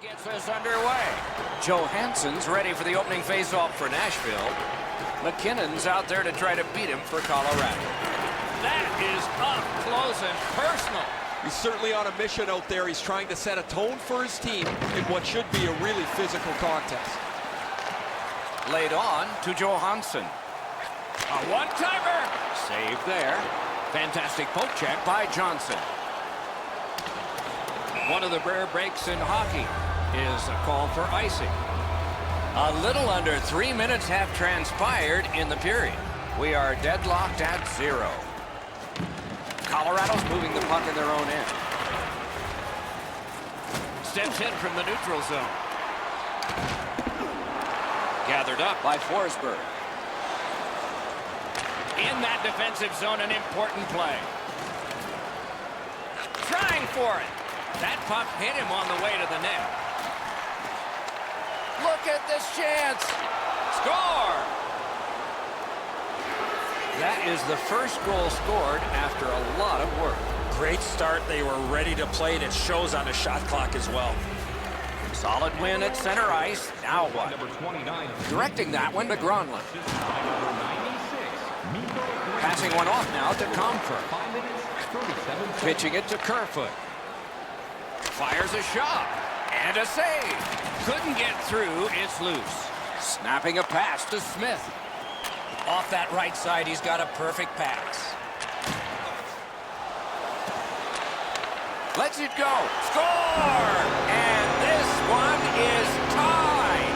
Gets us underway. Johansson's ready for the opening faceoff for Nashville. McKinnon's out there to try to beat him for Colorado. That is up close and personal. He's certainly on a mission out there. He's trying to set a tone for his team in what should be a really physical contest. Laid on to Johansson. A one-timer. Saved there. Fantastic poke check by Johnson. One of the rare breaks in hockey is a call for icing. A little under 3 minutes have transpired in the period. We are deadlocked at 0. Colorado's moving the puck in their own end. Steps in from the neutral zone. Gathered up by Forsberg. In that defensive zone, an important play. Trying for it. That puck hit him on the way to the net. Look at this chance. Score! That is the first goal scored after a lot of work. Great start. They were ready to play, and it shows on the shot clock as well. Solid win at center ice. Now what? Directing that one to Gronlund. Passing one off now to Comfort. Pitching it to Kerfoot. Fires a shot. And a save. Couldn't get through. It's loose. Snapping a pass to Smith. Off that right side, he's got a perfect pass. Lets it go. Score! And this one is tied.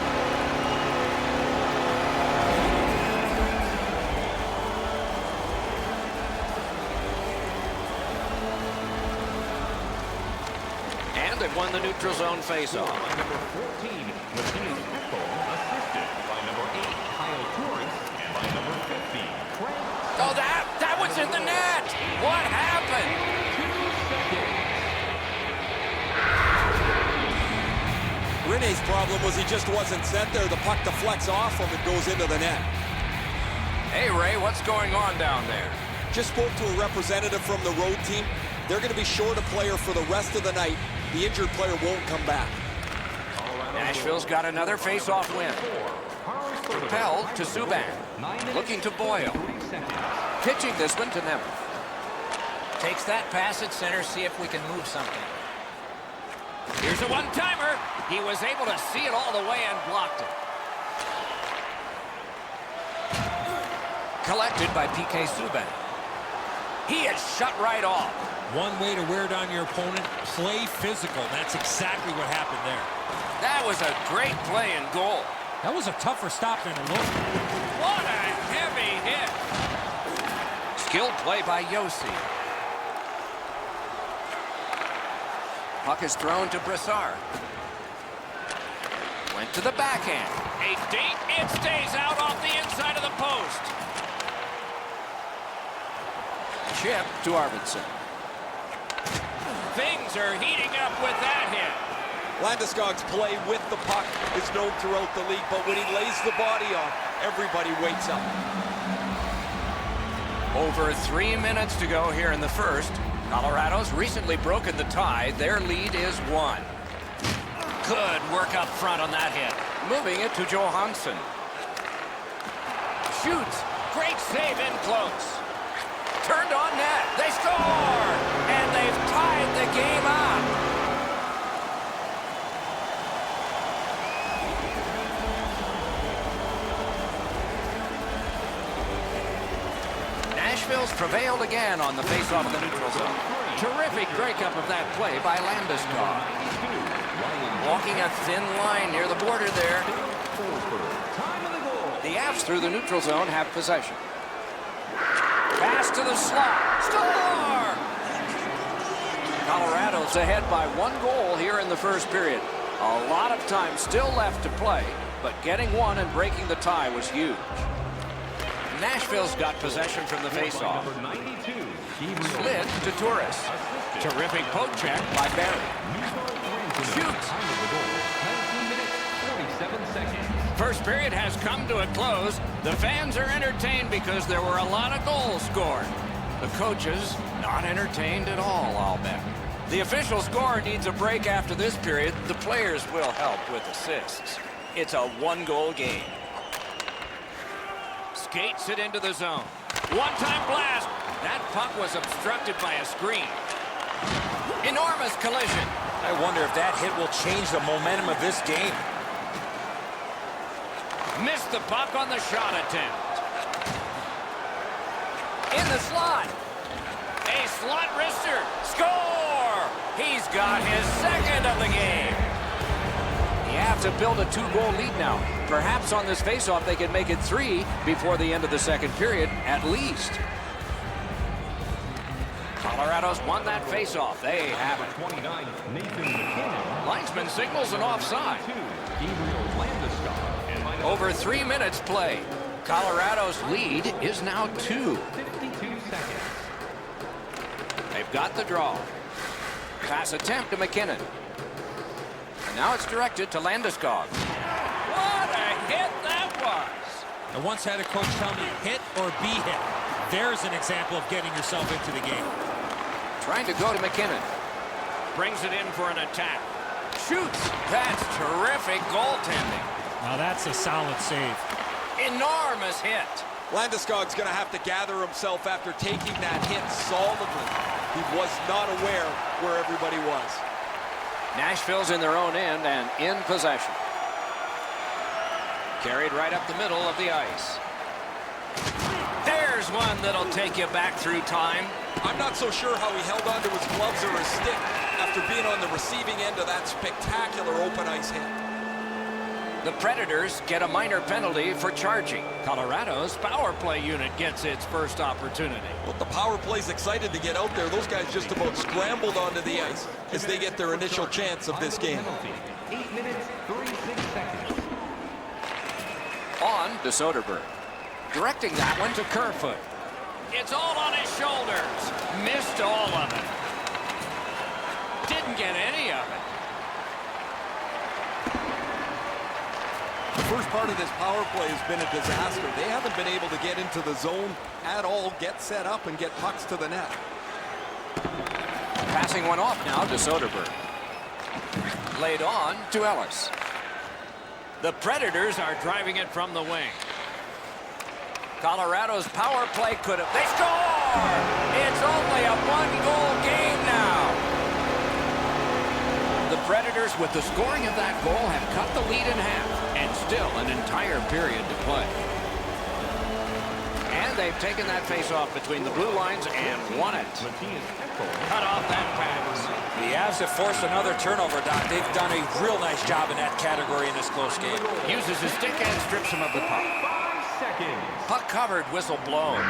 And they've won the neutral zone faceoff. Number 14, Matthias Ekholm, assisted by number 8, Kyle Turris, and by number 50, Frank. Oh, that was in the net. What happened? 2 seconds. Rene's problem was he just wasn't sent there. The puck deflects off him and goes into the net. Hey, Ray, what's going on down there? Just spoke to a representative from the road team. They're going to be short a player for the rest of the night. The injured player won't come back. Nashville's got another face-off win. Pell to Subban. Looking to Boyle. Pitching this one to Nemeth. Takes that pass at center, see if we can move something. Here's a one-timer. He was able to see it all the way and blocked it. Collected by P.K. Subban. He is shut right off. One way to wear down your opponent, play physical. That's exactly what happened there. That was a great play and goal. That was a tougher stop than it looked. What a heavy hit. Skilled play by Yossi. Puck is thrown to Brassard. Went to the backhand. A deep, it stays out off the inside of the post. Chip to Arvidsson. Things are heating up with that hit. Landeskog's play with the puck is known throughout the league, but when he lays the body on, everybody wakes up. Over 3 minutes to go here in the first. Colorado's recently broken the tie. Their lead is 1. Good work up front on that hit. Moving it to Johansson. Shoots. Great save in close. Turned on net. They score! And they've tied the game up. Nashville's prevailed again on the faceoff of the neutral zone. Terrific breakup of that play by Landeskog. Walking a thin line near the border there. The Avs through the neutral zone have possession. Pass to the slot. Score! Colorado's ahead by 1 goal here in the first period. A lot of time still left to play, but getting one and breaking the tie was huge. Nashville's got possession from the faceoff. Slid to Turris. Terrific poke check by Barry. Shoots. First period has come to a close. The fans are entertained because there were a lot of goals scored. The coaches not entertained at all, I'll bet. The official scorer needs a break after this period. The players will help with assists. It's a one-goal game. Skates it into the zone. One-time blast. That puck was obstructed by a screen. Enormous collision. I wonder if that hit will change the momentum of this game. Missed the puck on the shot attempt. In the slot. A slot wrister. Score! He's got his second of the game. The Avs have built a 2-goal lead now. Perhaps on this faceoff they can make it 3 before the end of the second period, at least. Colorado's won that faceoff. They have it. 29, Nathan McKinnon. Linesman signals an offside. Gabriel Landeskog. And by Over 3 minutes played. Colorado's lead is now 2. 52 seconds. They've got the draw. Pass attempt to McKinnon. And now it's directed to Landeskog. What a hit that was! I once had a coach tell me, hit or be hit. There's an example of getting yourself into the game. Trying to go to McKinnon. Brings it in for an attack. Shoots. That's terrific goaltending. Now that's a solid save. Enormous hit. Landeskog's going to have to gather himself after taking that hit solidly. He was not aware where everybody was. Nashville's in their own end and in possession. Carried right up the middle of the ice. There's one that'll take you back through time. I'm not so sure how he held onto his gloves or his stick after being on the receiving end of that spectacular open ice hit. The Predators get a minor penalty for charging. Colorado's power play unit gets its first opportunity. Well, the power play's excited to get out there. Those guys just about scrambled onto the ice as they get their initial chance of this game. 8 minutes, 36 seconds. On to Soderberg. Directing that one to Kerfoot. It's all on his shoulders. Missed all of it. Didn't get any of it. The first part of this power play has been a disaster. They haven't been able to get into the zone at all, get set up, and get pucks to the net. Passing one off now to Soderberg. Laid on to Ellis. The Predators are driving it from the wing. Colorado's power play could have... They score! It's only a one-goal game now. The Predators, with the scoring of that goal, have cut the lead in half. And still an entire period to play. And they've taken that face-off between the blue lines and won it. Cut off that pass. The Avs have forced another turnover, Doc. They've done a real nice job in that category in this close game. Uses his stick and strips him of the puck. 5 seconds. Puck covered, whistle blown.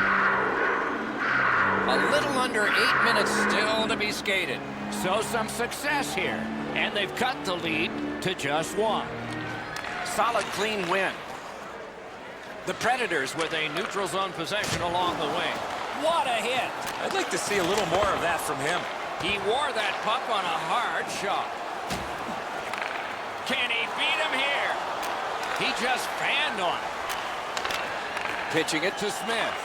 A little under 8 minutes still to be skated. So some success here. And they've cut the lead to just 1. Solid, clean win. The Predators with a neutral zone possession along the wing. What a hit! I'd like to see a little more of that from him. He wore that puck on a hard shot. Can he beat him here? He just fanned on it. Pitching it to Smith.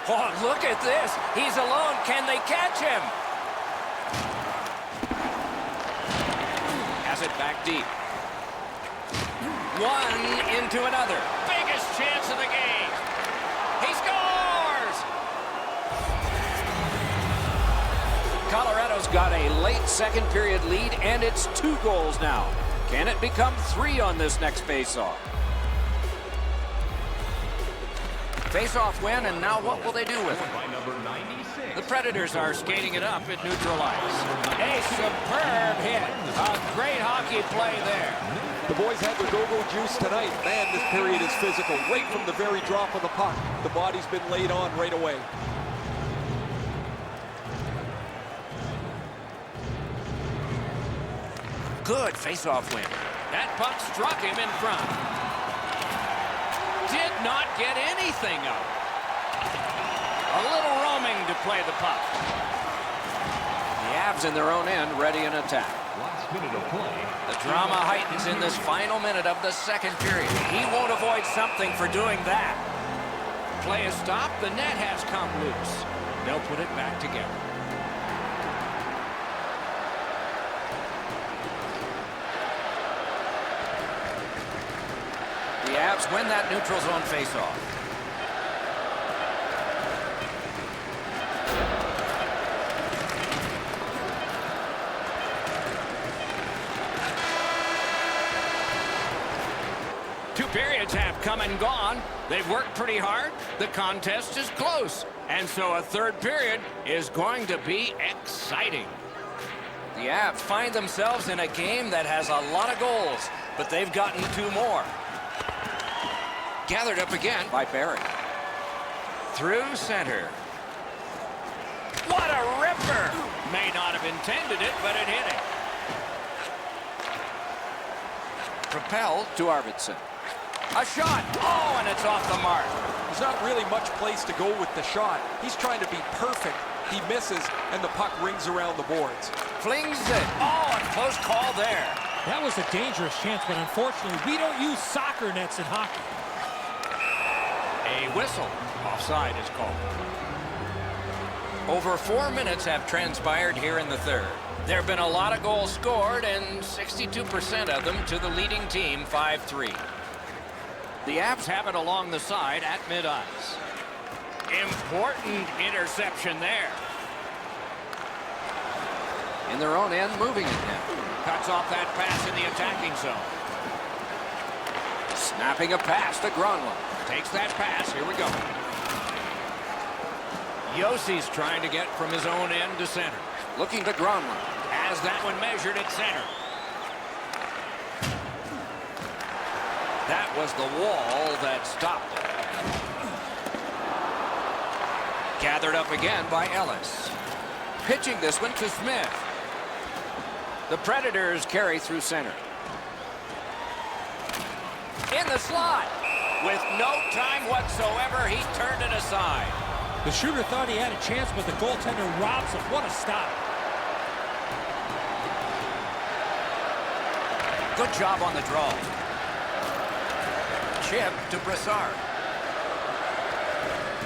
Oh, look at this. He's alone. Can they catch him? Has it back deep. One into another. Biggest chance of the game. He scores! Colorado's got a late second period lead, and it's 2 goals now. Can it become 3 on this next faceoff? Faceoff win, and now what will they do with it? By number 96. The Predators are skating it up at neutral ice. A superb hit. A great hockey play there. The boys had the go-go juice tonight. Man, this period is physical. Right from the very drop of the puck. The body's been laid on right away. Good face-off win. That puck struck him in front. Did not get anything up. A little roaming to play the puck. The Avs in their own end, ready in attack. Last minute of play. The drama heightens in this final minute of the second period. He won't avoid something for doing that. Play is stopped. The net has come loose. They'll put it back together. Caps win that neutral zone faceoff. Two periods have come and gone. They've worked pretty hard. The contest is close. And so a third period is going to be exciting. The Avs find themselves in a game that has a lot of goals, but they've gotten 2 more. Gathered up again by Barry. Through center. What a ripper! May not have intended it, but it hit it. Propelled to Arvidsson. A shot! Oh, and it's off the mark. There's not really much place to go with the shot. He's trying to be perfect. He misses, and the puck rings around the boards. Flings it. Oh, a close call there. That was a dangerous chance, but unfortunately, we don't use soccer nets in hockey. A whistle. Offside is called. Over 4 minutes have transpired here in the third. There have been a lot of goals scored, and 62% of them to the leading team, 5-3. The Avs have it along the side at mid-ice. Important interception there. In their own end, moving it now. Cuts off that pass in the attacking zone. Snapping a pass to Granlund. Takes that pass. Here we go. Yossi's trying to get from his own end to center. Looking to Granlund. Has that one measured at center. That was the wall that stopped it. Gathered up again by Ellis. Pitching this one to Smith. The Predators carry through center. In the slot. With no time whatsoever, he turned it aside. The shooter thought he had a chance, but the goaltender robs him. What a stop. Good job on the draw. Chip to Brassard.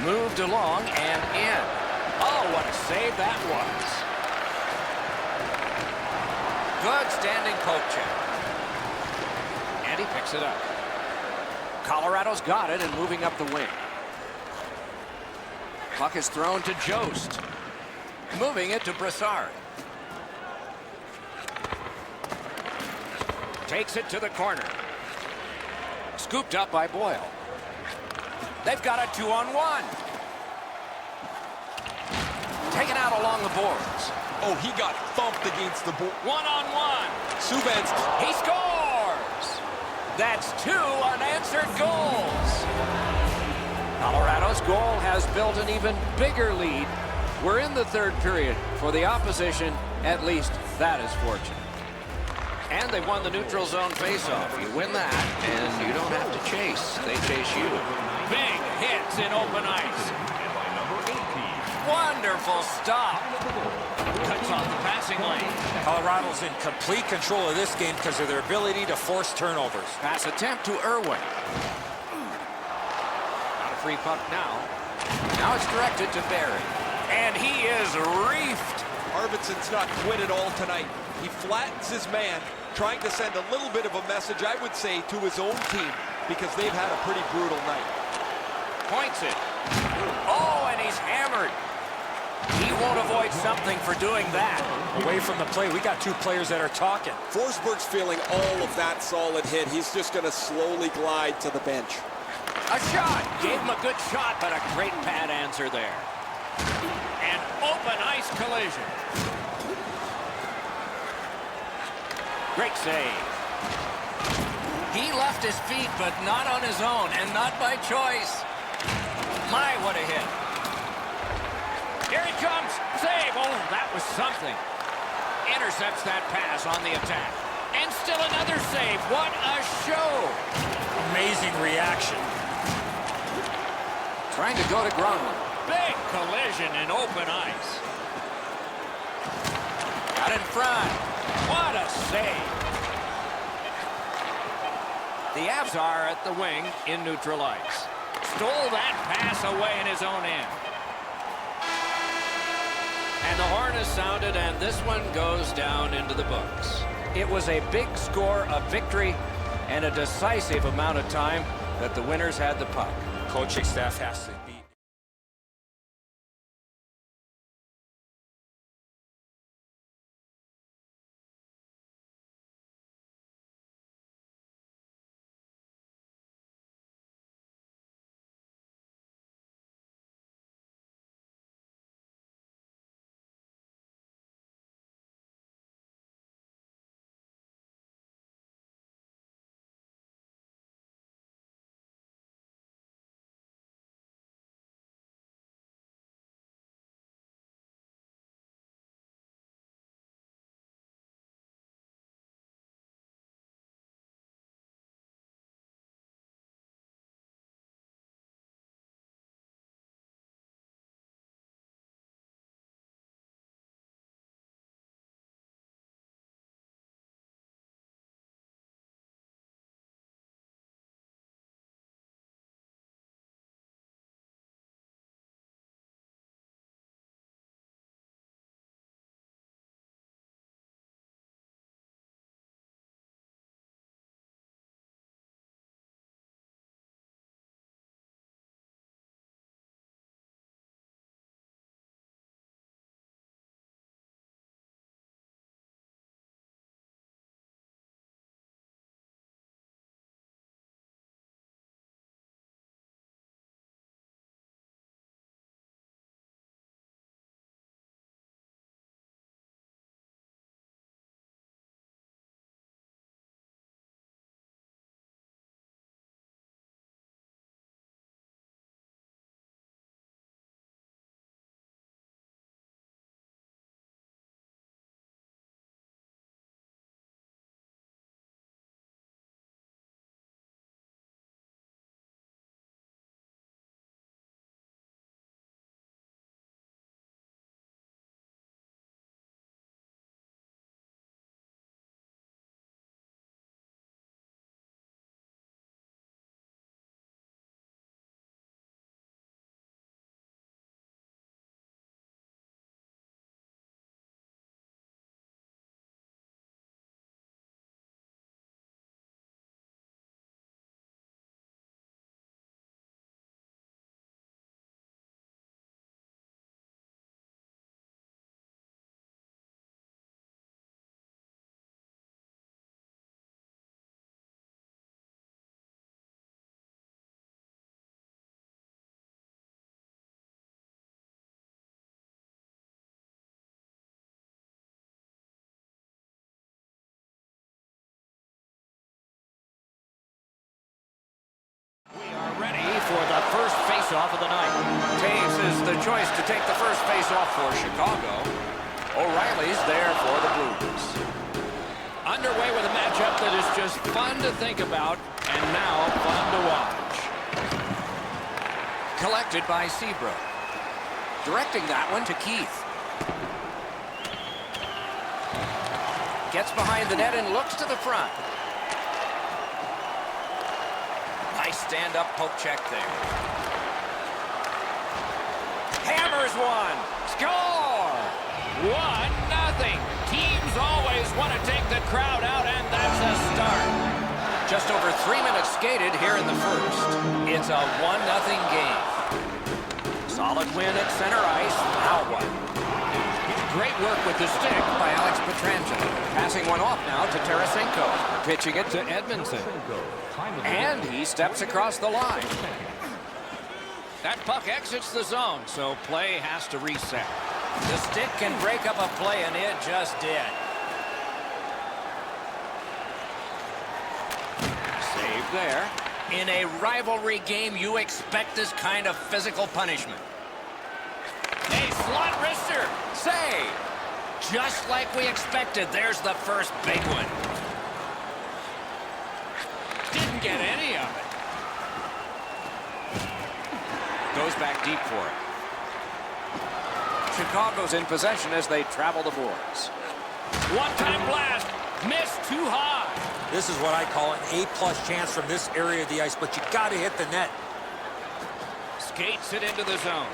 Moved along and in. Oh, what a save that was. Good standing poke check. And he picks it up. Colorado's got it and moving up the wing. Puck is thrown to Jost. Moving it to Brassard. Takes it to the corner. Scooped up by Boyle. They've got a 2-on-1. Taken out along the boards. Oh, he got thumped against the board. 1-on-1. Subban's. He scores! That's 2 unanswered goals. Colorado's goal has built an even bigger lead. We're in the third period. For the opposition, at least that is fortunate. And they won the neutral zone faceoff. You win that, and you don't have to chase. They chase you. Big hits in open ice. Wonderful stop. Cuts off the passing lane. Colorado's in complete control of this game because of their ability to force turnovers. Pass attempt to Irwin. Not a free puck now. Now it's directed to Barry. And he is reefed. Arvidsson's not quit at all tonight. He flattens his man, trying to send a little bit of a message, I would say, to his own team, because they've had a pretty brutal night. Points it. Oh, and he's hammered. He won't avoid something for doing that. Away from the play, we got 2 players that are talking. Forsberg's feeling all of that solid hit. He's just going to slowly glide to the bench. A shot. Gave him a good shot, but a great pad answer there. An open ice collision. Great save. He left his feet, but not on his own, and not by choice. My, what a hit. Here he comes. Save. Oh, that was something. Intercepts that pass on the attack. And still another save. What a show. Amazing reaction. Trying to go to Granlund. Big collision in open ice. Out in front. What a save. The Avs are at the wing in neutral ice. Stole that pass away in his own end. And the horn is sounded, and this one goes down into the books. It was a big score, a victory, and a decisive amount of time. that the winners had the puck. Coaching staff has to be... Ready for the first face-off of the night. Taves is the choice to take the first face-off for Chicago. O'Reilly's there for the Blues. Underway with a matchup that is just fun to think about and now fun to watch. Collected by Seabrook. Directing that one to Keith. Gets behind the net and looks to the front. Nice stand-up poke check there. Hammers one. Score! 1-0. Teams always want to take the crowd out, and that's a start. Just over 3 minutes skated here in the first. It's a 1-0 game. Solid win at center ice. Now what? Great work with the stick by Alex Pietrangelo. Passing one off now to Tarasenko. Pitching it to Edmondson. And he steps across the line. That puck exits the zone, so play has to reset. The stick can break up a play, and it just did. Save there. In a rivalry game, you expect this kind of physical punishment. A slot wrister. Save. Just like we expected, there's the first big one. Didn't get any of it. Goes back deep for it. Chicago's in possession as they travel the boards. One-time blast. Missed too high. This is what I call an A-plus chance from this area of the ice, but you got to hit the net. Skates it into the zone.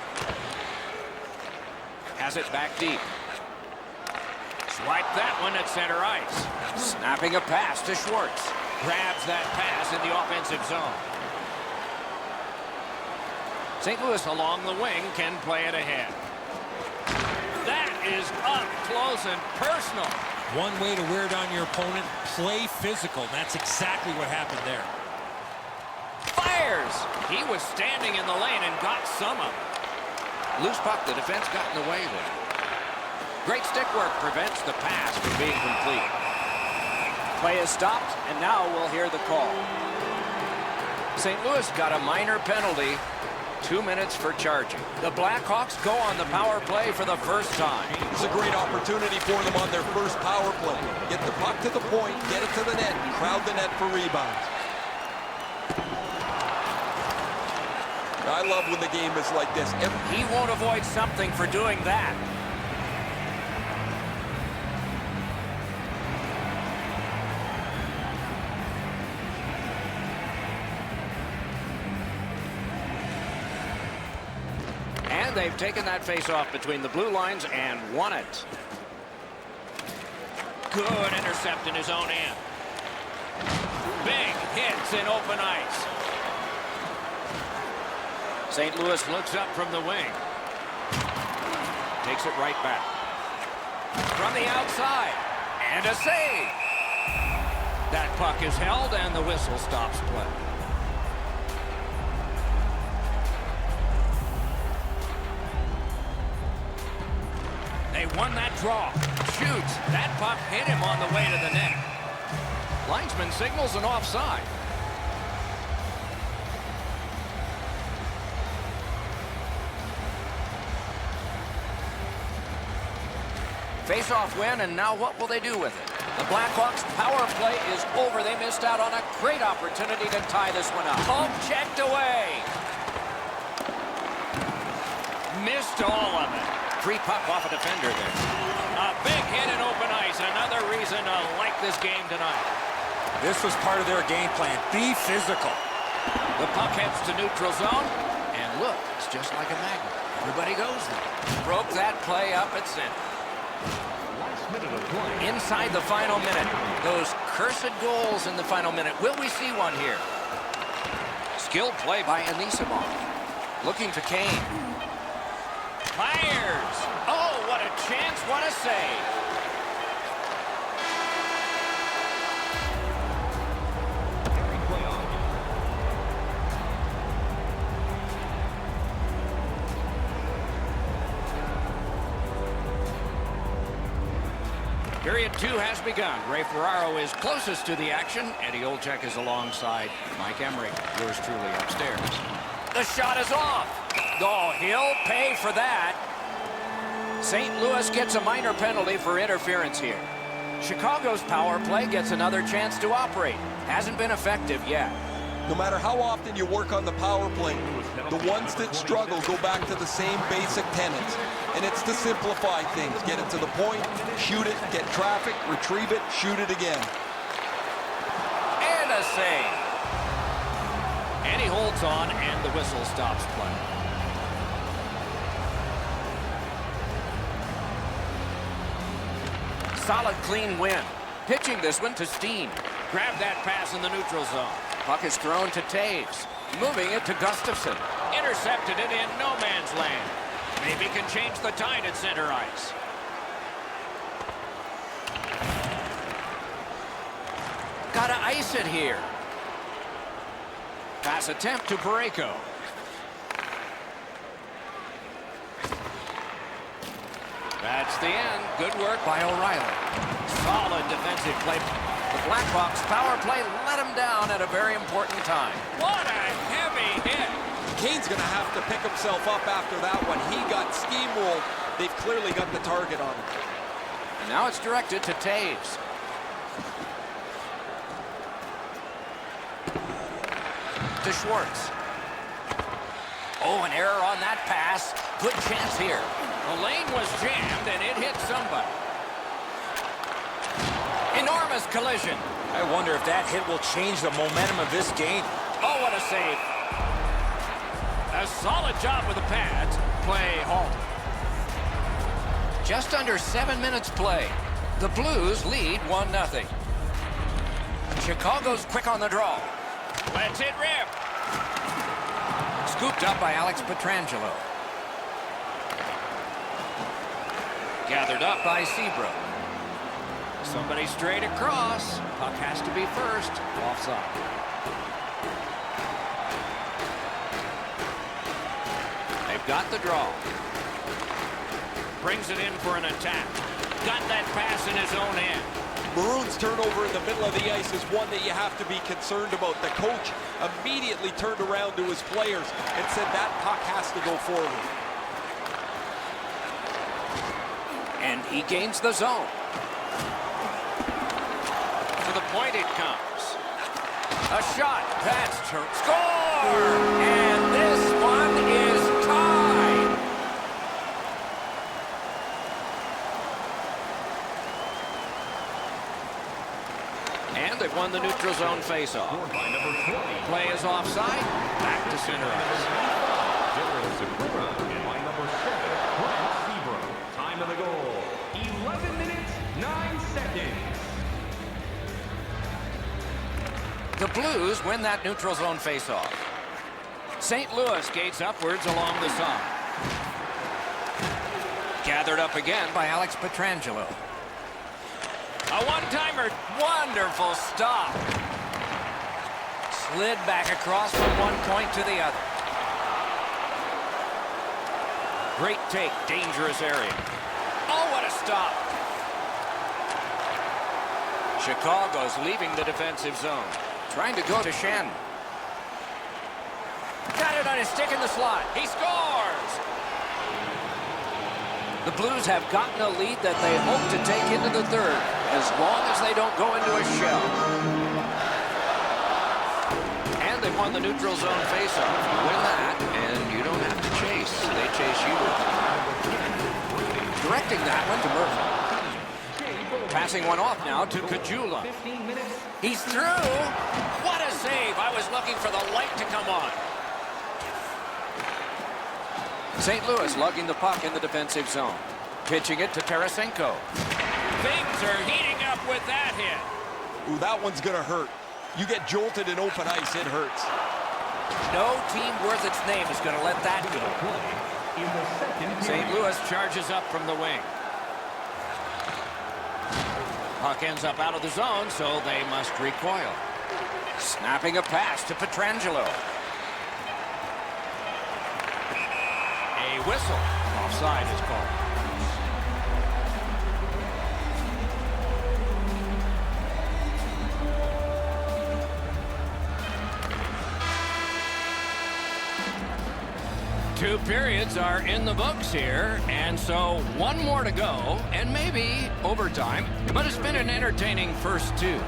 Has it back deep. Swipe that one at center ice. Snapping a pass to Schwartz. Grabs that pass in the offensive zone. St. Louis along the wing can play it ahead. That is up close and personal. One way to wear down your opponent, play physical. That's exactly what happened there. Fires! He was standing in the lane and got some of it. Loose puck, the defense got in the way there. Great stick work prevents the pass from being complete. Play is stopped, and now we'll hear the call. St. Louis got a minor penalty. 2 minutes for charging. The Blackhawks go on the power play for the first time. It's a great opportunity for them on their first power play. Get the puck to the point, get it to the net, and crowd the net for rebounds. I love when the game is like this. He won't avoid something for doing that. And they've taken that face-off between the blue lines and won it. Good intercept in his own end. Big hits in open ice. St. Louis looks up from the wing. Takes it right back. From the outside. And a save. That puck is held and the whistle stops play. They won that draw. Shoots. That puck hit him on the way to the net. Linesman signals an offside. Face-off win, and now what will they do with it? The Blackhawks' power play is over. They missed out on a great opportunity to tie this one up. Oh, checked away. Missed all of it. Free puck off a defender there. A big hit in open ice. Another reason to like this game tonight. This was part of their game plan. Be physical. The puck heads to neutral zone. And look, it's just like a magnet. Everybody goes there. Broke that play up at center. Inside the final minute. Those cursed goals in the final minute. Will we see one here? Skilled play by Anisimov. Looking to Kane. Fires! Oh, what a chance, what a save! Period 2 has begun. Ray Ferraro is closest to the action. Eddie Olczyk is alongside Mike Emmerich. Yours truly upstairs. The shot is off. Oh, he'll pay for that. St. Louis gets a minor penalty for interference here. Chicago's power play gets another chance to operate. Hasn't been effective yet. No matter how often you work on the power play, the ones that struggle go back to the same basic tenets. And it's to simplify things. Get it to the point, shoot it, get traffic, retrieve it, shoot it again. And a save. And he holds on, and the whistle stops play. Solid, clean win. Pitching this one to Steen. Grab that pass in the neutral zone. Puck is thrown to Taves. Moving it to Gustafsson. Intercepted it in no man's land. Maybe can change the tide at center ice. Gotta ice it here. Pass attempt to Parayko. That's the end. Good work by O'Reilly. Solid defensive play. The Blackhawks power play let him down at a very important time. What a heavy hit. Kane's going to have to pick himself up after that one. He got steamrolled. They've clearly got the target on him. And now it's directed to Taves. To Schwartz. Oh, an error on that pass. Good chance here. The lane was jammed, and it hit somebody. Enormous collision. I wonder if that hit will change the momentum of this game. Oh, what a save. A solid job with the pads. Play halted. Just under 7 minutes play. The Blues lead 1-0. Chicago's quick on the draw. Lets it rip. Scooped up by Alex Pietrangelo. Gathered up by Seabrook. Somebody straight across. Puck has to be first. Offside. They've got the draw. Brings it in for an attack. Got that pass in his own end. Maroon's turnover in the middle of the ice is one that you have to be concerned about. The coach immediately turned around to his players and said that puck has to go forward. And he gains the zone. To the point it comes. A shot. That's score! And this one is tied. And they've won the neutral zone faceoff. By number 20. Play is offside. Back to center ice. Dylan Segura. And by number 7, Brent Seabrook. Time of the goal, 11 minutes, 9 seconds. The Blues win that neutral zone faceoff. St. Louis gates upwards along the side. Gathered up again by Alex Pietrangelo. A one-timer. Wonderful stop. Slid back across from one point to the other. Great take. Dangerous area. Oh, what a stop. Chicago's leaving the defensive zone. Trying to go to Shannon. Got it on his stick in the slot. He scores! The Blues have gotten a lead that they hope to take into the third, as long as they don't go into a shell. And they've won the neutral zone faceoff. You win that, and you don't have to chase. They chase you. Directing that one to Murphy. Passing one off now to Kajula. He's through. What a save. I was looking for the light to come on. St. Louis lugging the puck in the defensive zone. Pitching it to Tarasenko. Things are heating up with that hit. Ooh, that one's going to hurt. You get jolted in open ice, it hurts. No team worth its name is going to let that go. In the second St. period. Louis charges up from the wing. Puck ends up out of the zone, so they must recoil. Snapping a pass to Pietrangelo. A whistle. Offside is called. Two periods are in the books here, and so one more to go, and maybe overtime, but it's been an entertaining first two.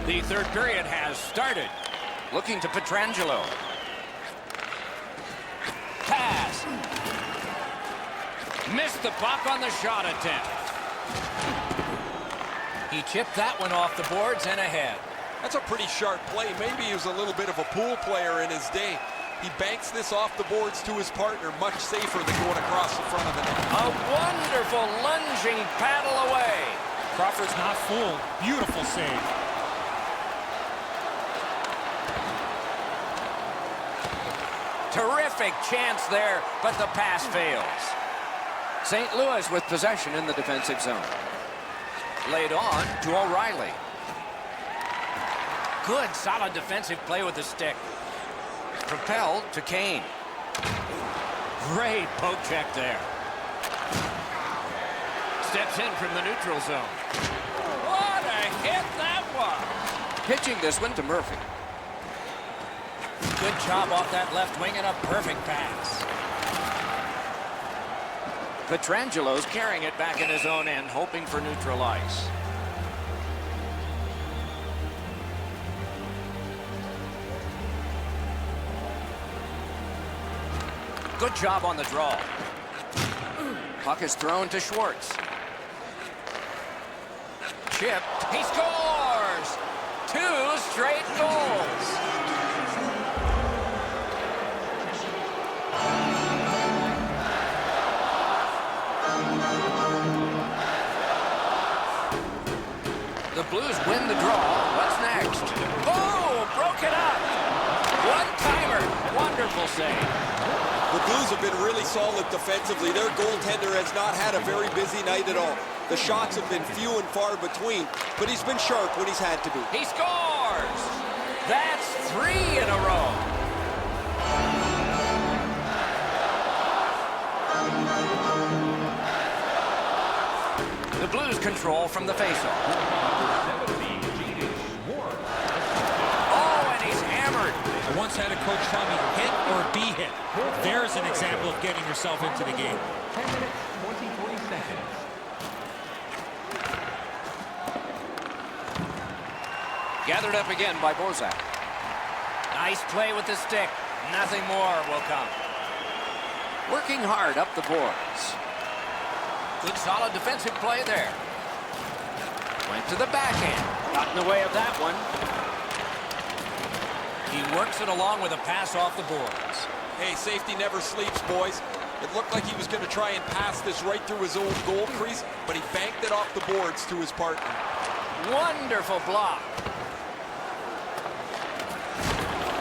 The third period has started. Looking to Pietrangelo. Pass. Missed the puck on the shot attempt. He chipped that one off the boards and ahead. That's a pretty sharp play. Maybe he was a little bit of a pool player in his day. He banks this off the boards to his partner, much safer than going across the front of the net. A wonderful lunging paddle away. Crawford's not fooled. Beautiful save. Terrific chance there, but the pass fails. St. Louis with possession in the defensive zone. Laid on to O'Reilly. Good, solid defensive play with the stick. Propelled to Kane. Great poke check there. Steps in from the neutral zone. What a hit that was! Pitching this one to Murphy. Good job off that left wing and a perfect pass. Pietrangelo's carrying it back in his own end, hoping for neutral ice. Good job on the draw. Puck is thrown to Schwartz. Chip. He scores! 2 straight goals. The Blues win the draw. What's next? Oh, broke it up. One-timer. Wonderful save. The Blues have been really solid defensively. Their goaltender has not had a very busy night at all. The shots have been few and far between, but he's been sharp when he's had to be. He scores! That's 3 in a row. The Blues control from the faceoff. Oh, and he's hammered. I once had a coach tell me, hit or be hit. There's an example of getting yourself into the game. 10 minutes, 23 seconds. Gathered up again by Bozak. Nice play with the stick. Nothing more will come. Working hard up the boards. Good solid defensive play there. Went to the backhand. Got in the way of that one. He works it along with a pass off the boards. Hey, safety never sleeps, boys. It looked like he was going to try and pass this right through his own goal crease, but he banked it off the boards to his partner. Wonderful block.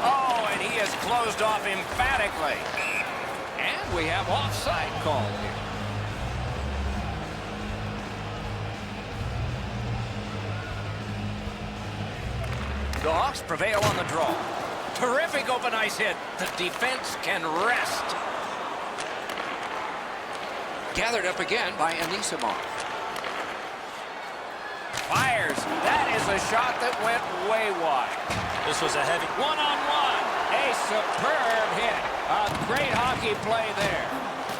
Oh, and he is closed off emphatically. And we have offside called here. The Hawks prevail on the draw. Terrific open ice hit. The defense can rest. Gathered up again by Anisimov. Fires. That is a shot that went way wide. This was a heavy One-on-one. A superb hit. A great hockey play there.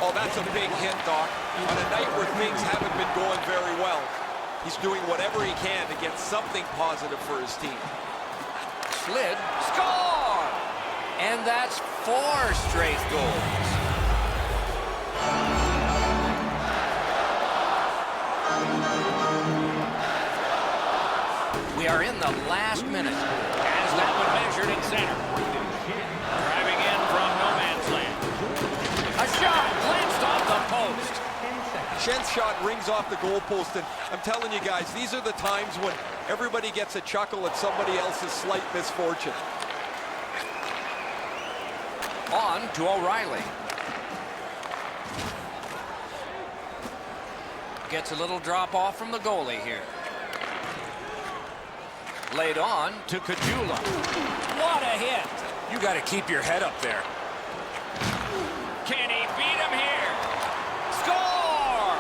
Oh, that's a big hit, Doc. On a night where things haven't been going very well, he's doing whatever he can to get something positive for his team. Slid. Score! And that's 4 straight goals. We are in the last minute. As that one measured in center. Driving in from no man's land. A shot glanced off the post. Schen's shot rings off the goalpost, and I'm telling you guys, these are the times when everybody gets a chuckle at somebody else's slight misfortune. On to O'Reilly. Gets a little drop off from the goalie here. Laid on to Kajula. What a hit! You got to keep your head up there. Can he beat him here? Score!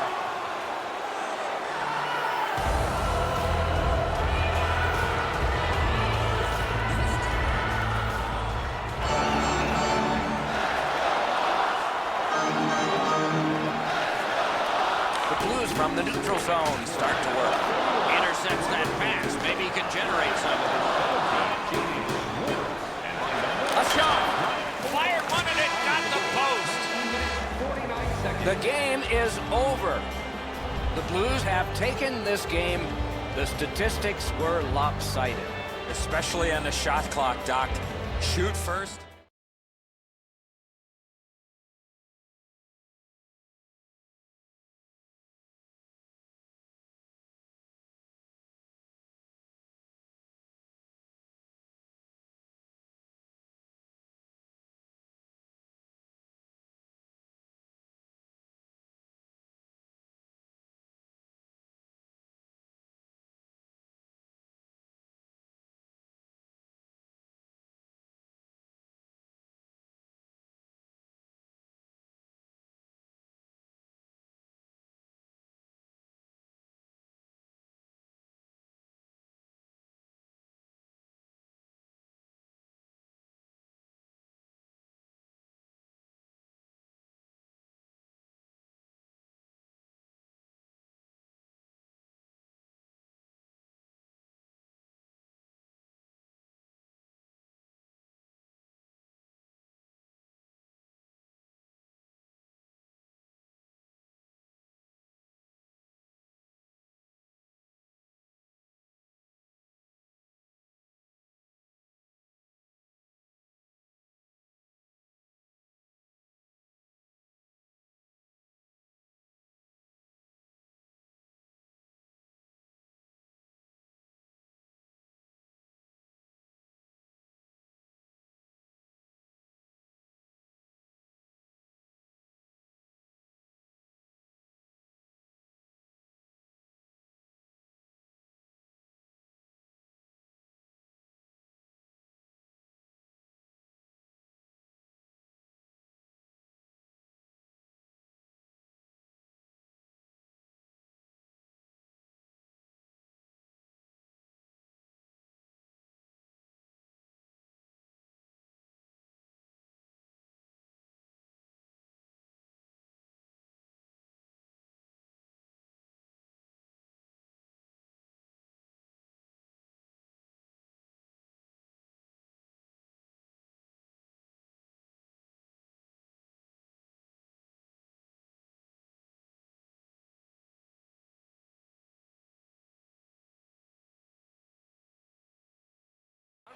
The Blues from the neutral zone start to work. Intercepts that pass. Maybe he can generate something. A shot. Fired one and it got the post. The game is over. The Blues have taken this game. The statistics were lopsided. Especially on the shot clock, Doc. Shoot first.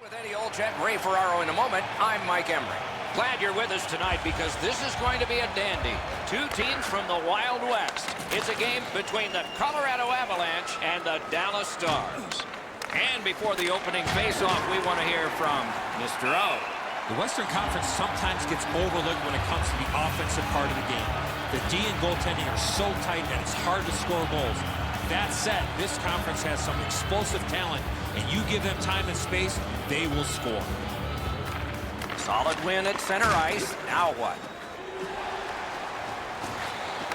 With Eddie Olczyk, Ray Ferraro in a moment, I'm Mike Emery. Glad you're with us tonight because this is going to be a dandy. Two teams from the Wild West. It's a game between the Colorado Avalanche and the Dallas Stars. And before the opening face-off, we want to hear from Mr. O. The Western Conference sometimes gets overlooked when it comes to the offensive part of the game. The D and goaltending are so tight that it's hard to score goals. That said, this conference has some explosive talent, and you give them time and space, they will score. Solid win at center ice. Now what?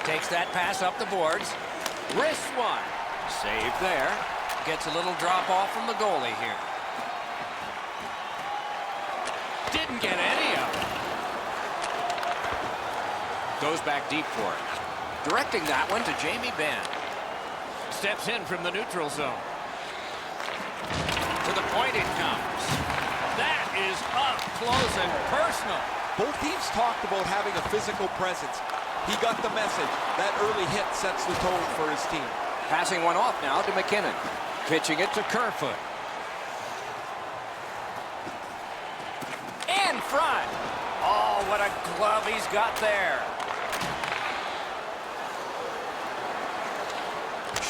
Takes that pass up the boards. Wrist one. Save there. Gets a little drop off from the goalie here. Didn't get any of it. Goes back deep for it. Directing that one to Jamie Benn. Steps in from the neutral zone. To the point it comes. That is up close and personal. Both teams talked about having a physical presence. He got the message. That early hit sets the tone for his team. Passing one off now to McKinnon. Pitching it to Kerfoot. In front. Oh, what a glove he's got there.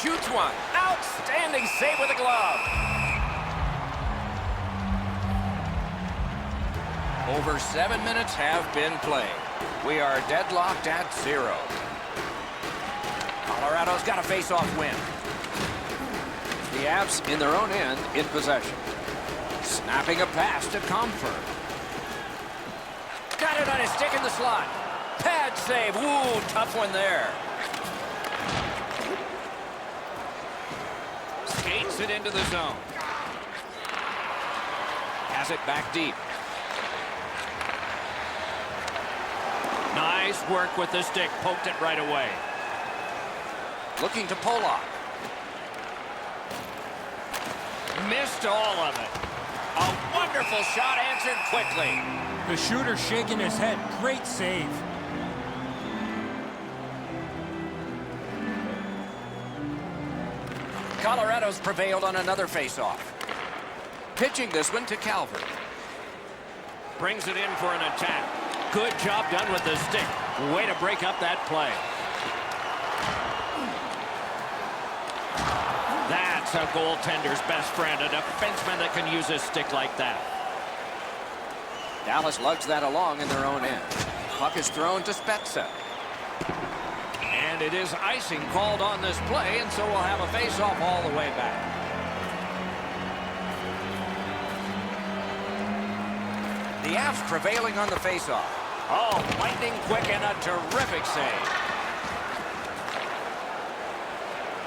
Shoots one. Outstanding save with a glove. Over 7 minutes have been played. We are deadlocked at 0. Colorado's got a face-off win. The Avs in their own end in possession. Snapping a pass to Comfort. Got it on his stick in the slot. Pad save. Ooh, tough one there. Skates it into the zone. Has it back deep. Nice work with the stick. Poked it right away. Looking to Polak. Missed all of it. A wonderful shot answered quickly. The shooter shaking his head. Great save. Colorado's prevailed on another face-off. Pitching this one to Calvert. Brings it in for an attack. Good job done with the stick. Way to break up that play. That's a goaltender's best friend, a defenseman that can use his stick like that. Dallas lugs that along in their own end. Puck is thrown to Spezza. And it is icing called on this play, and so we'll have a face-off all the way back. The Avs prevailing on the face-off. Oh, lightning quick and a terrific save.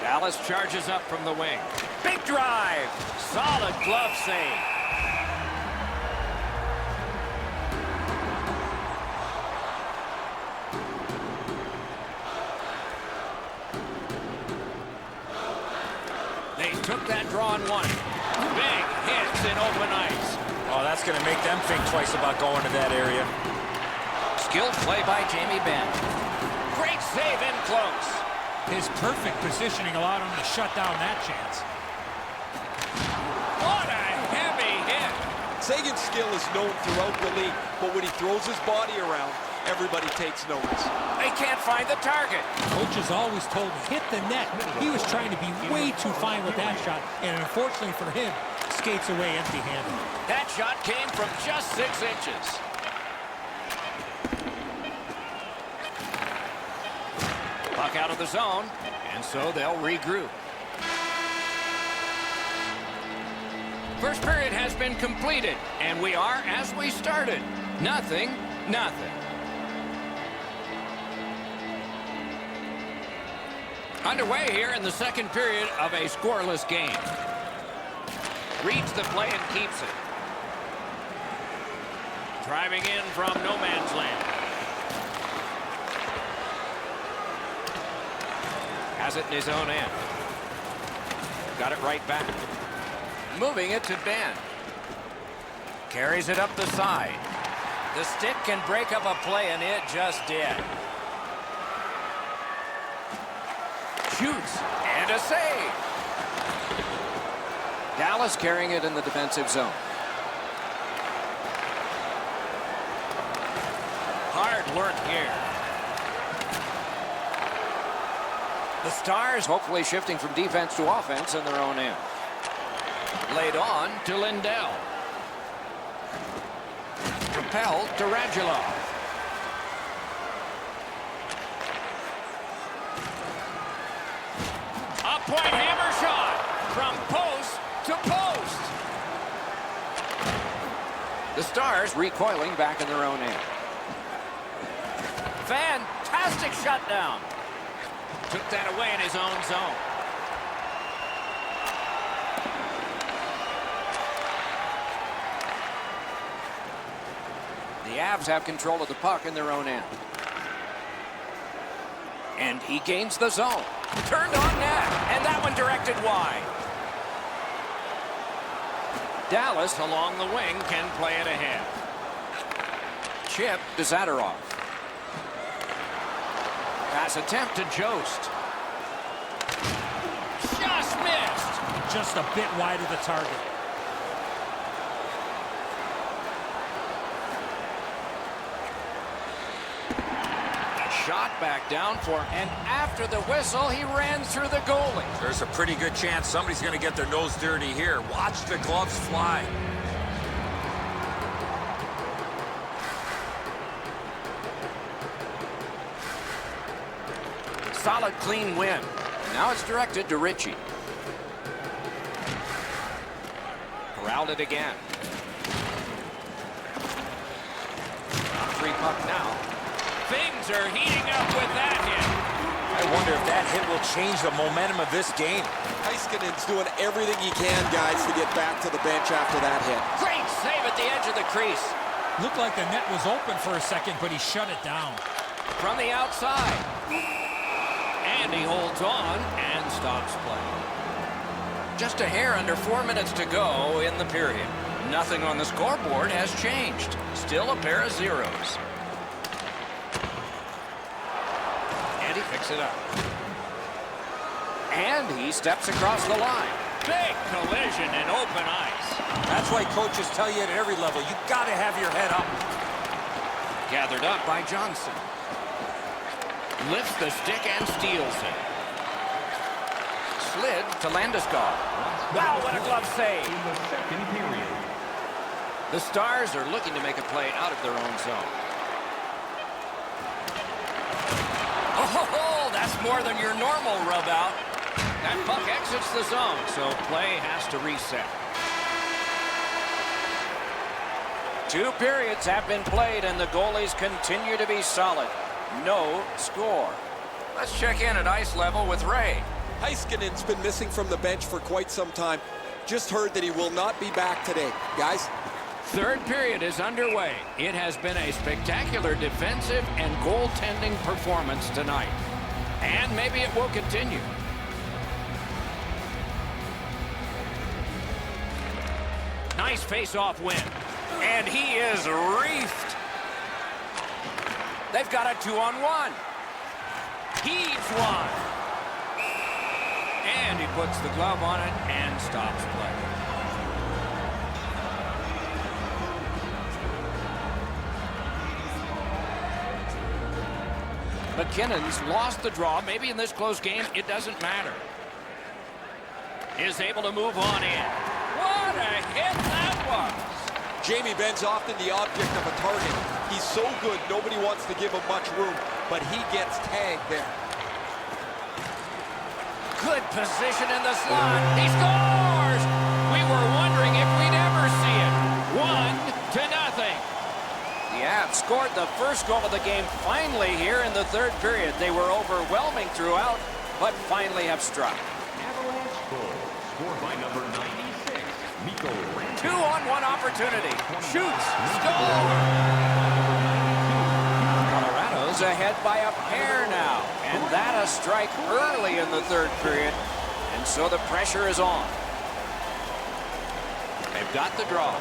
Dallas charges up from the wing. Big drive. Solid glove save. They took that draw on one. Big hits in open ice. Oh, that's going to make them think twice about going to that area. Skilled play by Jamie Benn. Great save in close. His perfect positioning allowed him to shut down that chance. What a heavy hit. Sagan's skill is known throughout the league, but when he throws his body around, everybody takes notice. They can't find the target. Coaches always told him, hit the net. He was trying to be way too fine with that shot, and unfortunately for him, skates away empty-handed. That shot came from just 6 inches. Puck out of the zone, and so they'll regroup. First period has been completed, and we are as we started. 0-0. Underway here in the second period of a scoreless game. Reads the play and keeps it. Driving in from no man's land. Has it in his own end. Got it right back. Moving it to Ben. Carries it up the side. The stick can break up a play, and it just did. Shoots, and a save. Dallas carrying it in the defensive zone. Smart work here. The Stars hopefully shifting from defense to offense in their own end. Laid on to Lindell. Propelled to Radulov. A point hammer shot from post to post. The Stars recoiling back in their own end. Fantastic shutdown. Took that away in his own zone. The Avs have control of the puck in their own end. And he gains the zone. Turned on net. And that one directed wide. Dallas along the wing can play it ahead. Chip to Zadorov. Pass attempt to Jost. Just missed. Just a bit wide of the target. Shot back down for, and after the whistle, he ran through the goalie. There's a pretty good chance somebody's going to get their nose dirty here. Watch the gloves fly. Solid, clean win. Now it's directed to Ritchie. Corralled it again. Free puck now. Things are heating up with that hit. I wonder if that hit will change the momentum of this game. Heiskanen's doing everything he can, guys, to get back to the bench after that hit. Great save at the edge of the crease. Looked like the net was open for a second, but he shut it down. From the outside. And he holds on and stops play. Just a hair under 4 minutes to go in the period. Nothing on the scoreboard has changed. Still a pair of zeros. And he picks it up. And he steps across the line. Big collision in open ice. That's why coaches tell you at every level, you got to have your head up. Gathered up by Johnson. Lifts the stick and steals it. Slid to Landeskog. Wow, what a glove save. In the second period. The Stars are looking to make a play out of their own zone. Oh, that's more than your normal rub out. That puck exits the zone, so play has to reset. 2 periods have been played, and the goalies continue to be solid. No score. Let's check in at ice level with Ray. Heiskanen's been missing from the bench for quite some time. Just heard that he will not be back today. Guys? Third period is underway. It has been a spectacular defensive and goaltending performance tonight. And maybe it will continue. Nice face-off win. And he is reefed. They've got a 2-on-1. Heaves one. And he puts the glove on it and stops play. McKinnon's lost the draw. Maybe in this close game, it doesn't matter. Is able to move on in. What a hit that was. Jamie Benn's often the object of a target. He's so good, nobody wants to give him much room, but he gets tagged there. Good position in the slot. He scores! We were wondering if we'd ever see it. 1-0. The Avs scored the first goal of the game finally here in the third period. They were overwhelming throughout, but finally have struck. Avalanche goal. Scored by number 96, Mikko Rantanen. 2-on-1 opportunity. Shoots. Score! Colorado's ahead by a pair now. And that a strike early in the third period. And so the pressure is on. They've got the draw.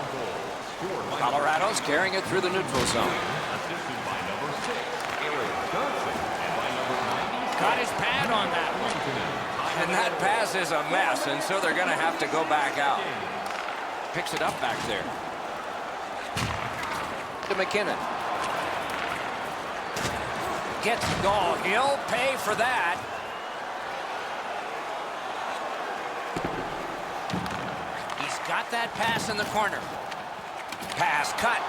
Colorado's carrying it through the neutral zone. Assisted by number 6, Eric Johnson. And by number 90, Got his pad on that one. And that pass is a mess, and so they're going to have to go back out. Picks it up back there. To McKinnon. gets goal. He'll pay for that. He's got that pass in the corner. Pass cut.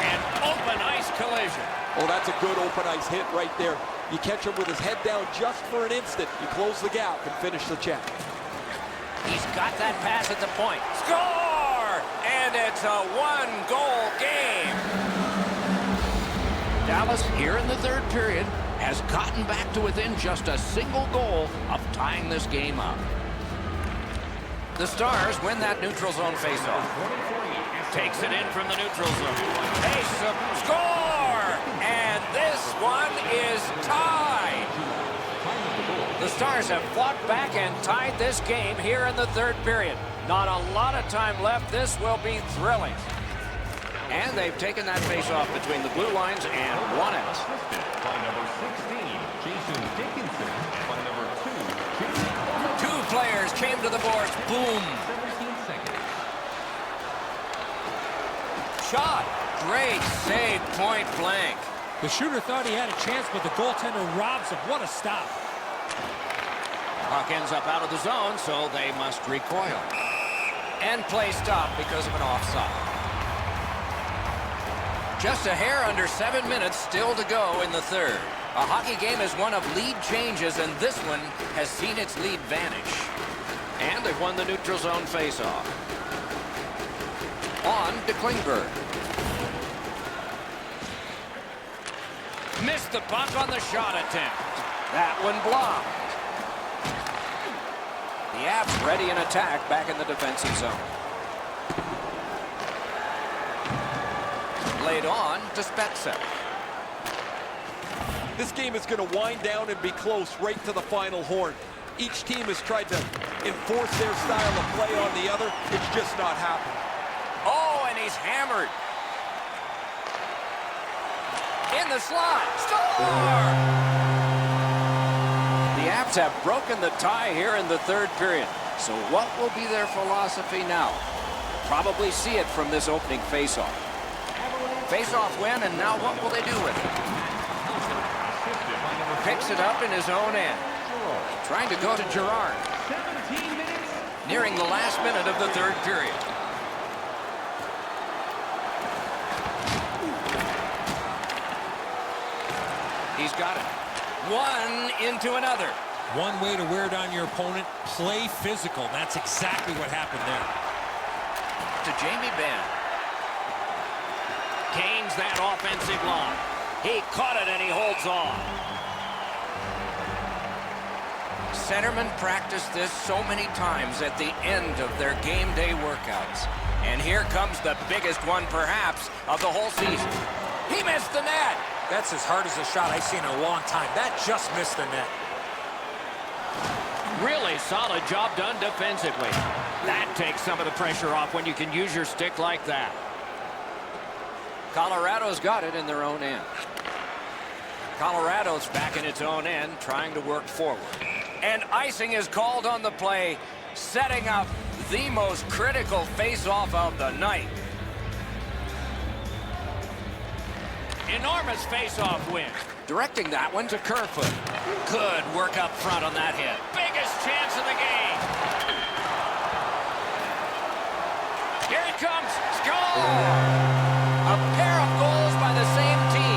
An open ice collision. Oh, that's a good open ice hit right there. You catch him with his head down just for an instant. You close the gap and finish the check. He's got that pass at the point. Score! And it's a one-goal game. Dallas, here in the third period, has gotten back to within just a single goal of tying this game up. The Stars win that neutral zone faceoff. Takes it in from the neutral zone. They score! And this one is tied. The Stars have fought back and tied this game here in the third period. Not a lot of time left. This will be thrilling. And they've taken that face-off between the blue lines and won it. By number 16, Jason Dickinson. By number 2, Two players came to the boards. Boom. 17 seconds. Shot. Great save, point blank. The shooter thought he had a chance, but the goaltender robs him. What a stop. Puck ends up out of the zone, so they must recoil. And play stopped because of an offside. Just a hair under 7 minutes still to go in the third. A hockey game is one of lead changes, and this one has seen its lead vanish. And they've won the neutral zone faceoff. On to Klingberg. Missed the puck on the shot attempt. That one blocked. The Avs ready in attack back in the defensive zone. Laid on to Spezza. This game is going to wind down and be close right to the final horn. Each team has tried to enforce their style of play on the other. It's just not happening. Oh, and he's hammered. In the slot. Score! The Avs have broken the tie here in the third period. So what will be their philosophy now? Probably see it from this opening faceoff. Faceoff win, and now what will they do with it? Picks it up in his own end. Trying to go to Girard. 17 minutes. Nearing the last minute of the third period. He's got it. One into another. One way to wear down your opponent, play physical. That's exactly what happened there. To Jamie Benn. Gains that offensive line. He caught it and he holds on. Centermen practice this so many times at the end of their game day workouts. And here comes the biggest one perhaps of the whole season. He missed the net. That's as hard as a shot I've seen in a long time. That just missed the net. Really solid job done defensively. That takes some of the pressure off when you can use your stick like that. Colorado's got it in their own end. Colorado's back in its own end, trying to work forward. And icing is called on the play, setting up the most critical face-off of the night. Enormous face-off win. Directing that one to Kerfoot. Good work up front on that hit. Biggest chance of the game. Here it comes. Score! A pair of goals by the same team.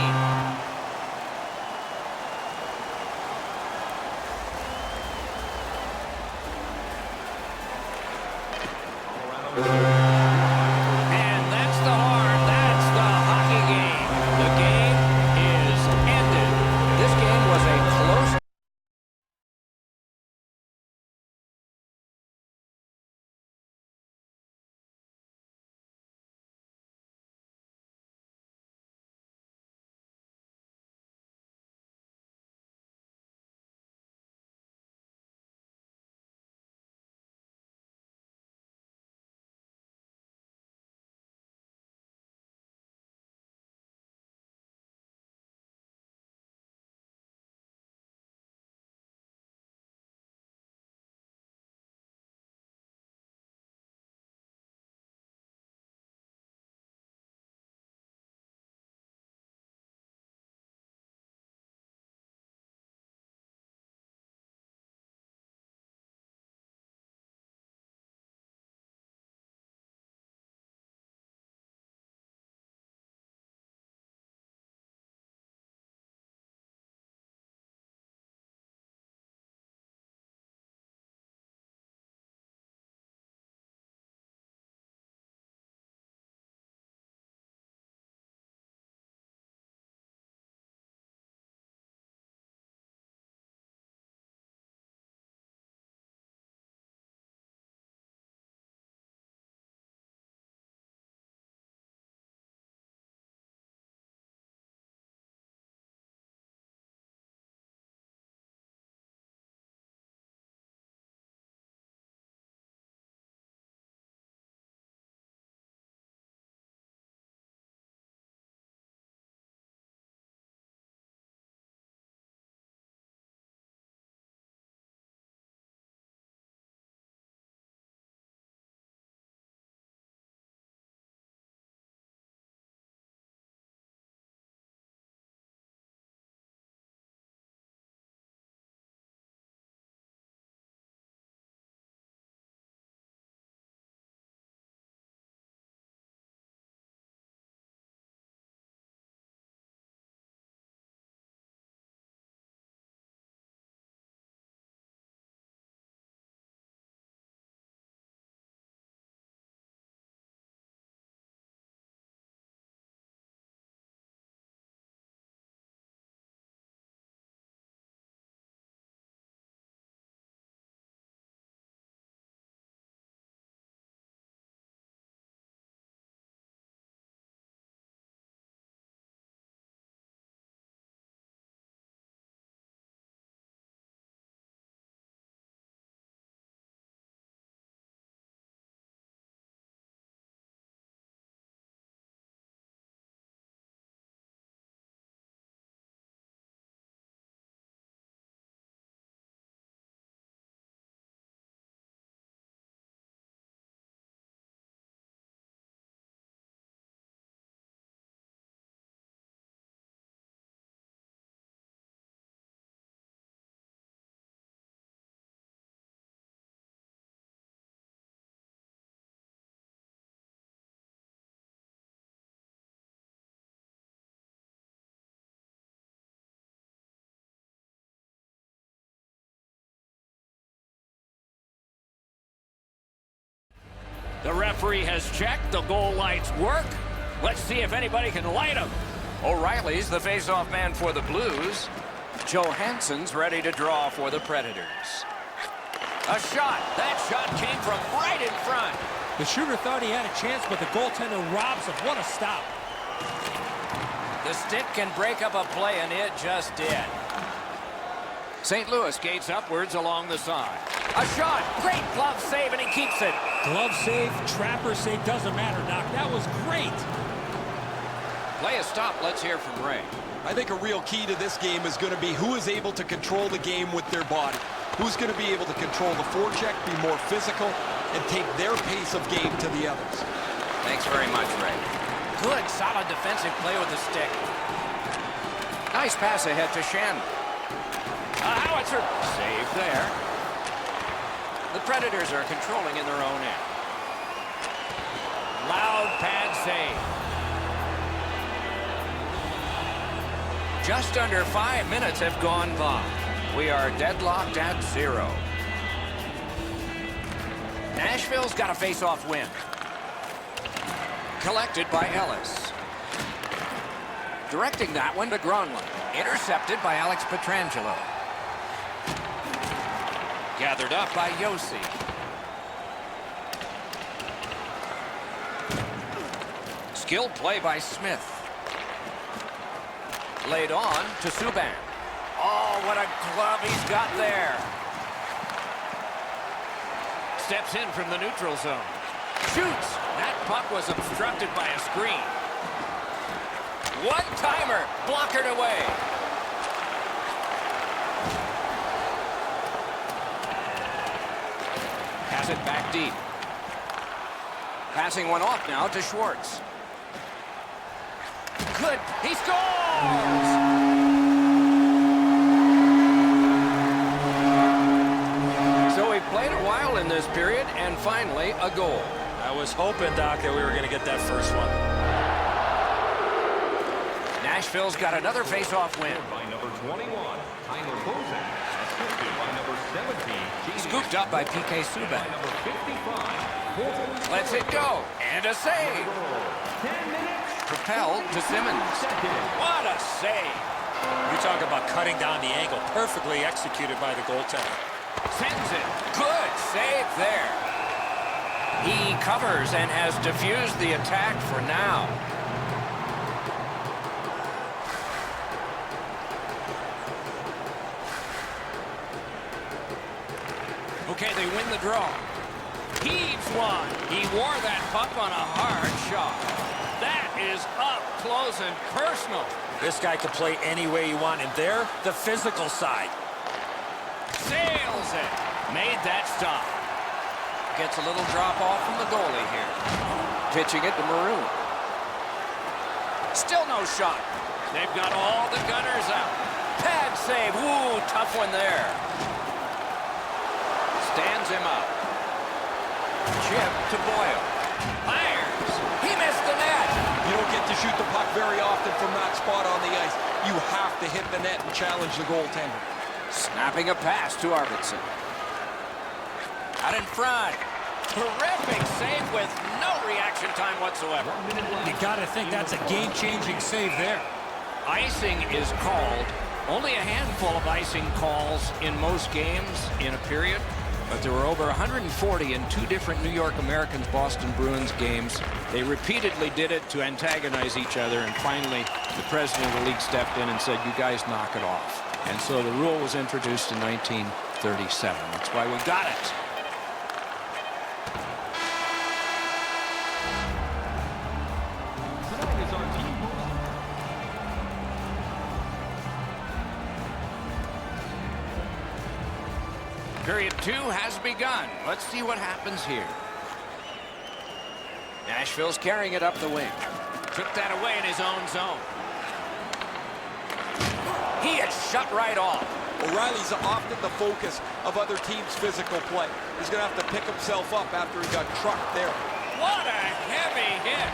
referee has checked. The goal lights work. Let's see if anybody can light them. O'Reilly's the face-off man for the Blues. Johansson's ready to draw for the Predators. A shot. That shot came from right in front. The shooter thought he had a chance, but the goaltender robs him. What a stop. The stick can break up a play, and it just did. St. Louis gates upwards along the side. A shot. Great glove save, and he keeps it. Glove save, trapper save, doesn't matter, Doc. That was great. Play is stopped. Let's hear from Ray. I think a real key to this game is going to be who is able to control the game with their body. Who's going to be able to control the forecheck, be more physical, and take their pace of game to the others. Thanks very much, Ray. Good, solid defensive play with the stick. Nice pass ahead to Shen. A howitzer. Save there. The Predators are controlling in their own end. Loud pad save. Just under 5 minutes have gone by. We are deadlocked at 0. Nashville's got a face-off win. Collected by Ellis. Directing that one to Gronlund. Intercepted by Alex Pietrangelo. Gathered up by Yossi. Skilled play by Smith. Laid on to Subban. Oh, what a glove he's got there. Steps in from the neutral zone. Shoots. That puck was obstructed by a screen. One-timer. Blockered away. Has it back deep. Passing one off now to Schwartz. Good. He scores! So we played a while in this period, and finally a goal. I was hoping, Doc, that we were going to get that first one. Nashville's got another face-off win. By number 21, Tyler Bozak. Assisted by number 17, Scooped up by P.K. Subban. by number 55, Lets it go. And a save. 10 minutes. Propelled to Simmons. What a save. You talk about cutting down the angle. Perfectly executed by the goaltender. Sends it. Good save there. He covers and has diffused the attack for now. Okay, they win the draw. Heaves one. He wore that puck on a hard shot. That is up close and personal. This guy can play any way you want, and there, the physical side. Sails it. Made that stop. Gets a little drop off from the goalie here. Pitching it to Maroon. Still no shot. They've got all the gunners out. Pad save. Woo, tough one there. Stands him up. Chip to Boyle. Fires. He missed the net. You don't get to shoot the puck very often from that spot on the ice. You have to hit the net and challenge the goaltender. Snapping a pass to Arvidsson. Out in front. Terrific save with no reaction time whatsoever. You got to think that's a game-changing save there. Icing is called. Only a handful of icing calls in most games in a period. But there were over 140 in 2 different New York Americans Boston Bruins games. They repeatedly did it to antagonize each other, and finally the president of the league stepped in and said, you guys knock it off. And so the rule was introduced in 1937. That's why we got it. Tonight is our team Period 2 has begun. Let's see what happens here. Nashville's carrying it up the wing. Took that away in his own zone. He is shut right off. O'Reilly's often the focus of other teams' physical play. He's going to have to pick himself up after he got trucked there. What a heavy hit.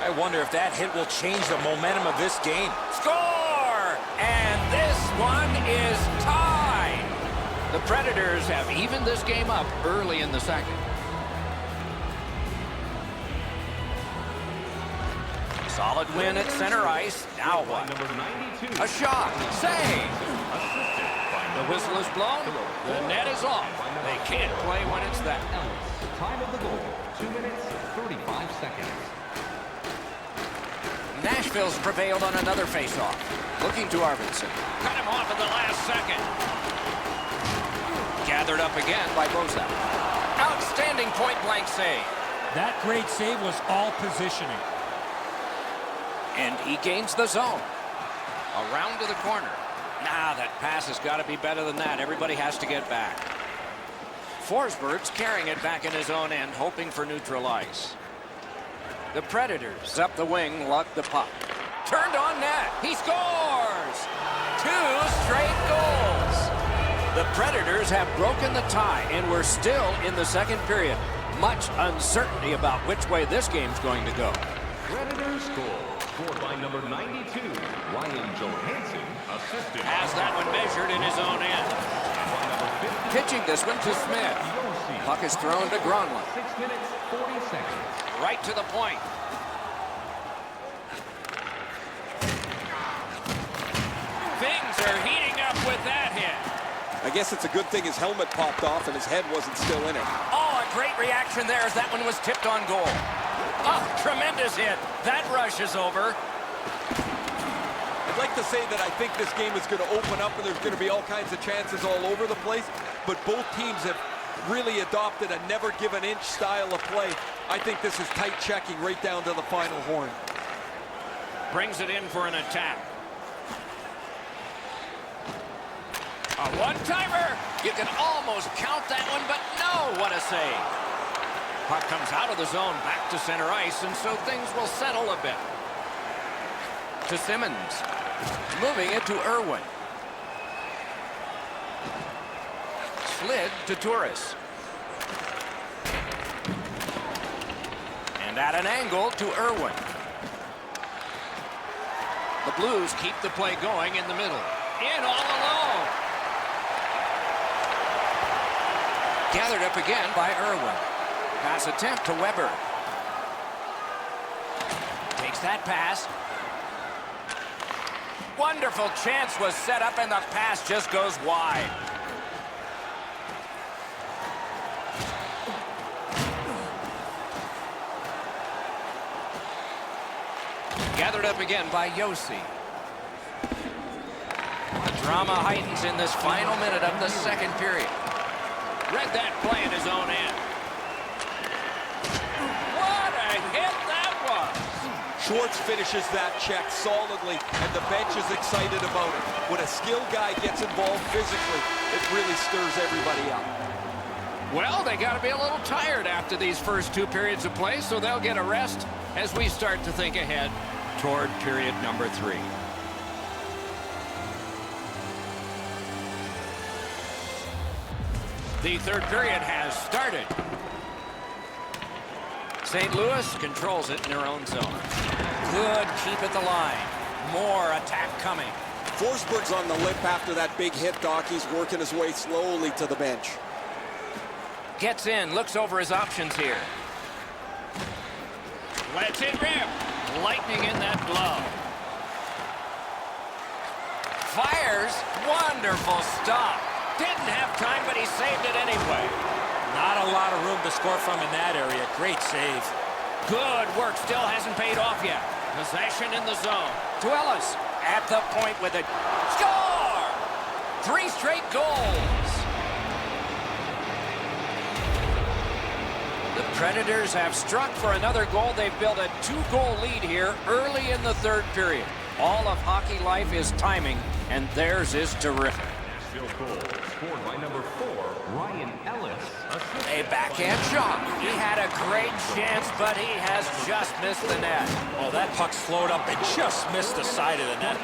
I wonder if that hit will change the momentum of this game. Score! And this one is tied. The Predators have evened this game up early in the second. Solid win at center ice. Now what? Number 92. A shot. Save. The whistle is blown. The net is off. They can't play when it's that. Time of the goal, 2 minutes, 35 seconds. Nashville's prevailed on another faceoff. Looking to Arvidsson. Cut him off at the last second. Gathered up again by Bozak. Outstanding point-blank save. That great save was all positioning. And he gains the zone. Around to the corner. Nah, that pass has got to be better than that. Everybody has to get back. Forsberg's carrying it back in his own end, hoping for neutral ice. The Predators up the wing lug the puck. Turned on net. He scores! 2 straight goals. The Predators have broken the tie, and we're still in the second period. Much uncertainty about which way this game's going to go. Predators goal, scored by number 92, Ryan Johansson, assisted. Has that one measured in his own end. Pitching this one to Smith. Puck is thrown to Gronlund. 6 minutes, 40 seconds. Right to the point. Things are heating up with that hit. I guess it's a good thing his helmet popped off and his head wasn't still in it. Oh, a great reaction there as that one was tipped on goal. Oh, tremendous hit. That rush is over. I'd like to say that I think this game is going to open up and there's going to be all kinds of chances all over the place, but both teams have really adopted a never give an inch style of play. I think this is tight checking right down to the final horn. Brings it in for an attack. A one-timer. You can almost count that one, but no, what a save. Puck comes out of the zone back to center ice, and so things will settle a bit. To Simmons. Moving it to Irwin. Slid to Turris. And at an angle to Irwin. The Blues keep the play going in the middle. In all alone. Gathered up again by Irwin. Pass attempt to Weber. Takes that pass. Wonderful chance was set up and the pass just goes wide. Gathered up again by Josi. The drama heightens in this final minute of the second period. Read that play in his own end. What a hit that was! Schwartz finishes that check solidly, and the bench is excited about it. When a skilled guy gets involved physically, it really stirs everybody up. Well, they got to be a little tired after these first 2 periods of play, so they'll get a rest as we start to think ahead toward period number 3. The third period has started. St. Louis controls it in their own zone. Good keep at the line. More attack coming. Forsberg's on the limp after that big hit, Doc. He's working his way slowly to the bench. Gets in, looks over his options here. Lets it rip. Lightning in that glove. Fires. Wonderful stop. Didn't have time, but he saved it anyway. Not a lot of room to score from in that area. Great save. Good work. Still hasn't paid off yet. Possession in the zone. To Ellis. At the point with it. Score! 3 straight goals. The Predators have struck for another goal. They've built a 2-goal lead here early in the third period. All of hockey life is timing, and theirs is terrific. Field goal, scored by number 4, Ryan Ellis. A backhand shot. He had a great chance, but he has just missed the net. Oh, that puck slowed up and just missed the side of the net.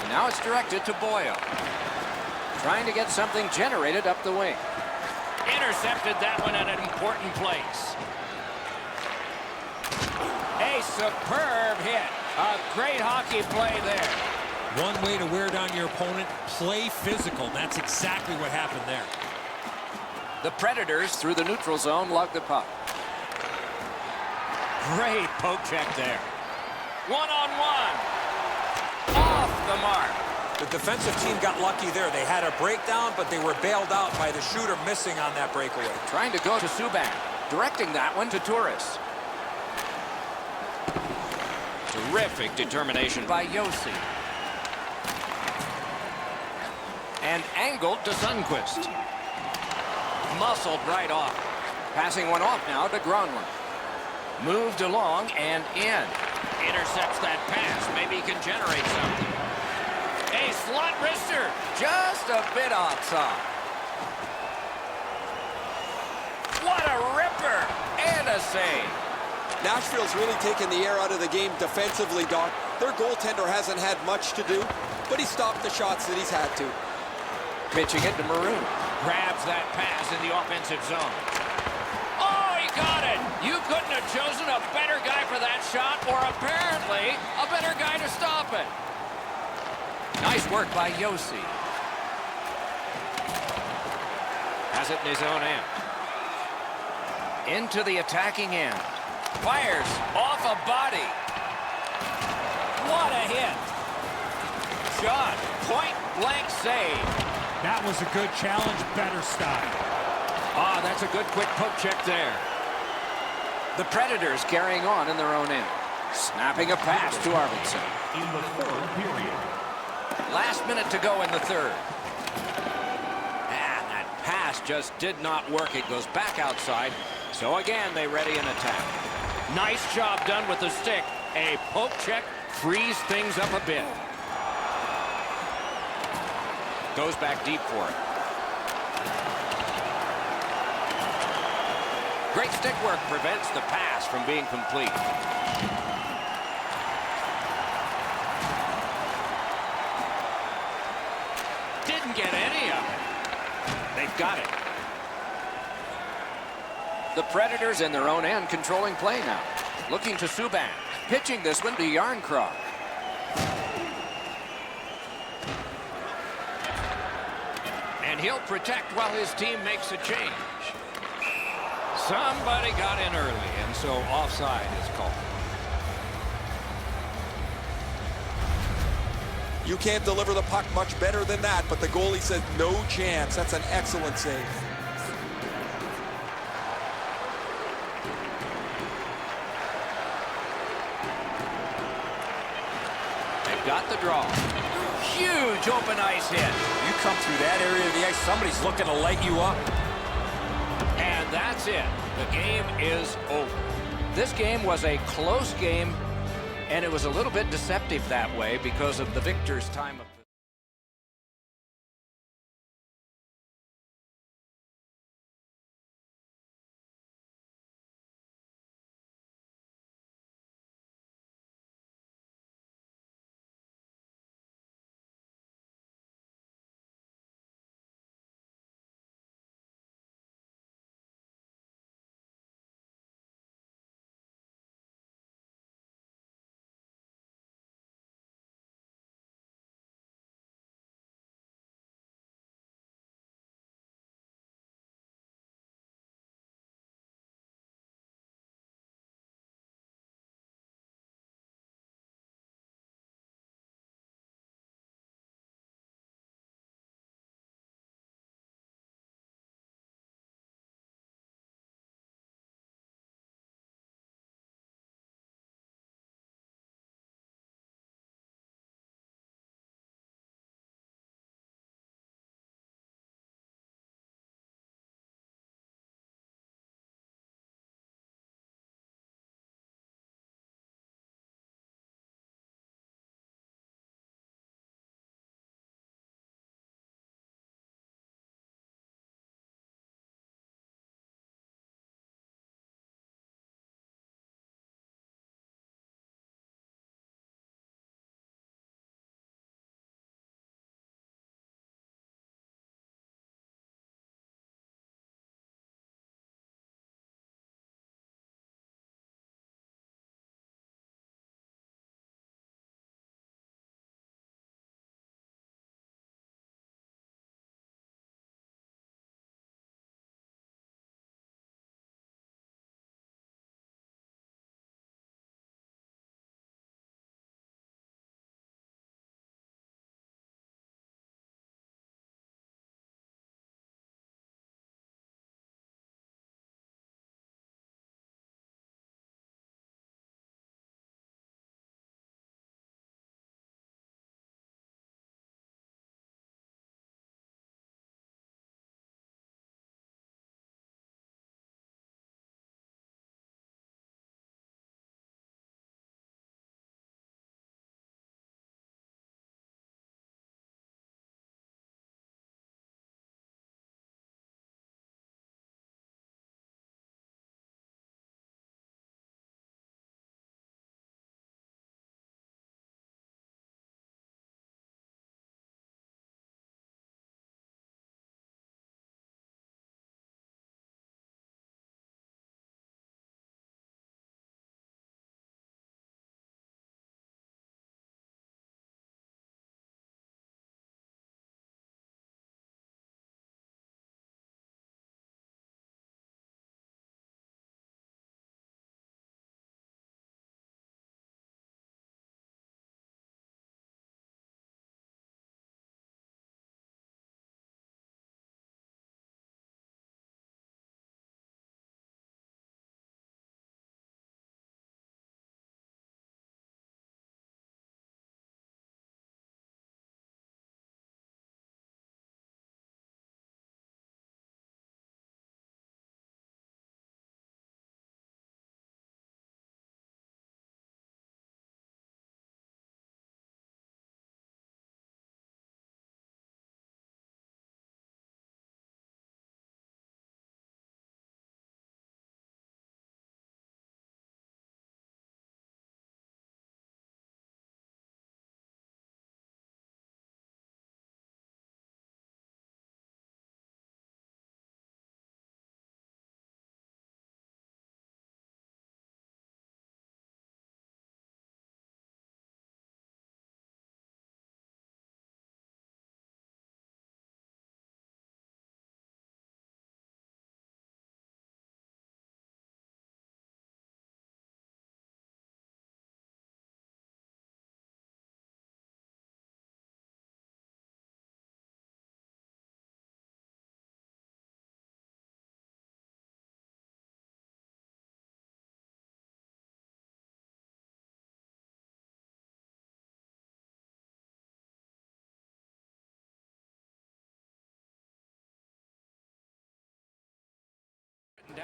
Now it's directed to Boyle. Trying to get something generated up the wing. Intercepted that one at an important place. A superb hit. A great hockey play there. One way to wear down your opponent, play physical. That's exactly what happened there. The Predators, through the neutral zone, lug the puck. Great poke check there. One-on-one. Off the mark. The defensive team got lucky there. They had a breakdown, but they were bailed out by the shooter missing on that breakaway. Trying to go to Subban. Directing that one to Turris. Terrific determination by Yossi. And angled to Sundqvist. Muscled right off. Passing one off now to Granlund. Moved along and in. Intercepts that pass. Maybe he can generate something. A slot wrister. Just a bit offside. What a ripper. And a save. Nashville's really taken the air out of the game defensively, Doc. Their goaltender hasn't had much to do, but he stopped the shots that he's had to. Pitching it to Maroon. Grabs that pass in the offensive zone. Oh, he got it! You couldn't have chosen a better guy for that shot, or apparently a better guy to stop it. Nice work by Yossi. Has it in his own end. Into the attacking end. Fires off a body. What a hit. Shot. Point blank save. That was a good challenge, better style. Ah, that's a good quick poke check there. The Predators carrying on in their own end. Snapping a pass to Arvidsson. In the third period. Last minute to go in the third. And that pass just did not work. It goes back outside. So again, they ready an attack. Nice job done with the stick. A poke check frees things up a bit. Goes back deep for it. Great stick work prevents the pass from being complete. Didn't get any of it. They've got it. The Predators in their own end controlling play now. Looking to Subban. Pitching this one to Yarncroc. And he'll protect while his team makes a change. Somebody got in early, and so offside is called. You can't deliver the puck much better than that, but the goalie said no chance. That's an excellent save. They've got the draw. Huge open ice hit. You come through that area of the ice, somebody's looking to light you up. And that's it. The game is over. This game was a close game, and it was a little bit deceptive that way because of the victor's time of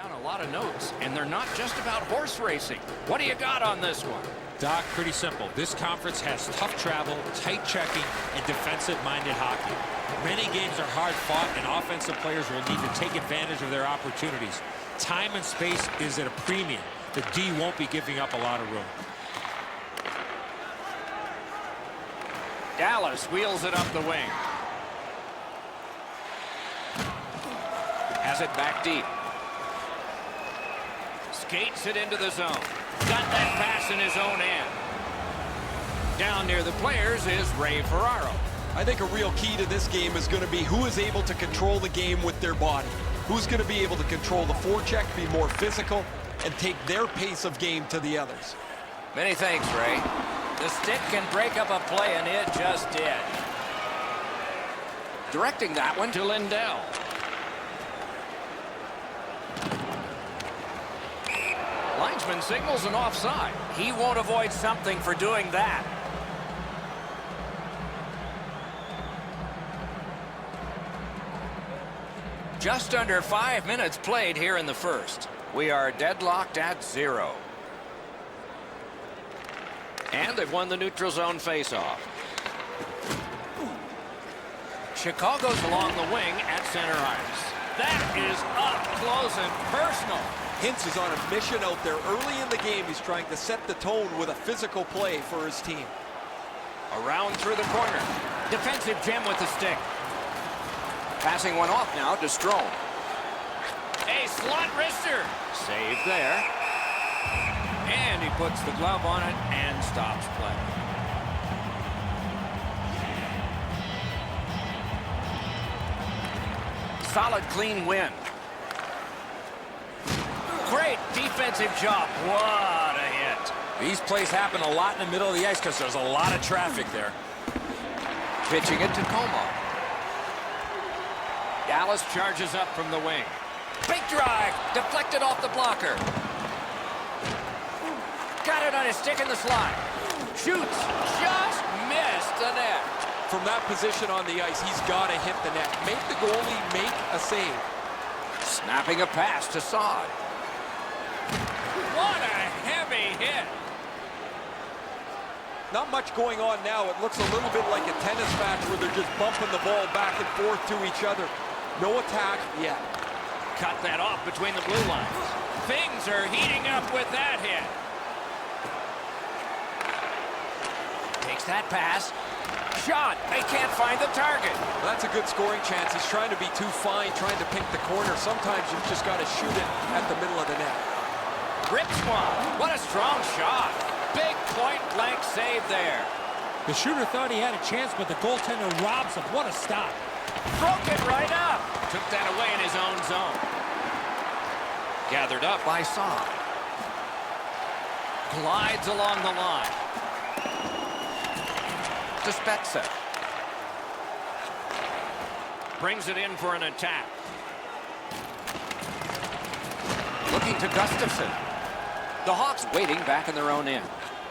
down a lot of notes, and they're not just about horse racing. What do you got on this one? Doc, pretty simple. This conference has tough travel, tight checking, and defensive-minded hockey. Many games are hard fought, and offensive players will need to take advantage of their opportunities. Time and space is at a premium. The D won't be giving up a lot of room. Dallas wheels it up the wing. Has it back deep. Skates it into the zone. Got that pass in his own end. Down near the players is Ray Ferraro. I think a real key to this game is going to be who is able to control the game with their body. Who's going to be able to control the forecheck, be more physical, and take their pace of game to the others. Many thanks, Ray. The stick can break up a play, and it just did. Directing that one to Lindell. Linesman signals an offside. He won't avoid something for doing that. Just under 5 minutes played here in the first. We are deadlocked at 0. And they've won the neutral zone faceoff. Chicago's along the wing at center ice. That is up close and personal. Hintz is on a mission out there early in the game. He's trying to set the tone with a physical play for his team. Around through the corner. Defensive gem with the stick. Passing one off now to Strome. A slot wrister. Save there. And he puts the glove on it and stops play. Solid, clean win. Great defensive job. What a hit. These plays happen a lot in the middle of the ice because there's a lot of traffic there. Pitching it to Como. Dallas charges up from the wing. Big drive. Deflected off the blocker. Got it on his stick in the slot. Shoots. Just missed the net. From that position on the ice, he's got to hit the net. Make the goalie make a save. Snapping a pass to Saad. What a heavy hit. Not much going on now. It looks a little bit like a tennis match where they're just bumping the ball back and forth to each other. No attack yet. Cut that off between the blue lines. Things are heating up with that hit. Takes that pass. Shot. They can't find the target. Well, that's a good scoring chance. He's trying to be too fine, trying to pick the corner. Sometimes you've just got to shoot it at the middle of the net. Rips one. What a strong shot. Big point-blank save there. The shooter thought he had a chance, but the goaltender robs him. What a stop. Broke it right up. Took that away in his own zone. Gathered up by Saad. Glides along the line. To Spezza. Brings it in for an attack. Looking to Gustafsson. The Hawks waiting back in their own end.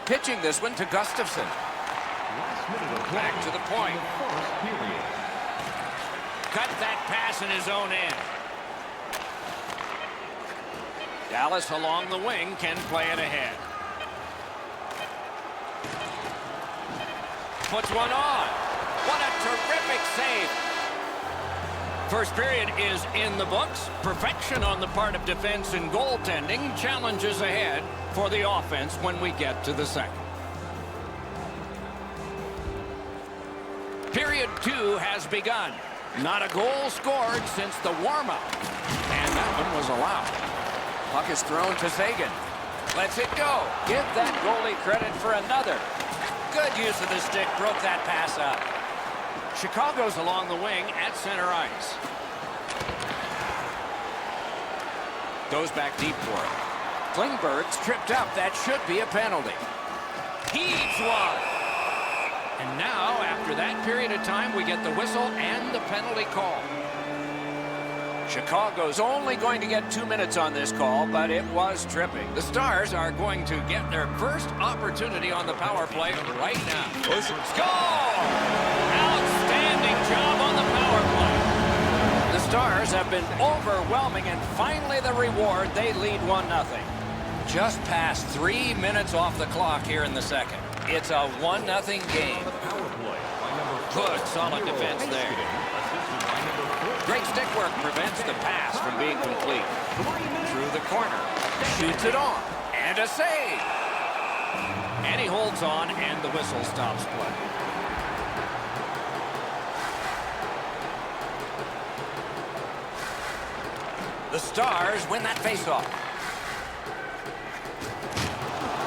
Pitching this one to Gustafsson. Back to the point. Cut that pass in his own end. Dallas along the wing can play it ahead. Puts one on. What a terrific save. First period is in the books. Perfection on the part of defense and goaltending. Challenges ahead for the offense when we get to the second. Period 2 has begun. Not a goal scored since the warm-up. And that one was allowed. Puck is thrown to Sagan. Lets it go. Give that goalie credit for another. Good use of the stick. Broke that pass up. Chicago's along the wing at center ice. Goes back deep for it. Klingberg's tripped up. That should be a penalty. Heaves one. And now, after that period of time, we get the whistle and the penalty call. Chicago's only going to get 2 minutes on this call, but it was tripping. The Stars are going to get their first opportunity on the power play right now. Score! Outstanding job on the power play. The Stars have been overwhelming, and finally the reward. They lead 1-0. Just past 3 minutes off the clock here in the second. It's a 1-0 game. Good, solid defense there. Great stick work prevents the pass from being complete. Through the corner. Shoots it on. And a save. And he holds on, and the whistle stops play. The Stars win that faceoff.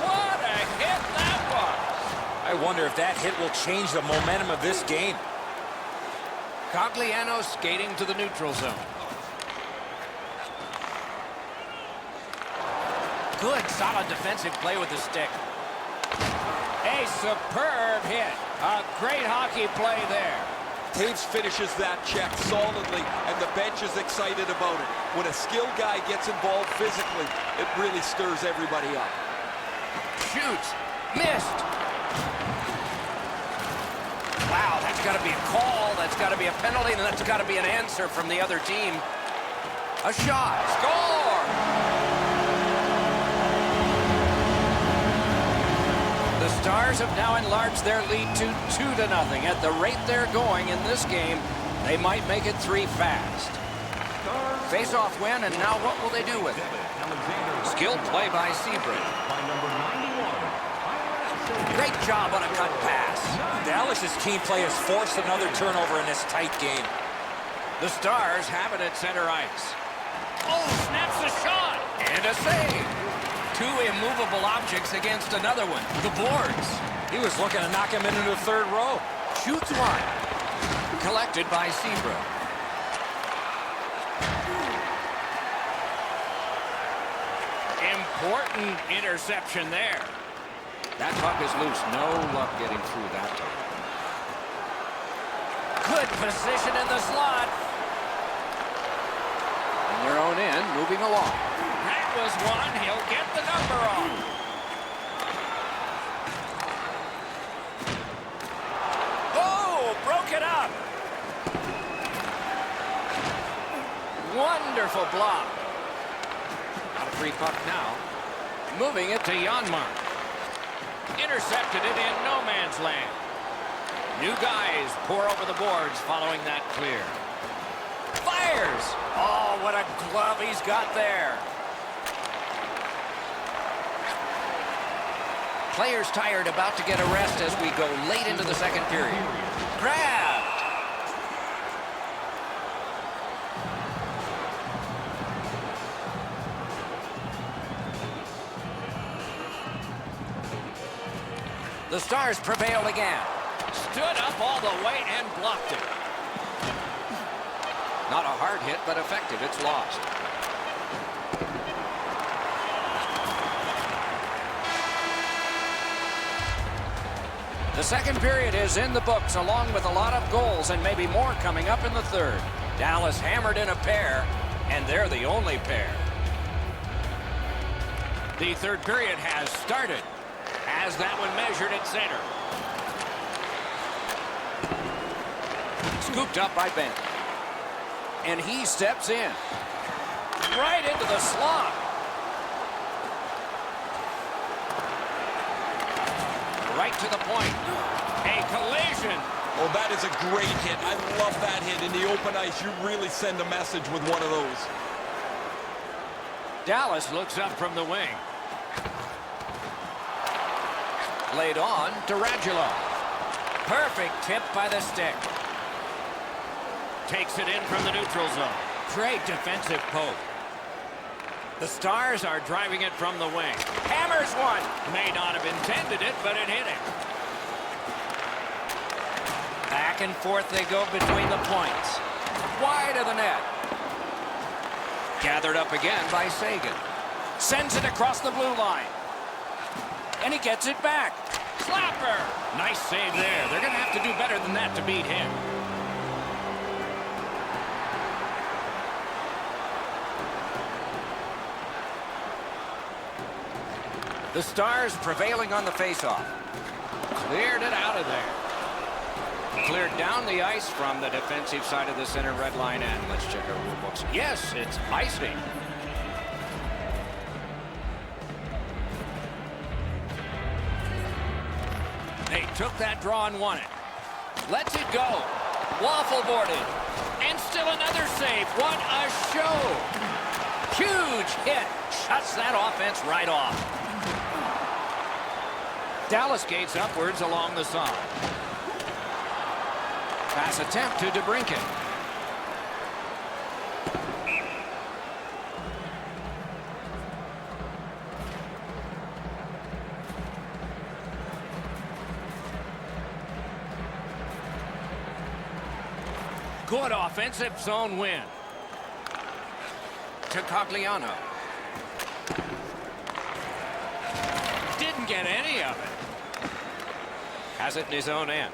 What a hit that was! I wonder if that hit will change the momentum of this game. Cogliano skating to the neutral zone. Good, solid defensive play with the stick. A superb hit. A great hockey play there. Taves finishes that check solidly, and the bench is excited about it. When a skilled guy gets involved physically, it really stirs everybody up. Shoots. Missed. Wow, that's got to be a call. That's got to be a penalty, and that's got to be an answer from the other team. A shot. Score! The Stars have now enlarged their lead to 2-0. At the rate they're going in this game, they might make it 3 fast. Face-off win, and now what will they do with it? Skilled play by Sebring. Great job on a cut pass. Dallas's team play has forced another turnover in this tight game. The Stars have it at center ice. Oh, snaps the shot! And a save. 2 immovable objects against another one. The boards. He was looking to knock him into the third row. Shoots one. Collected by Sebring. Important interception there. That puck is loose. No luck getting through that time. Good position in the slot. In their own end, moving along. That was one. He'll get the number on. Oh, broke it up. Wonderful block. Not a free puck now. Moving it to Janmark. Intercepted it in no man's land. New guys pour over the boards following that clear. Fires! Oh, what a glove he's got there. Players tired, about to get a rest as we go late into the second period. Grabbed! The Stars prevailed again. Stood up all the way and blocked it. Not a hard hit, but effective. It's lost. The second period is in the books, along with a lot of goals and maybe more coming up in the third. Dallas hammered in a pair, and they're the only pair. The third period has started. As that one measured at center. Scooped up by Ben. And he steps in. Right into the slot. Right to the point. A collision. Oh, that is a great hit. I love that hit. In the open ice, you really send a message with one of those. Dallas looks up from the wing. Laid on to Radulov. Perfect tip by the stick. Takes it in from the neutral zone. Great defensive poke. The Stars are driving it from the wing. Hammers one. May not have intended it, but it hit him. Back and forth they go between the points. Wide of the net. Gathered up again by Seguin. Sends it across the blue line. And he gets it back. Slapper! Nice save there. They're going to have to do better than that to beat him. The Stars prevailing on the faceoff. Cleared it out of there. Cleared down the ice from the defensive side of the center red line, and let's check our rule books. Yes, it's icing. They took that draw and won it. Lets it go. Waffle boarded. And still another save. What a show. Huge hit. Shuts that offense right off. Dallas gates upwards along the side. Pass attempt to DeBrincat. Good offensive zone win. To Cogliano. Didn't get any of it. Has it in his own end.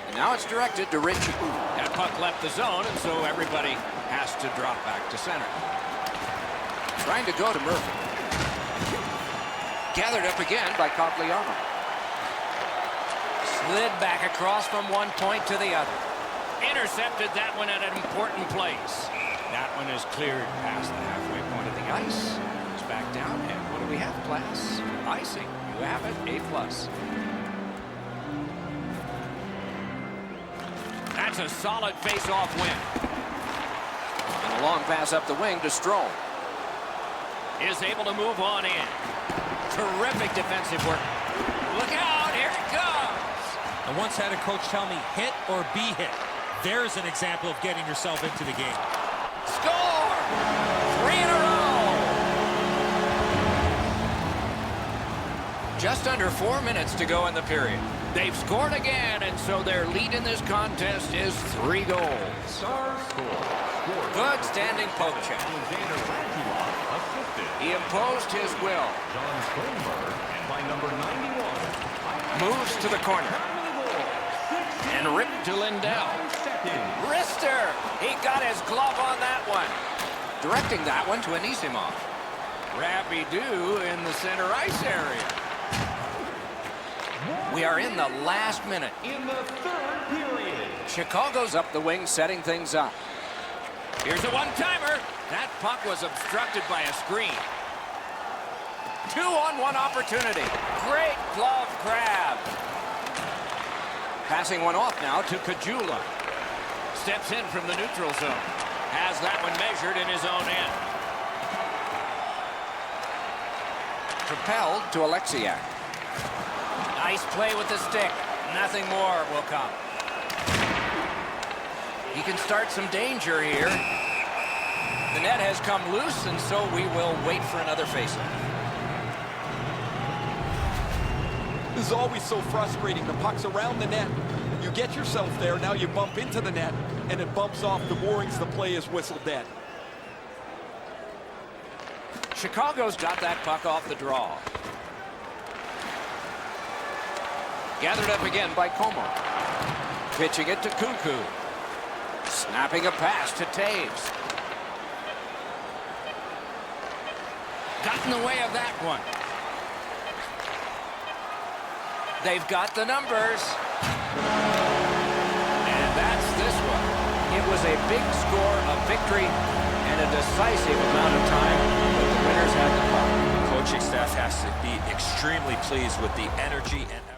And now it's directed to Ritchie. That puck left the zone, and so everybody has to drop back to center. Trying to go to Murphy. Gathered up again by Cogliano. Slid back across from one point to the other. Intercepted that one at an important place. That one is cleared past the halfway point of the ice. It's back down, and what do we have, class? Icing. You have it, A+. That's a solid face-off win. And a long pass up the wing to Strome. Is able to move on in. Terrific defensive work. Look out, here it comes. I once had a coach tell me, hit or be hit. There's an example of getting yourself into the game. Score! 3 in a row! Just under 4 minutes to go in the period. They've scored again, and so their lead in this contest is 3 goals. Star score. Good standing poke check. Alexander Radulov assisted. He imposed his will. John Sternberg, and by number 91. Moves to the corner. And ripped to Lindell. Rister! He got his glove on that one. Directing that one to Anisimov. Rappy-doo in the center ice area. We are in the last minute. In the third period. Chicago's up the wing, setting things up. Here's a one-timer. That puck was obstructed by a screen. 2-on-1 opportunity. Great glove grab. Passing one off now to Caggiula. Steps in from the neutral zone. Has that one measured in his own end. Propelled to Alexiak. Nice play with the stick. Nothing more will come. He can start some danger here. The net has come loose, and so we will wait for another faceoff. This is always so frustrating. The puck's around the net. You get yourself there, now you bump into the net, and it bumps off the moorings. The play is whistled dead. Chicago's got that puck off the draw. Gathered up again by Como. Pitching it to Cuckoo. Snapping a pass to Taves. Got in the way of that one. They've got the numbers. And that's this one. It was a big score, a victory, and a decisive amount of time, but the winners had the puck. The coaching staff has to be extremely pleased with the energy and effort.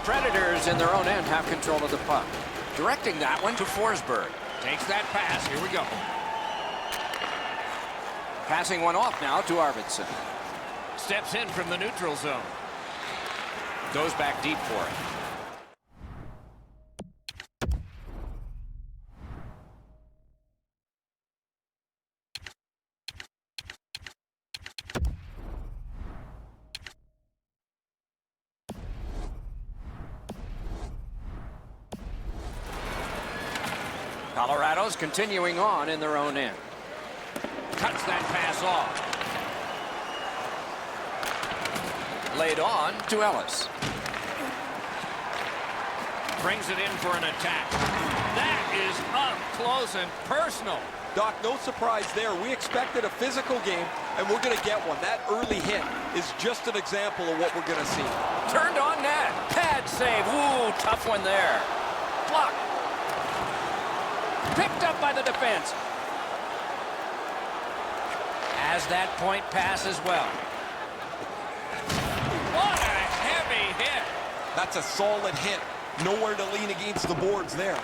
Predators in their own end have control of the puck. Directing that one to Forsberg. Takes that pass. Here we go. Passing one off now to Arvidsson. Steps in from the neutral zone. Goes back deep for it. Colorado's continuing on in their own end. Cuts that pass off. Laid on to Ellis. Brings it in for an attack. That is up close and personal. Doc, no surprise there. We expected a physical game, and we're going to get one. That early hit is just an example of what we're going to see. Turned on net. Pad save. Ooh, tough one there. Blocked. Picked up by the defense. Has that point pass as well. What a heavy hit. That's a solid hit. Nowhere to lean against the boards there.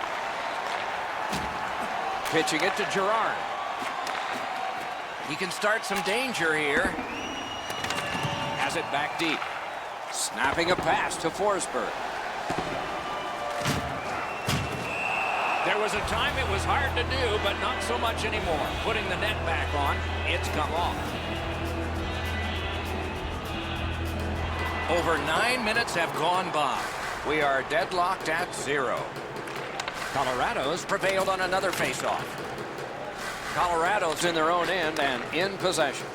Pitching it to Girard. He can start some danger here. Has it back deep. Snapping a pass to Forsberg. There was a time it was hard to do, but not so much anymore. Putting the net back on, it's come off. Over 9 minutes have gone by. We are deadlocked at 0. Colorado's prevailed on another faceoff. Colorado's in their own end and in possession.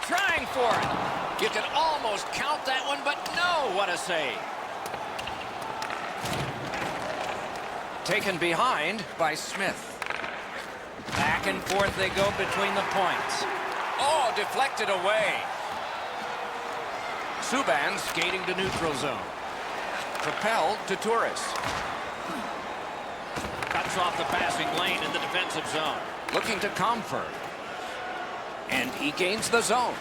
Trying for it. You can almost count that one, but no, what a save. Taken behind by Smith. Back and forth they go between the points. Oh, deflected away. Subban skating to neutral zone. Propelled to Turris. Cuts off the passing lane in the defensive zone. Looking to Comfort. And he gains the zone.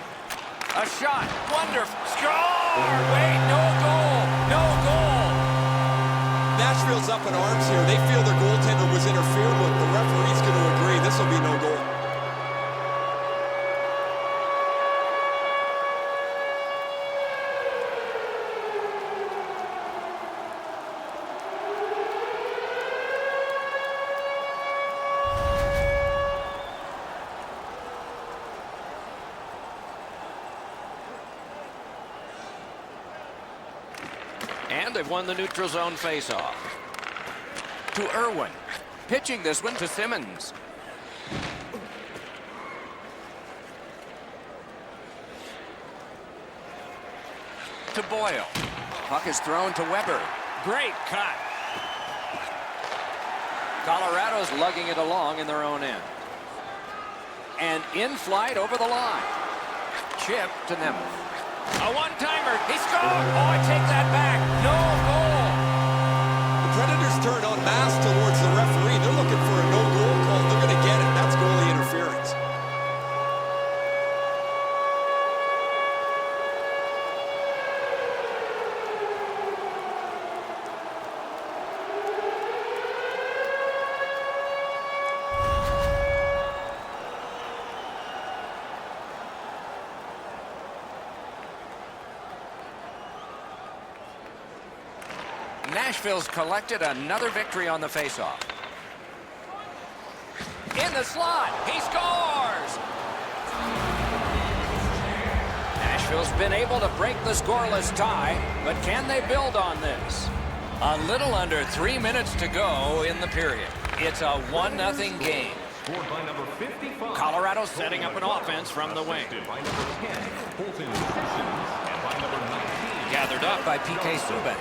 A shot. Wonderful. Score! Wait, no goal. No goal. Nashville's up in arms here. They feel their goaltender was interfered with. The referee's going to agree. This will be no goal. And they've won the neutral zone faceoff. To Irwin. Pitching this one to Simmons. To Boyle. Puck is thrown to Weber. Great cut. Colorado's lugging it along in their own end. And in flight over the line. Chip to Nemeth. A one-timer. He scored. Oh, I take that back. No goal. The Predators turn en masse towards the referee. They're looking for a no-goal call. They're going to get it. That's goalie interference. Nashville's collected another victory on the faceoff. In the slot, he scores! Nashville's been able to break the scoreless tie, but can they build on this? A little under 3 minutes to go in the period. It's a 1-0 game. Scored by number 55. Colorado setting up an offense from the wing. By number 10, Colton Sissons, and by number 19. Gathered up by P.K. Subban.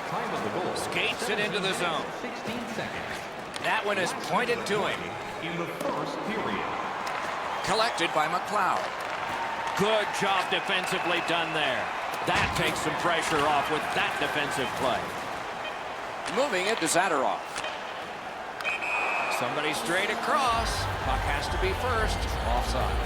Time of the goal. Skates it into the zone. 16 seconds. That one is pointed to him. In the first period. Collected by McLeod. Good job defensively done there. That takes some pressure off with that defensive play. Moving it to Zadorov. Somebody straight across. Puck has to be first. Offside.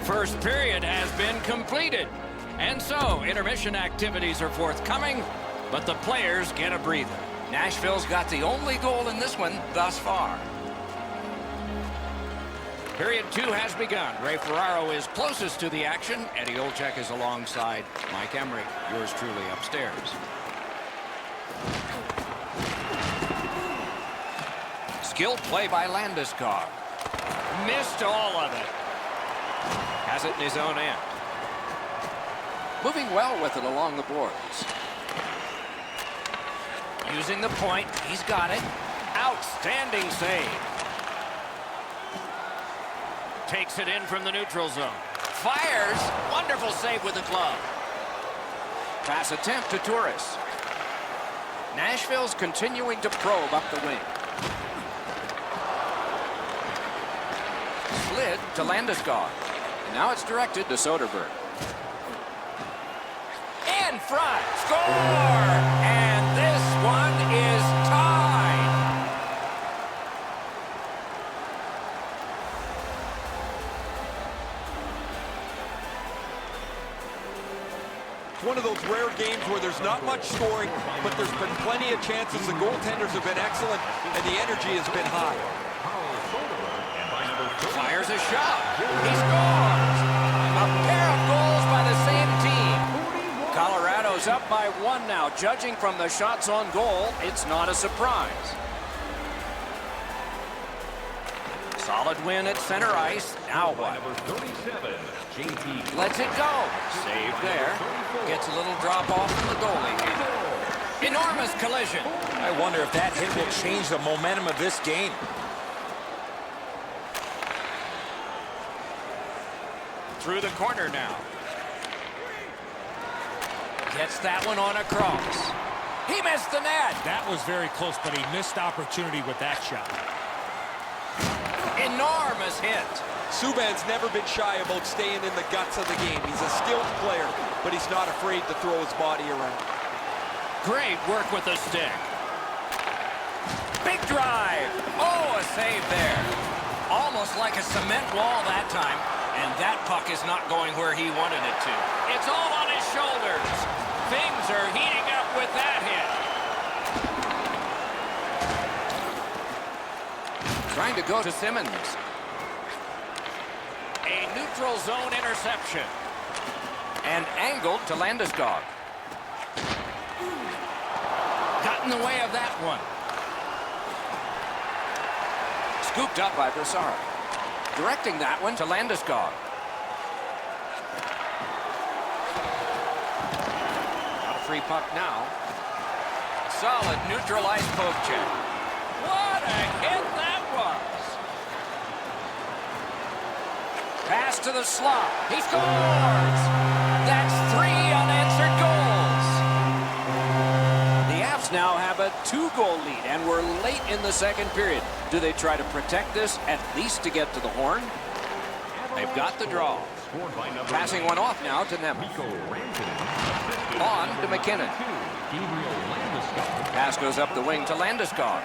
First period has been completed. And so, intermission activities are forthcoming, but the players get a breather. Nashville's got the only goal in this one thus far. Period 2 has begun. Ray Ferraro is closest to the action. Eddie Olczyk is alongside Mike Emrick, yours truly upstairs. Skilled play by Landeskog. Missed all of it. Has it in his own end. Moving well with it along the boards. Using the point. He's got it. Outstanding save. Takes it in from the neutral zone. Fires. Wonderful save with the glove. Pass attempt to Turris. Nashville's continuing to probe up the wing. Slid to Landeskog. And now it's directed to Soderberg. In front. Score! And this one is tied. One of those rare games where there's not much scoring, but there's been plenty of chances. The goaltenders have been excellent, and the energy has been high. Fires a shot. He scores. A pair of goals by the same team. Colorado's up by 1 now. Judging from the shots on goal, it's not a surprise. Solid win at center ice. Now what? Lets it go. Save there. Gets a little drop off from the goalie here. Enormous collision. I wonder if that hit will change the momentum of this game. Through the corner now. Gets that one on across. He missed the net. That was very close, but he missed opportunity with that shot. Enormous hit. Subban's never been shy about staying in the guts of the game. He's a skilled player, but he's not afraid to throw his body around. Great work with the stick. Big drive. Oh, a save there. Almost like a cement wall that time. And that puck is not going where he wanted it to. It's all on his shoulders. Things are heating up with that hit. Trying to go to Simmons. A neutral zone interception. And angled to Landeskog. Got in the way of that one. Scooped up by Brassard. Directing that one to Landeskog. Got a free puck now. Solid neutral ice poke check. What a hit that was. Pass to the slot. He scores. That's 3 unanswered goals. The Avs now have a 2-goal lead, and we're late in the second period. Do they try to protect this, at least to get to the horn? They've got the draw. Passing one off now to Nemeth. On to McKinnon. Pass goes up the wing to Landeskog.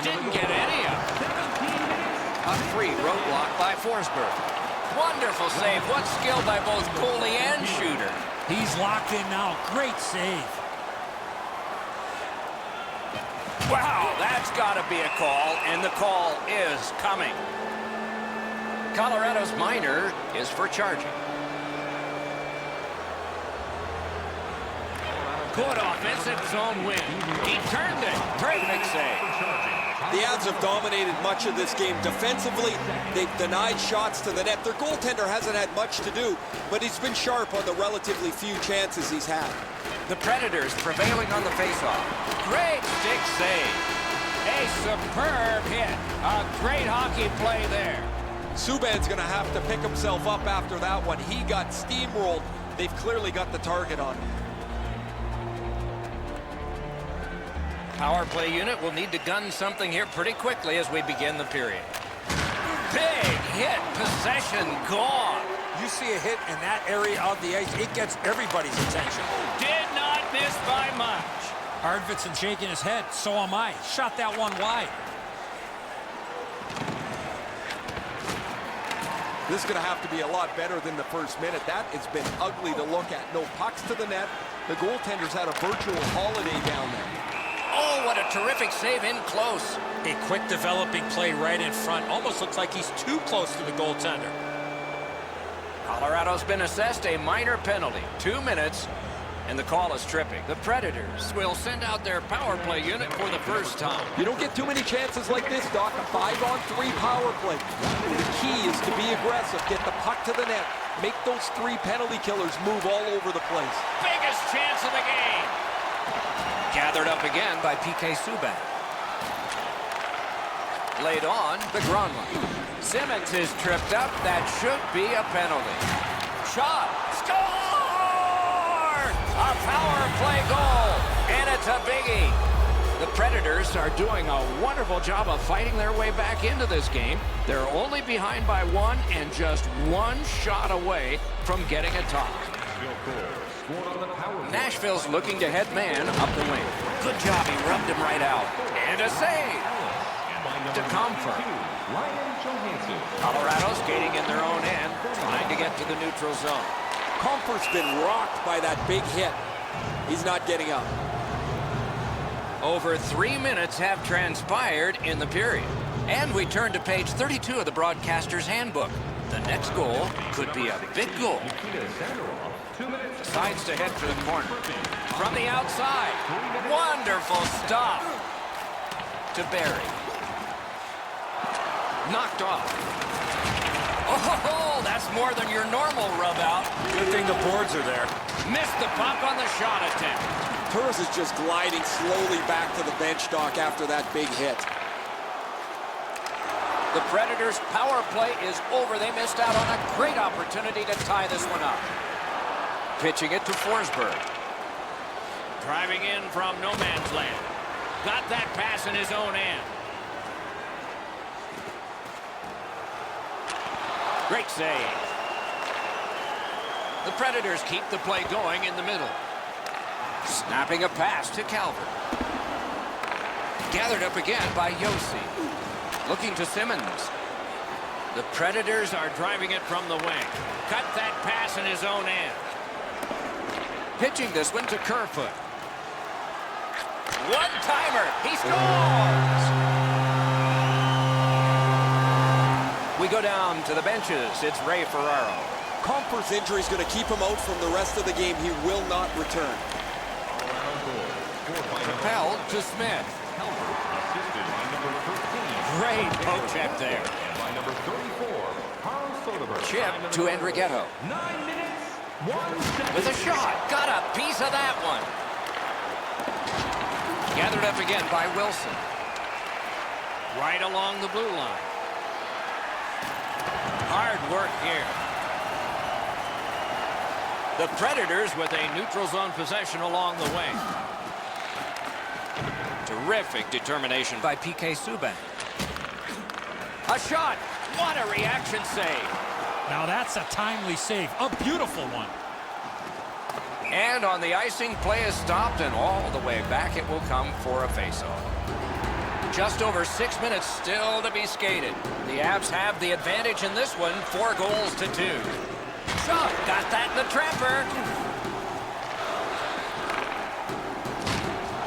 Didn't get any of it. A free roadblock by Forsberg. Wonderful save. What skill by both goalie and shooter. He's locked in now. Great save. Wow, that's got to be a call, and the call is coming. Colorado's minor is for charging. Good offensive zone win. He turned it. Terrific save. The Avs have dominated much of this game. Defensively, they've denied shots to the net. Their goaltender hasn't had much to do, but he's been sharp on the relatively few chances he's had. The Predators prevailing on the faceoff. Great stick save. A superb hit. A great hockey play there. Subban's going to have to pick himself up after that one. He got steamrolled. They've clearly got the target on him. Power play unit will need to gun something here pretty quickly as we begin the period. Big hit. Possession gone. You see a hit in that area of the ice, it gets everybody's attention. Did not miss by much. Arvidsson shaking his head. So am I. Shot that one wide. This is going to have to be a lot better than the first minute. That has been ugly to look at. No pucks to the net. The goaltender's had a virtual holiday down there. Oh, what a terrific save in close. A quick developing play right in front. Almost looks like he's too close to the goaltender. Colorado's been assessed a minor penalty. 2 minutes, and the call is tripping. The Predators will send out their power play unit for the first time. You don't get too many chances like this, Doc. A 5-on-3 power play. The key is to be aggressive. Get the puck to the net. Make those 3 penalty killers move all over the place. Biggest chance of the game. Gathered up again by P.K. Subban. Laid on the Granlund. Simmons is tripped up. That should be a penalty. Shot. Score! A power play goal. And it's a biggie. The Predators are doing a wonderful job of fighting their way back into this game. They're only behind by 1 and just 1 shot away from getting a tie. Nashville's looking to head man up the wing. Good job. He rubbed him right out. And a save. To Comfort. Colorado skating in their own end, trying to get to the neutral zone. Comfort's been rocked by that big hit. He's not getting up. Over 3 minutes have transpired in the period. And we turn to page 32 of the broadcaster's handbook. The next goal could be a big goal. Decides to head for the corner. From the outside. Wonderful stop. To Barry. Knocked off. Oh, that's more than your normal rub out. Good thing the boards are there. Missed the puck on the shot attempt. Turris is just gliding slowly back to the bench, Doc, after that big hit. The Predators' power play is over. They missed out on a great opportunity to tie this one up. Pitching it to Forsberg. Driving in from no man's land. Got that pass in his own end. Great save. The Predators keep the play going in the middle. Snapping a pass to Calvert. Gathered up again by Josi. Looking to Simmons. The Predators are driving it from the wing. Cut that pass in his own end. Pitching this one to Kerfoot. One-timer. He scores! We go down to the benches. It's Ray Ferraro. Comfort's injury is going to keep him out from the rest of the game. He will not return. Propelled to Smith. Great poke check there. Chip to Andrighetto. 9 minutes, 1 second. With a shot. Got a piece of that one. Gathered up again by Wilson. Right along the blue line. Hard work here. The Predators with a neutral zone possession along the wing. Terrific determination by P.K. Subban. A shot. What a reaction save. Now that's a timely save. A beautiful one. And on the icing, play is stopped, and all the way back it will come for a faceoff. Just over 6 minutes still to be skated. The Avs have the advantage in this one, 4 goals to 2. Shot, got that in the trapper.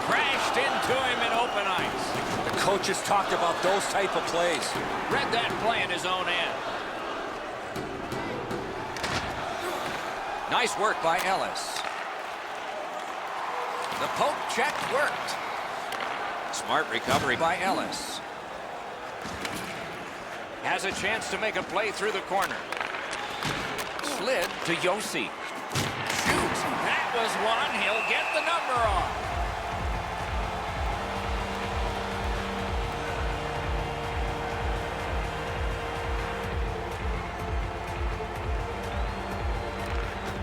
Crashed into him in open ice. The coaches talked about those type of plays. Read that play in his own end. Nice work by Ellis. The poke check worked. Smart recovery by Ellis. Has a chance to make a play through the corner. Slid to Josi. Shoots. That was one. He'll get the number off.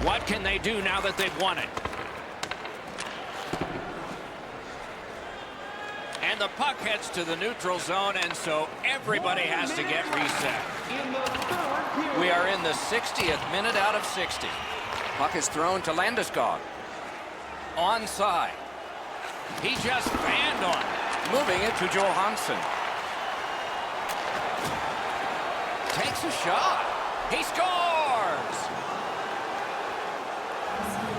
What can they do now that they've won it? And the puck heads to the neutral zone, and so everybody has to get reset. We are in the 60th minute out of 60. Puck is thrown to Landeskog. Onside. He just banned on it. Moving it to Johansson. Takes a shot. He scores!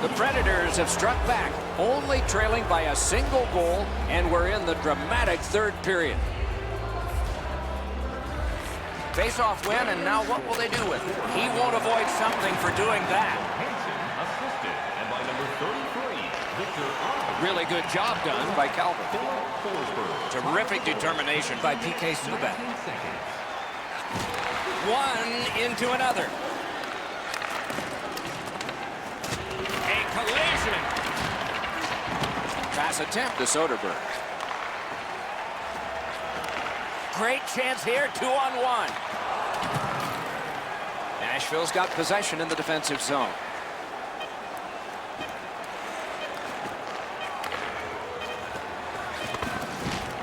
The Predators have struck back, only trailing by a single goal, and we're in the dramatic third period. Face-off win, and now what will they do with it? He won't avoid something for doing that. Hansen assisted, and by number 33, Victor Arvidsson. Really good job done by Calvin. Philip Forsberg. Terrific determination by PK Subban. 15 seconds. One into another. A collision. Pass attempt to Soderberg. Great chance here, 2-on-1. Nashville's got possession in the defensive zone.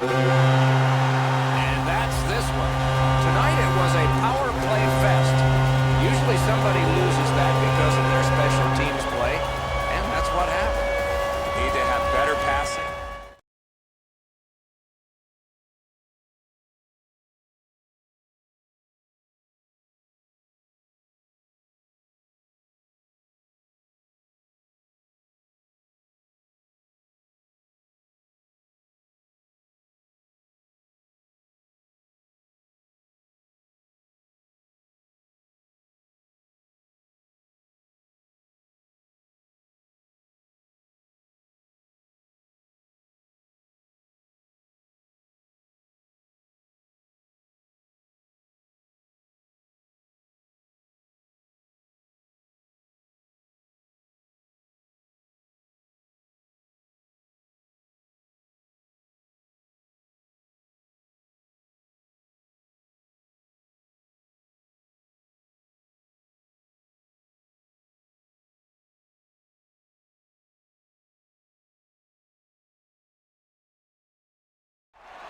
And that's this one. Tonight it was a power play fest. Usually somebody loses that because of their special teams play, and that's what happened. Need to have better passing.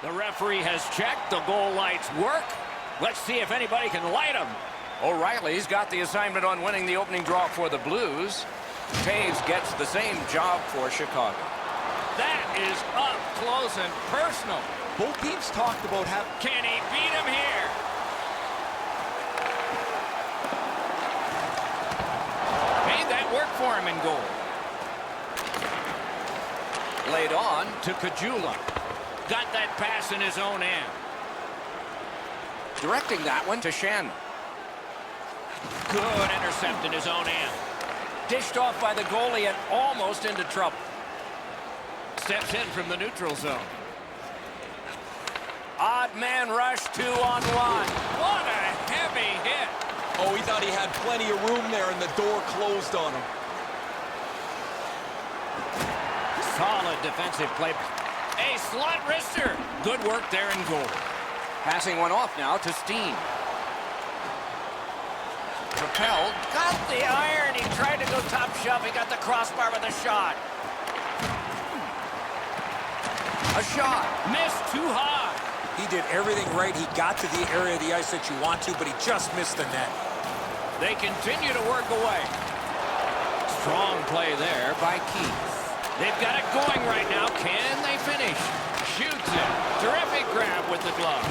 The referee has checked. The goal lights work. Let's see if anybody can light them. O'Reilly's got the assignment on winning the opening draw for the Blues. Taves gets the same job for Chicago. That is up close and personal. Both teams talked about how... Can he beat him here? Made that work for him in goal. Laid on to Caggiula. Got that pass in his own end. Directing that one to Shannon. Good intercept in his own end. Dished off by the goalie and almost into trouble. Steps in from the neutral zone. Odd man rush, 2-on-1. What a heavy hit. Oh, he thought he had plenty of room there and the door closed on him. Solid defensive play. A slot wrister. Good work there in goal. Passing one off now to Steen. Propelled. Got the iron. He tried to go top shelf. He got the crossbar with a shot. A shot. Missed too high. He did everything right. He got to the area of the ice that you want to, but he just missed the net. They continue to work away. Strong play there by Keith. They've got it going right now. Can they finish? Shoots it. Terrific grab with the glove.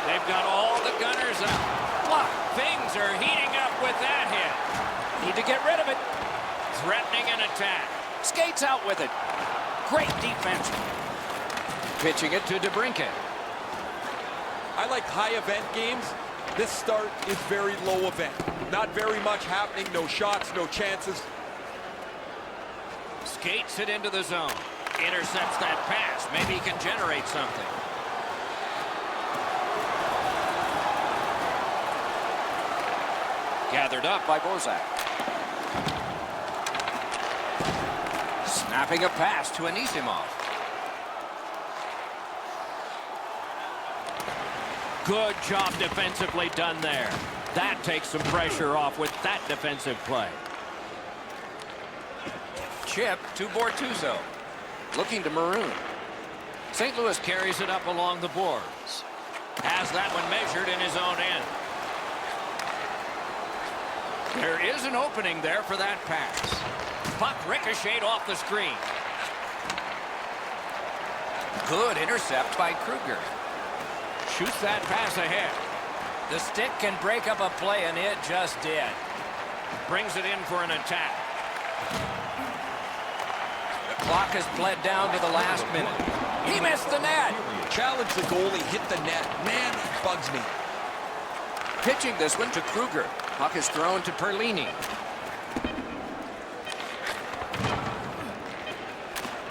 They've got all the gunners out. Wow, things are heating up with that hit. Need to get rid of it. Threatening an attack. Skates out with it. Great defense. Pitching it to DeBrincat. I like high event games. This start is very low event. Not very much happening. No shots, no chances. Skates it into the zone. Intercepts that pass. Maybe he can generate something. Gathered up by Bozak. Snapping a pass to Anisimov. Good job defensively done there. That takes some pressure off with that defensive play. Chip to Bortuzzo. Looking to Maroon. St. Louis carries it up along the boards. Has that one measured in his own end. There is an opening there for that pass. Puck ricocheted off the screen. Good intercept by Kruger. Shoots that pass ahead. The stick can break up a play, and it just did. Brings it in for an attack. The clock has bled down to the last minute. He missed the net. Challenge the goalie, hit the net. Man, he bugs me. Pitching this one to Kruger. Puck is thrown to Perlini.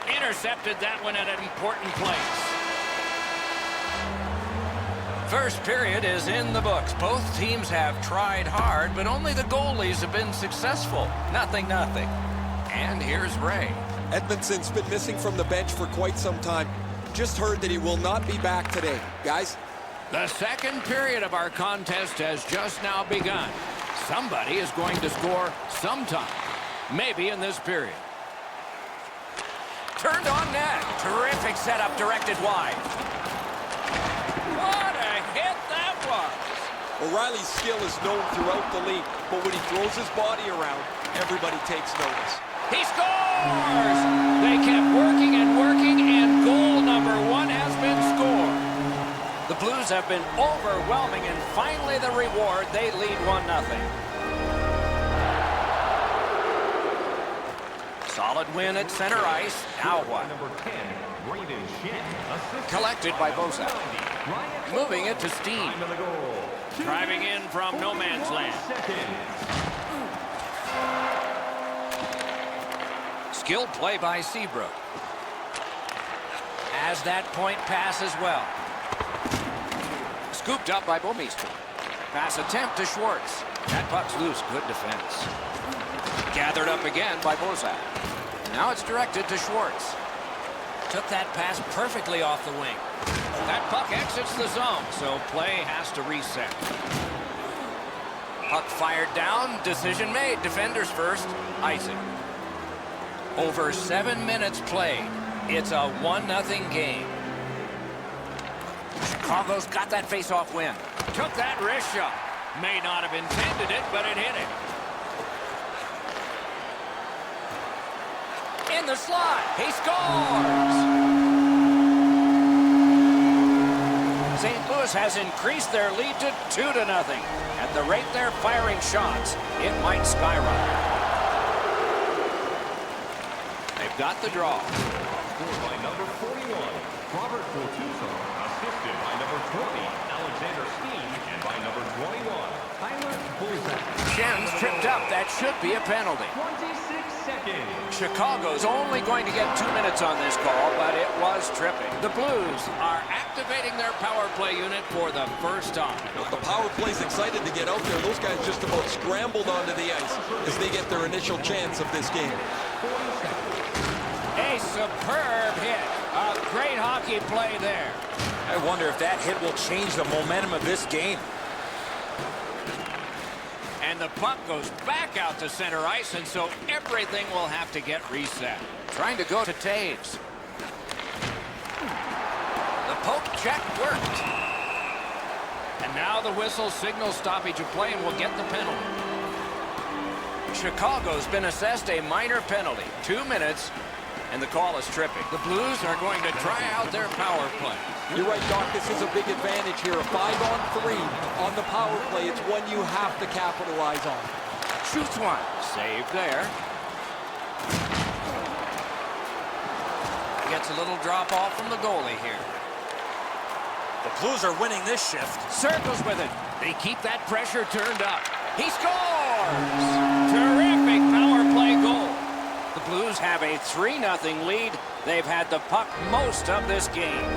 Intercepted that one at an important place. First period is in the books. Both teams have tried hard, but only the goalies have been successful. Nothing. And here's Ray. Edmondson's been missing from the bench for quite some time. Just heard that he will not be back today. Guys? The second period of our contest has just now begun. Somebody is going to score sometime. Maybe in this period. Turned on net. Terrific setup directed wide. What a hit that was. O'Reilly's skill is known throughout the league, but when he throws his body around, everybody takes notice. He scores! They kept working, and goal number 1 has been scored. The Blues have been overwhelming, and finally the reward. They lead 1-0. Solid win at center ice. Now what? Number 10, Brayden Schenn. Assisted Collected by Bozak. Ryan Moving it to Steen. Time of the goal. Driving in from no man's land. Skilled play by Seabrook. As that point pass as well. Scooped up by Bouwmeester. Pass attempt to Schwartz. That puck's loose. Good defense. Gathered up again by Bozak. Now it's directed to Schwartz. Took that pass perfectly off the wing. That puck exits the zone, so play has to reset. Puck fired down. Decision made. Defenders first. Isaac. Over 7 minutes played. It's a 1-0 game. Chicago's got that face-off win. Took that wrist shot. May not have intended it, but it hit him. In the slot. He scores! St. Louis has increased their lead to 2-0. At the rate they're firing shots, it might skyrocket. They've got the draw. Scored by number 41, Robert Fortuso. Assisted by number 20, Alexander Steen. And by number 21, Tyler Bozak. Schen's tripped up. That should be a penalty. 26 seconds. Chicago's only going to get 2 minutes on this call, but it was tripping. The Blues are activating their power play unit for the first time. The power play's excited to get out there. Those guys just about scrambled onto the ice as they get their initial chance of this game. A superb hit. A great hockey play there. I wonder if that hit will change the momentum of this game. And the puck goes back out to center ice, and so everything will have to get reset. Trying to go to Taves. The poke check worked. And now the whistle signals stoppage of play and will get the penalty. Chicago's been assessed a minor penalty. 2 minutes, and the call is tripping. The Blues are going to try out their power play. You're right, Doc. This is a big advantage here. A 5-on-3 on the power play. It's one you have to capitalize on. Shoots one. Saved there. Gets a little drop off from the goalie here. The Blues are winning this shift. Circles with it. They keep that pressure turned up. He scores! Terrific power play goal. The Blues have a 3-0 lead. They've had the puck most of this game.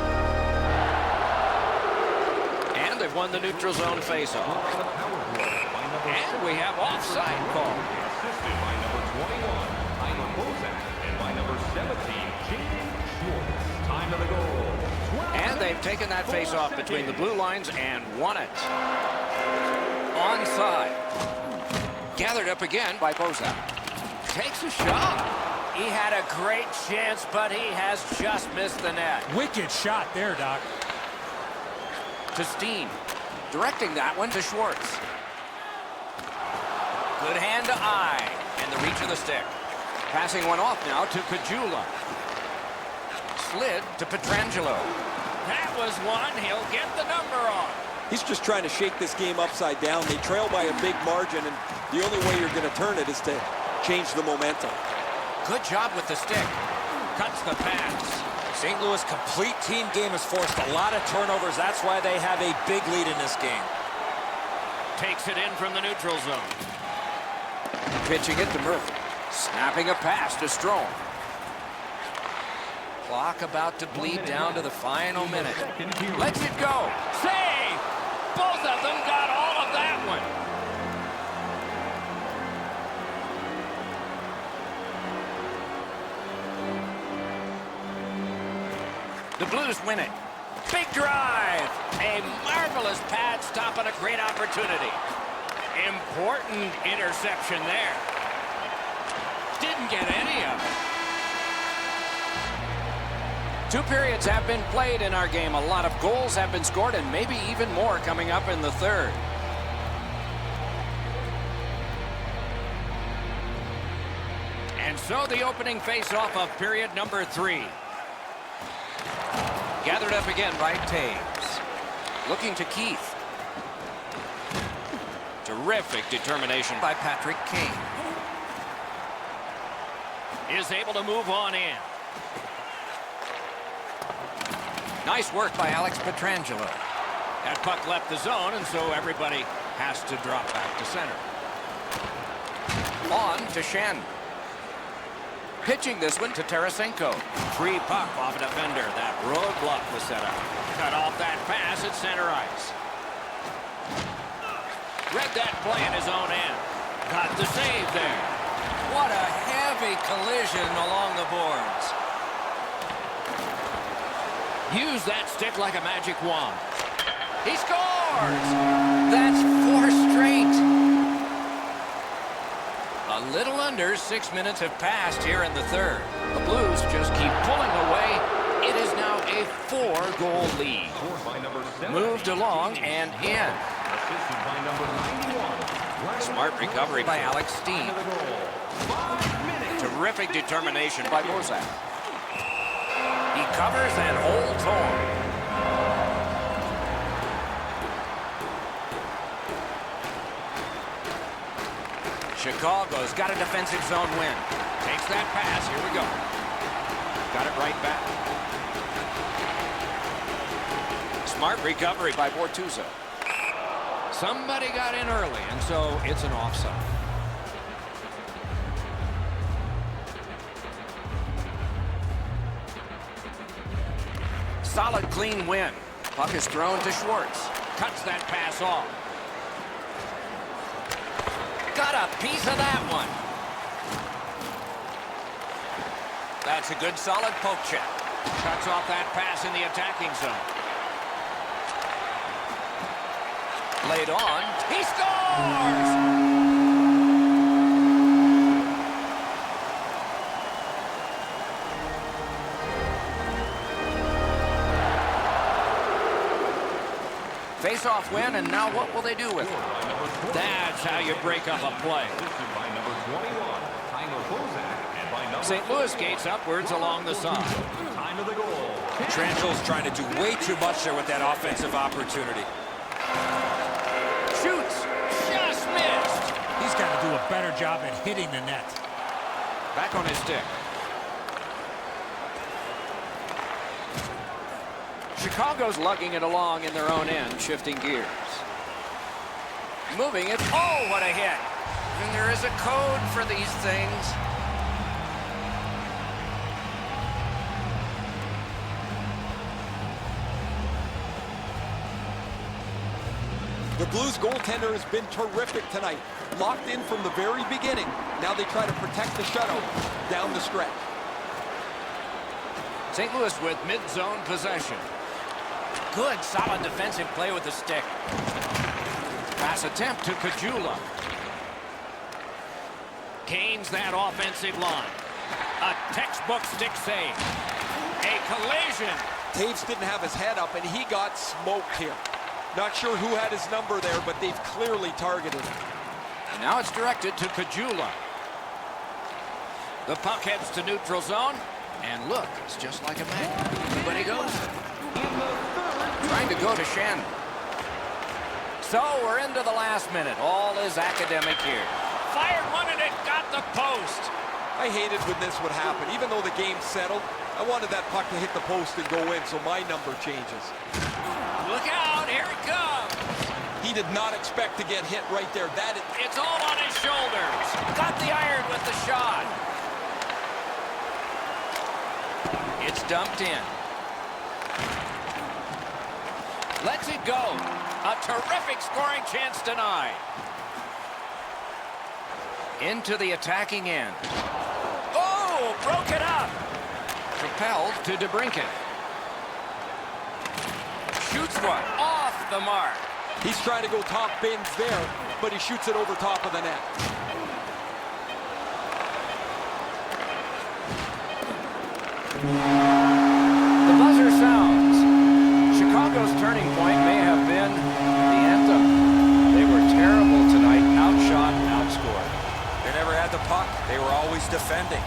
And they've won the neutral zone faceoff. And we have offside call. Assisted by number 21, Tyler Bozak. And by number 17, Jaden Schwartz. Time of the goal. And they've taken that faceoff between the blue lines and won it. Onside. Gathered up again by Bozak. Takes a shot. He had a great chance, but he has just missed the net. Wicked shot there, Doc. To Steen. Directing that one to Schwartz. Good hand to eye. And the reach of the stick. Passing one off now to Caggiula. Slid to Pietrangelo. That was one. He'll get the number on. He's just trying to shake this game upside down. They trail by a big margin, and the only way you're going to turn it is to change the momentum. Good job with the stick. Cuts the pass. St. Louis' complete team game has forced a lot of turnovers. That's why they have a big lead in this game. Takes it in from the neutral zone. Pitching it to Murphy. Snapping a pass to Strome. Clock about to bleed down to the final minute. Lets it go. Save! Both of them got all of that one. The Blues win it. Big drive. A marvelous pad stop on a great opportunity. Important interception there. Didn't get any of it. 2 periods have been played in our game. A lot of goals have been scored, and maybe even more coming up in the third. And so the opening face-off of period number 3. Gathered up again by Taves. Looking to Keith. Terrific determination By Patrick Kane. is able to move on in. Nice work by Alex Pietrangelo. That puck left the zone, and so everybody has to drop back to center. On to Shen. Pitching this one to Tarasenko. Free puck off a defender. That roadblock was set up. Cut off that pass at center ice. Read that play in his own end. Got the save there. What a heavy collision along the boards. Use that stick like a magic wand. He scores! That's 4 straight. A little under 6 minutes have passed here in the third. The Blues just keep pulling away. It is now a 4-goal lead. Moved along and in. Assisted by number 91. Smart recovery by Alex Steen. Terrific determination by Bozak. He covers and holds on. Chicago's got a defensive zone win. Takes that pass. Here we go. Got it right back. Smart recovery by Bortuzzo. Somebody got in early, and so it's an offside. Solid, clean win. Puck is thrown to Schwartz. Cuts that pass off. Got a piece of that one. That's a good, solid poke check. Cuts off that pass in the attacking zone. Laid on. He scores! Face-off win, and now what will they do with it? That's how you break up a play. Assisted by number 21, Tyler Bozak, and by number St. Louis gates upwards along the side. time of the goal. Pietrangelo's trying to do way too much there with that offensive opportunity. Shoots. Just missed. He's got to do a better job at hitting the net. Back on his stick. Chicago's lugging it along in their own end, shifting gears. Moving it. Oh, what a hit. And there is a code for these things. The Blues goaltender has been terrific tonight. Locked in from the very beginning. Now they try to protect the shutout down the stretch. St. Louis with mid-zone possession. Good, solid defensive play with the stick. Pass attempt to Caggiula. Gains that offensive line. A textbook stick save. A collision. Taves didn't have his head up, and he got smoked here. Not sure who had his number there, but they've clearly targeted him. And now it's directed to Caggiula. The puck heads to neutral zone. And look, it's just like a magnet. Everybody goes. Trying to go to Shen. So we're into the last minute. All is academic here. Fired one and it got the post. I hated when this would happen. Even though the game's settled, I wanted that puck to hit the post and go in, so my number changes. Look out, here it comes. He did not expect to get hit right there. It's all on his shoulders. Got the iron with the shot. It's dumped in. Lets it go. A terrific scoring chance denied. Into the attacking end. Oh, broke it up. Propelled to DeBrincat. Shoots one off the mark. He's trying to go top bins there, but he shoots it over top of the net. The buzzer sounds. Chicago's turning point may have been the anthem. They were terrible tonight, outshot, outscored. They never had the puck. They were always defending.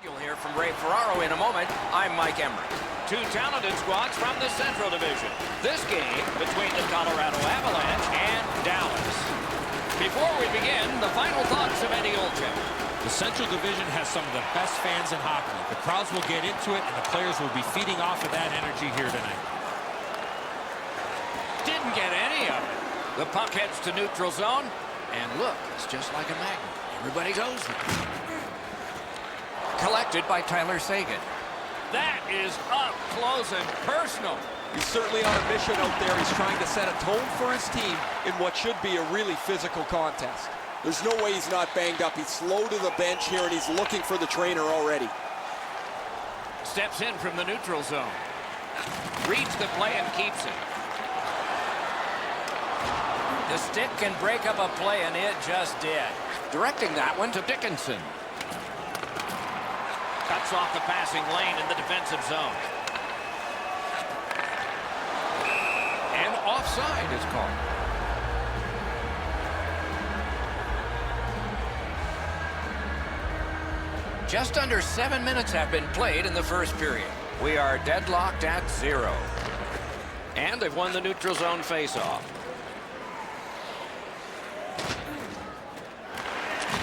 You'll hear from Ray Ferraro in a moment. I'm Mike Emmerich. Two talented squads from the Central Division. This game between the Colorado Avalanche and Dallas. Before we begin, the final thoughts of Eddie Olczyk. The Central Division has some of the best fans in hockey. The crowds will get into it, and the players will be feeding off of that energy here tonight. Didn't get any of it. The puck heads to neutral zone. And look, it's just like a magnet. Everybody goes there. Collected by Tyler Seguin. That is up close and personal. He's certainly on a mission out there. He's trying to set a tone for his team in what should be a really physical contest. There's no way he's not banged up. He's slow to the bench here, and he's looking for the trainer already. Steps in from the neutral zone. Reads the play and keeps it. The stick can break up a play, and it just did. Directing that one to Dickinson. Cuts off the passing lane in the defensive zone. And offside is called. Just under 7 minutes have been played in the first period. We are deadlocked at 0. And they've won the neutral zone faceoff.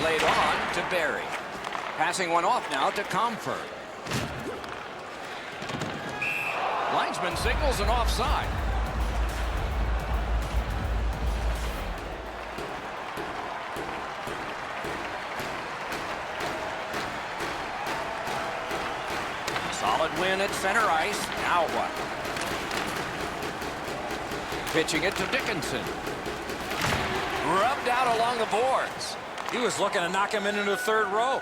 Laid on to Barry. Passing one off now to Comfort. Linesman signals an offside. Solid win at center ice. Now what? Pitching it to Dickinson. Rubbed out along the boards. He was looking to knock him into the third row.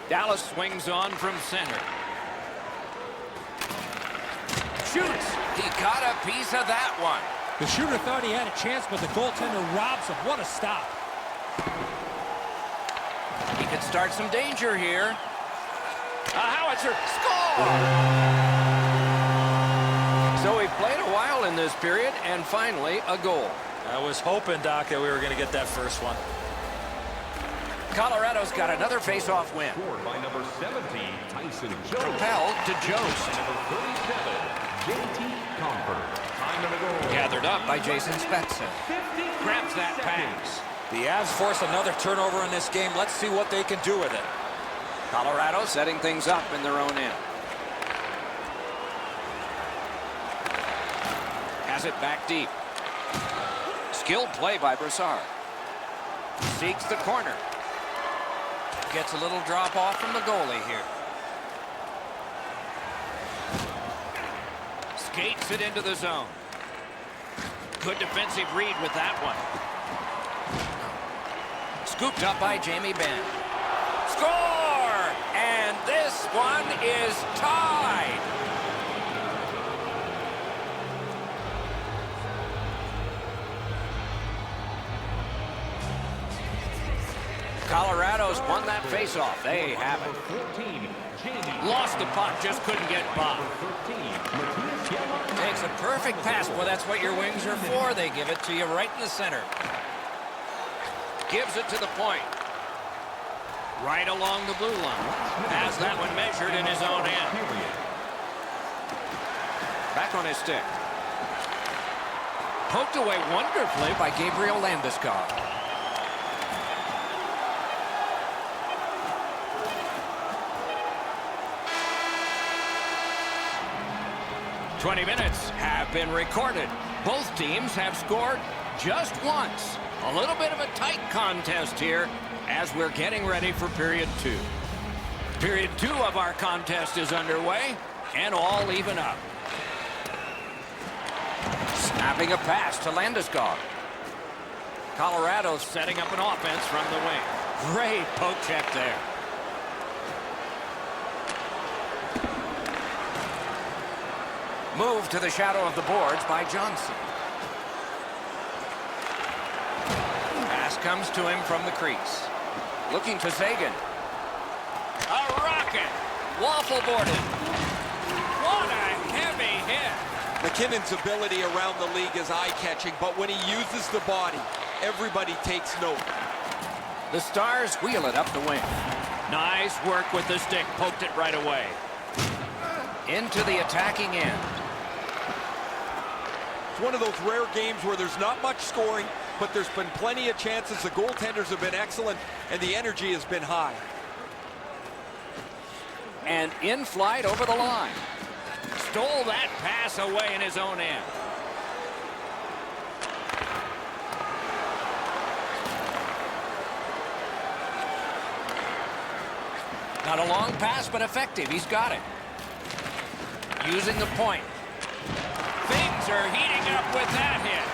Dallas swings on from center. Shoots. He got a piece of that one. The shooter thought he had a chance, but the goaltender robs him. What a stop. He could start some danger here. A howitzer. Score! So we played a while in this period, and finally a goal. I was hoping, Doc, that we were going to get that first one. Colorado's got another face-off win. Scored by number 17, Tyson Jones. Propelled to Jost. Number 37, J.T. Comfort. Time of the goal. Gathered up by Jason Spezza. Grabs that pass. The Avs force another turnover in this game. Let's see what they can do with it. Colorado setting things up in their own end. Has it back deep. Skilled play by Brassard. Seeks the corner. Gets a little drop off from the goalie here. Skates it into the zone. Good defensive read with that one. Scooped up by Jamie Benn. Score! And this one is tied. Colorado's won that faceoff. They have it. 14, Jamie. Lost the puck, just couldn't get by. 13, Matthias Janmark. Takes a perfect pass. Well, that's what your wings are for. They give it to you right in the center. Gives it to the point. Right along the blue line. Has that one measured in his own end. Back on his stick. Poked away wonderfully by Gabriel Landeskog. 20 minutes have been recorded. Both teams have scored just once. A little bit of a tight contest here as we're getting ready for period 2. Period 2 of our contest is underway, and all even up. Snapping a pass to Landeskog. Colorado's setting up an offense from the wing. Great poke check there. Move to the shadow of the boards by Johnson. Pass comes to him from the crease. Looking to Seguin. A rocket! Waffle boarded. What a heavy hit. McKinnon's ability around the league is eye-catching, but when he uses the body, everybody takes note. The Stars wheel it up the wing. Nice work with the stick. Poked it right away. Into the attacking end. It's one of those rare games where there's not much scoring, but there's been plenty of chances. The goaltenders have been excellent, and the energy has been high. And in flight over the line. Stole that pass away in his own end. Not a long pass, but effective. He's got it. Using the point. Things are heating up with that hit.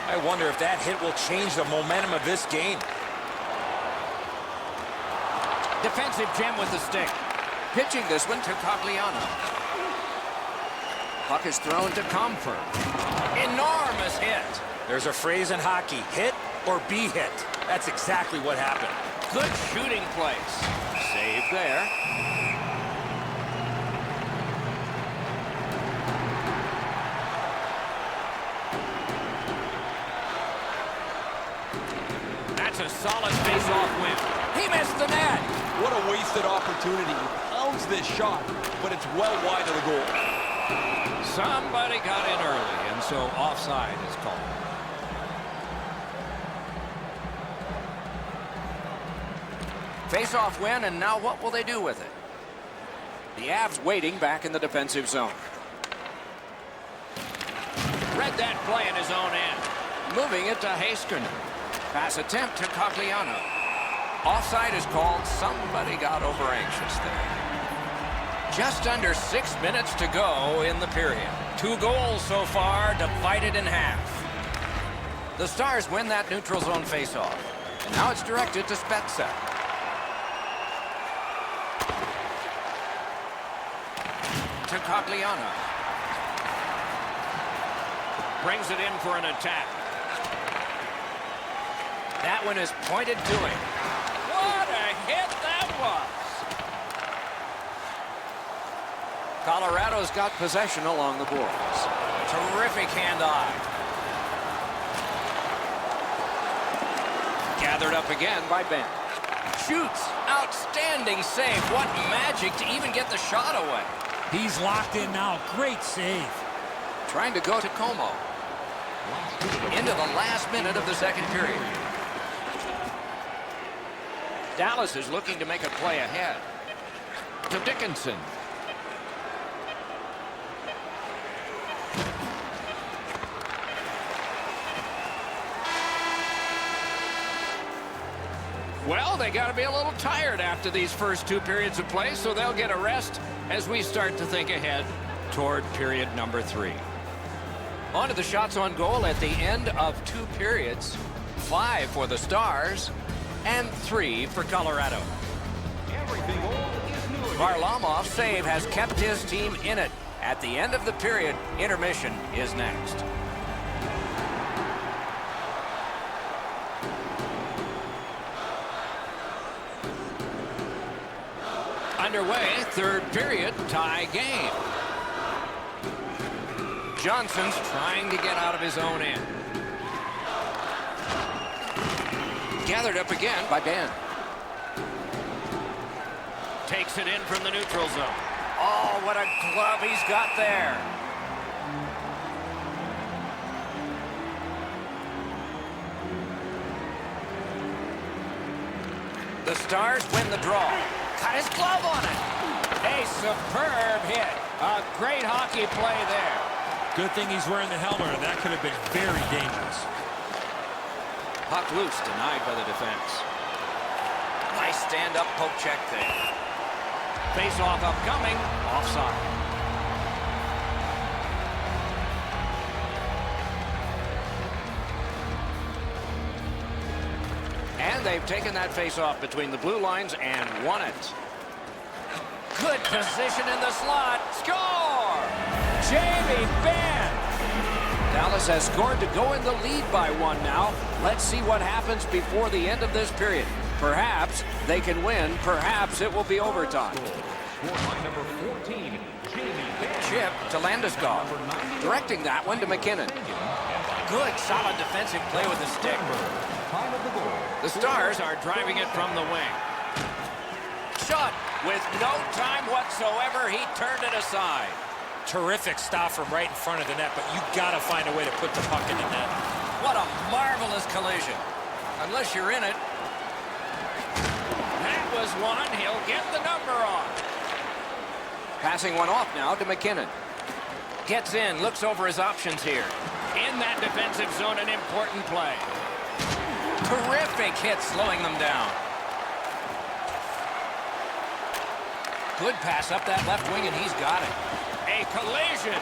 I wonder if that hit will change the momentum of this game. Defensive gem with the stick. Pitching this one to Cogliano. Puck is thrown to Comfort. Enormous hit. There's a phrase in hockey, hit or be hit. That's exactly what happened. Good shooting place. Save there. That's a solid face-off win. He missed the net. What a wasted opportunity. He pounds this shot, but it's well wide of the goal. Somebody got in early, and so offside is called. Face-off win, and now what will they do with it? The Avs waiting back in the defensive zone. Read that play in his own end. Moving it to Heiskanen. Pass attempt to Cogliano. Offside is called. Somebody got over anxious there. Just under 6 minutes to go in the period. 2 goals so far, divided in half. The Stars win that neutral zone faceoff. And now it's directed to Spezza. To Cogliano. Brings it in for an attack. That one is pointed to him. What a hit that was! Colorado's got possession along the boards. Terrific hand-eye. Gathered up again by Ben. Shoots. Outstanding save. What magic to even get the shot away. He's locked in now. Great save. Trying to go to Como. Into the last minute of the second period. Dallas is looking to make a play ahead. To Dickinson. Well, they got to be a little tired after these first 2 periods of play, so they'll get a rest as we start to think ahead toward period number 3. On to the shots on goal at the end of 2 periods. 5 for the Stars and 3 for Colorado. Varlamov's save has kept his team in it. At the end of the period, intermission is next. Underway, third period, tie game. Johnson's trying to get out of his own end. Gathered up again by Ben. Takes it in from the neutral zone. Oh, what a glove he's got there. The Stars win the draw. Got his glove on it. A superb hit. A great hockey play there. Good thing he's wearing the helmet, or that could have been very dangerous. Puck loose, denied by the defense. Nice stand-up poke check there. Face-off upcoming, offside. And they've taken that face-off between the blue lines and won it. Good position in the slot. Score! Jamie Benn! Dallas has scored to go in the lead by 1 now. Let's see what happens before the end of this period. Perhaps they can win. Perhaps it will be overtime. Chip to Landeskog. Directing that one to McKinnon. Good, solid defensive play with the stick. The Stars are driving it from the wing. Shot with no time whatsoever. He turned it aside. Terrific stop from right in front of the net, but you got to find a way to put the puck in the net. What a marvelous collision. Unless you're in it. That was one. He'll get the number on. Passing one off now to McKinnon. Gets in, looks over his options here. In that defensive zone, an important play. Terrific hit, slowing them down. Good pass up that left wing, and he's got it. A collision.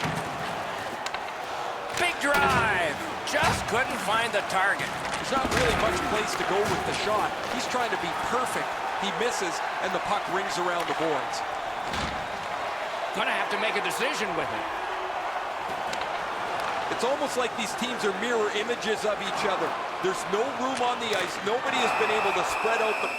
Big drive. Just couldn't find the target. There's not really much place to go with the shot. He's trying to be perfect. He misses, and the puck rings around the boards. Gonna have to make a decision with it. It's almost like these teams are mirror images of each other. There's no room on the ice. Nobody has been able to spread out the...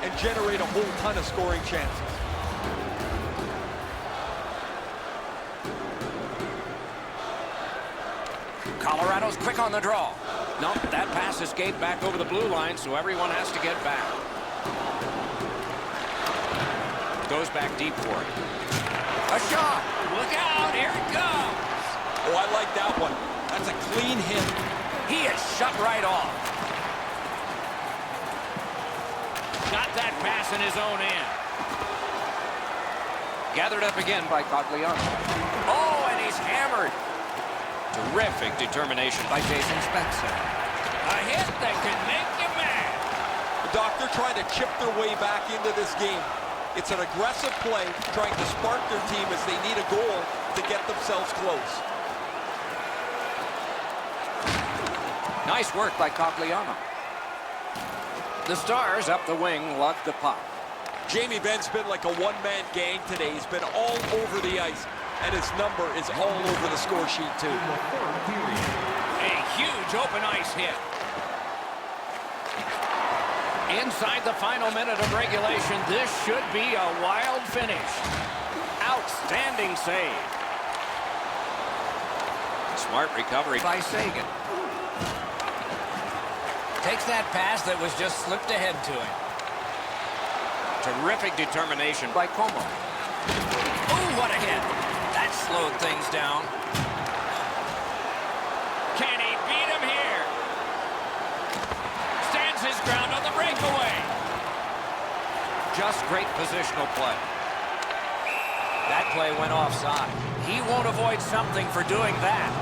and generate a whole ton of scoring chances. Colorado's quick on the draw. Nope, that pass escaped back over the blue line, so everyone has to get back. Goes back deep for it. A shot! Look out, here it comes. Oh, I like that one. That's a clean hit. He is shut right off. Got that pass in his own end. Gathered up again by Cogliano. Oh, and he's hammered. Terrific determination by Jason Spezza. A hit that can make you mad. The Doctor trying to chip their way back into this game. It's an aggressive play, trying to spark their team as they need a goal to get themselves close. Nice work by Cogliano. The Stars up the wing lug the puck. Jamie Benn's been like a one-man gang today. He's been all over the ice, and his number is all over the score sheet too. A huge open ice hit. Inside the final minute of regulation, this should be a wild finish. Outstanding save. Smart recovery by Seguin. Takes that pass that was just slipped ahead to him. Terrific determination by Como. Oh, what a hit. That slowed things down. Can he beat him here? Stands his ground on the breakaway. Just great positional play. That play went offside. He won't avoid something for doing that.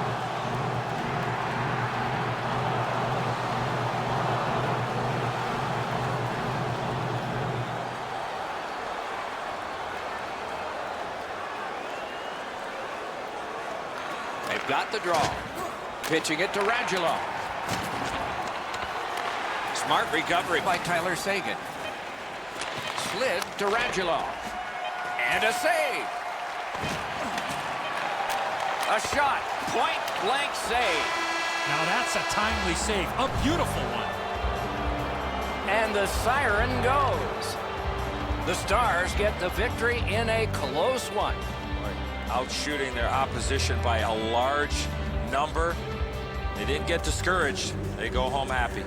They've got the draw. Pitching it to Radulov. Smart recovery by Tyler Seguin. Slid to Radulov. And a save. A shot. Point-blank save. Now that's a timely save. A beautiful one. And the siren goes. The Stars get the victory in a close one. Out shooting their opposition by a large number. They didn't get discouraged. They go home happy.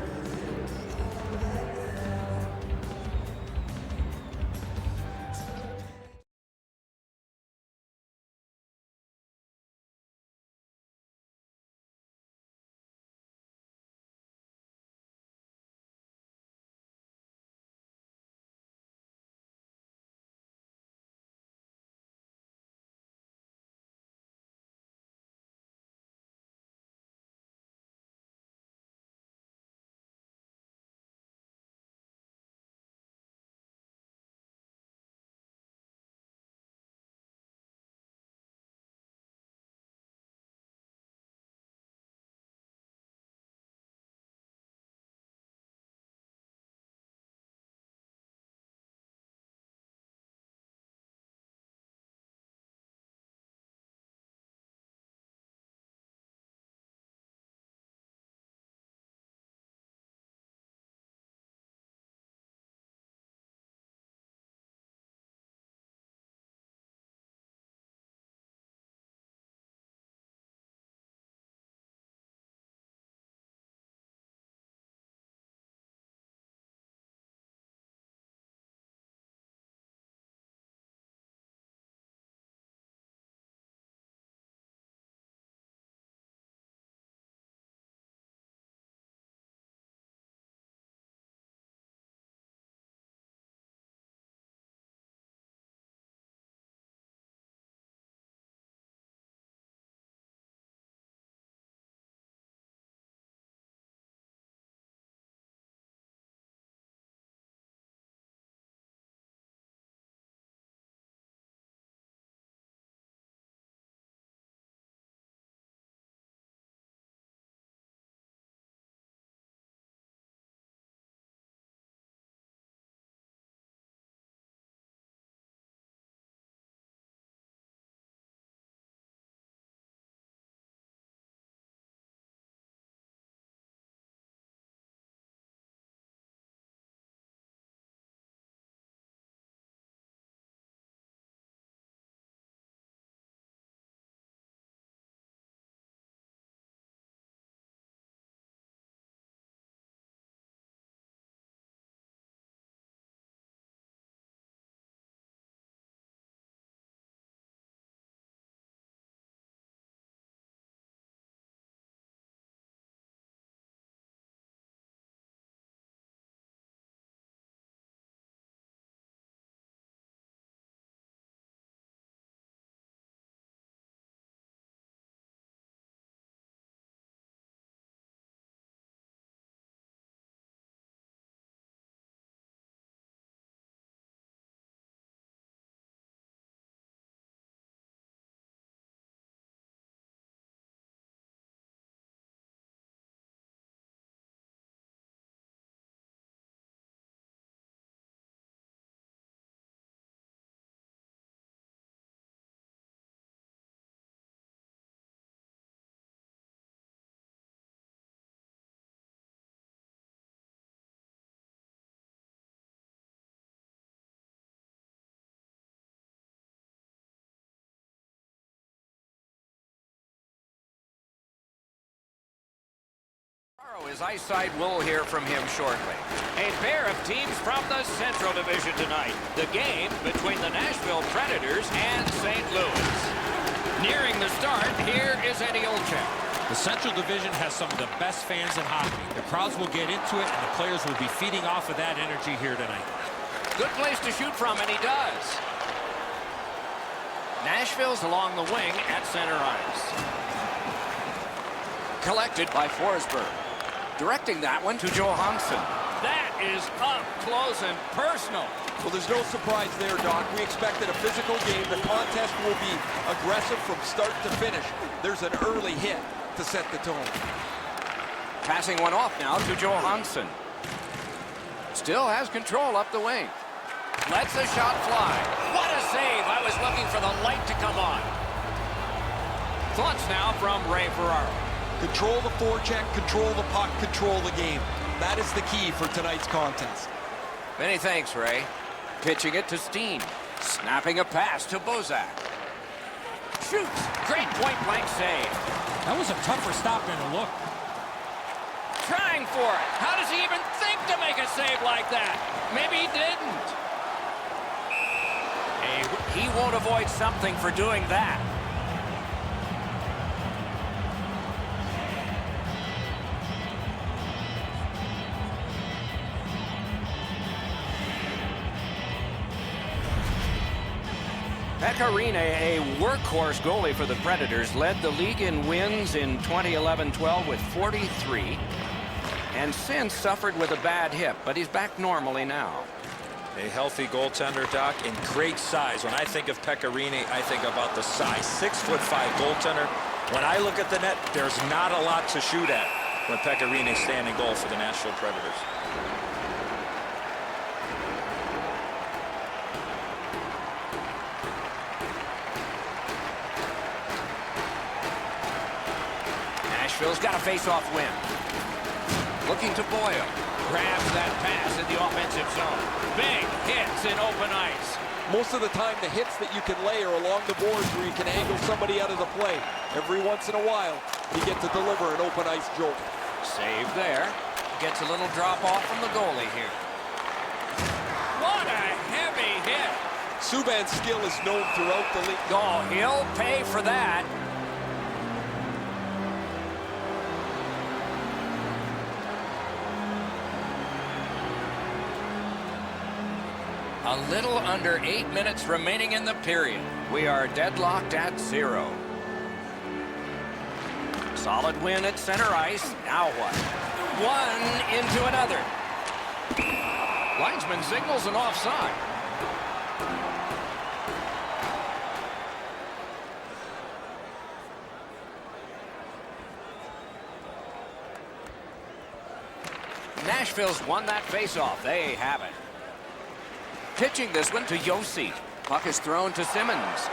His eyesight, we'll hear from him shortly. A pair of teams from the Central Division tonight. The game between the Nashville Predators and St. Louis. Nearing the start, here is Eddie Olczyk. The Central Division has some of the best fans in hockey. The crowds will get into it, and the players will be feeding off of that energy here tonight. Good place to shoot from, and he does. Nashville's along the wing at center ice. Collected by Forsberg. Directing that one to Johansson. That is up close and personal. Well, there's no surprise there, Doc. We expected a physical game. The contest will be aggressive from start to finish. There's an early hit to set the tone. Passing one off now to Johansson. Still has control up the wing. Lets a shot fly. What a save. I was looking for the light to come on. Thoughts now from Ray Ferraro. Control the forecheck, control the puck, control the game. That is the key for tonight's contest. Many thanks, Ray. Pitching it to Steen. Snapping a pass to Bozak. Shoots. Great point-blank save. That was a tougher stop than a look. Trying for it. How does he even think to make a save like that? Maybe he didn't. He won't avoid something for doing that. Pekka Rinne, a workhorse goalie for the Predators, led the league in wins in 2011-12 with 43, and since suffered with a bad hip, but he's back normally now. A healthy goaltender, Doc, in great size. When I think of Pekka Rinne, I think about the size. 6'5" goaltender. When I look at the net, there's not a lot to shoot at when Pekka Rinne standing goal for the Nashville Predators. Nashville's got a face-off win. Looking to Boyle. Grabs that pass in the offensive zone. Big hits in open ice. Most of the time, the hits that you can lay are along the boards where you can angle somebody out of the play. Every once in a while, you get to deliver an open ice jolt. Save there. Gets a little drop off from the goalie here. What a heavy hit. Subban's skill is known throughout the league. Oh, he'll pay for that. A little under 8 minutes remaining in the period. We are deadlocked at 0. Solid win at center ice. Now what? One into another. Linesman signals an offside. Nashville's won that faceoff. They have it. Pitching this one to Josi. Puck is thrown to Simmons.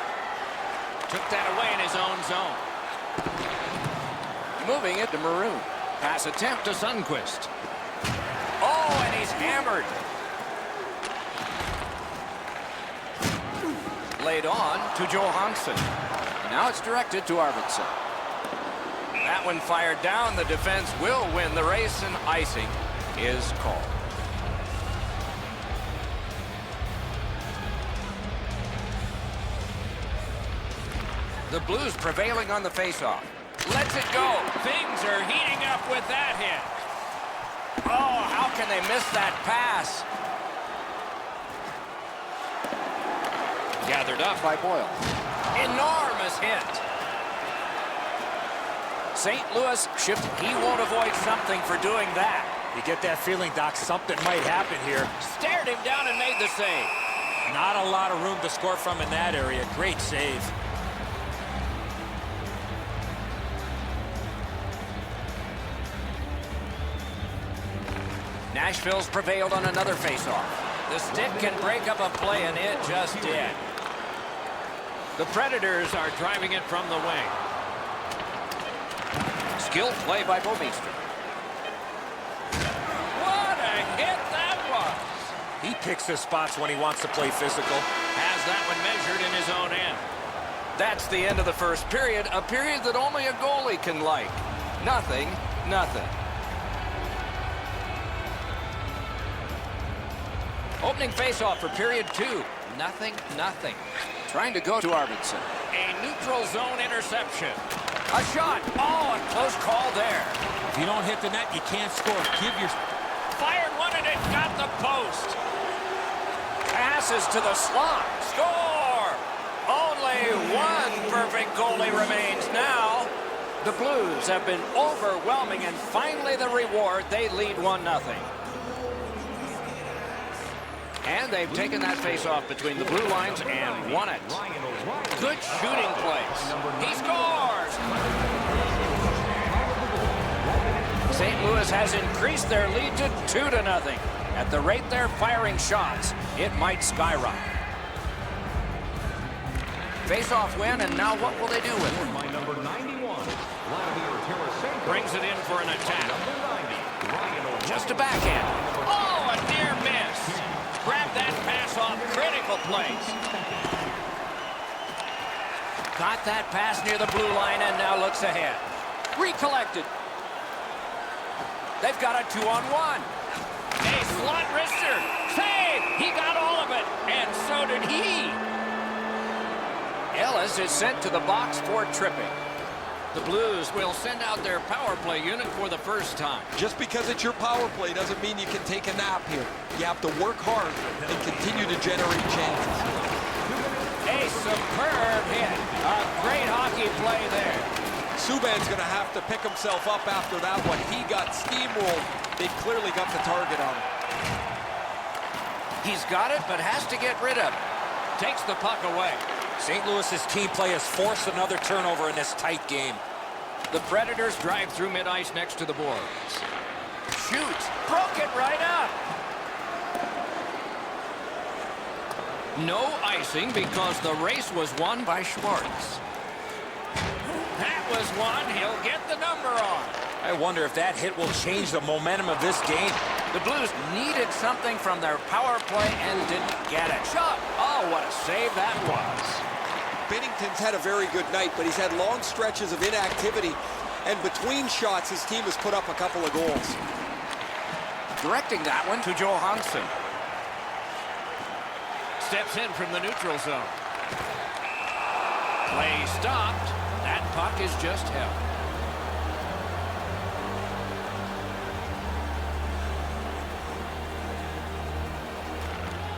Took that away in his own zone. Moving it to Maroon. Pass attempt to Sundqvist. Oh, and he's hammered. Laid on to Johansson. Now it's directed to Arvidsson. That one fired down. The defense will win the race, and icing is called. The Blues prevailing on the faceoff. Lets it go. Things are heating up with that hit. Oh, how can they miss that pass? Gathered up by Boyle. Enormous hit. St. Louis shift. He won't avoid something for doing that. You get that feeling, Doc, something might happen here. Stared him down and made the save. Not a lot of room to score from in that area. Great save. Nashville's prevailed on another faceoff. The stick can break up a play, and it just did. The Predators are driving it from the wing. Skilled play by Bouwmeester. What a hit that was. He picks his spots when he wants to play physical. Has that one measured in his own end. That's the end of the first period, a period that only a goalie can like. Nothing, nothing. Opening faceoff for period 2. Nothing. Trying to go to Arvidsson. A neutral zone interception. A shot. Oh, a close call there. If you don't hit the net, you can't score. Fired one and it got the post. Passes to the slot. Score! Only one perfect goalie remains now. The Blues have been overwhelming, and finally the reward. They lead 1-0. And they've taken that face-off between the blue lines and won it. Good shooting place. He scores! St. Louis has increased their lead to 2-0. At the rate they're firing shots, it might skyrocket. Face-off win, and now what will they do with it? By number 91, Vladimir Tarasenko. Brings it in for an attack. Number 90, Ryan O'Reilly. Just a backhand. Oh, a near miss. Grab that pass off. Critical place. Got that pass near the blue line and now looks ahead. Recollected. They've got a 2-on-1. A slot wrister. Save! He got all of it. And so did he. Ellis is sent to the box for tripping. The Blues will send out their power play unit for the first time. Just because it's your power play doesn't mean you can take a nap here. You have to work hard and continue to generate chances. A superb hit. A great hockey play there. Subban's going to have to pick himself up after that one. He got steamrolled. They've clearly got the target on him. He's got it, but has to get rid of it. Takes the puck away. St. Louis's team play has forced another turnover in this tight game. The Predators drive through mid-ice next to the boards. Shoots. Broke it right up. No icing because the race was won by Schwartz. That was one. He'll get the number on. I wonder if that hit will change the momentum of this game. The Blues needed something from their power play and didn't get it. Shot. Oh, what a save that was. Binnington's had a very good night, but he's had long stretches of inactivity. And between shots, his team has put up a couple of goals. Directing that one to Johansson. Steps in from the neutral zone. Play stopped. That puck is just held.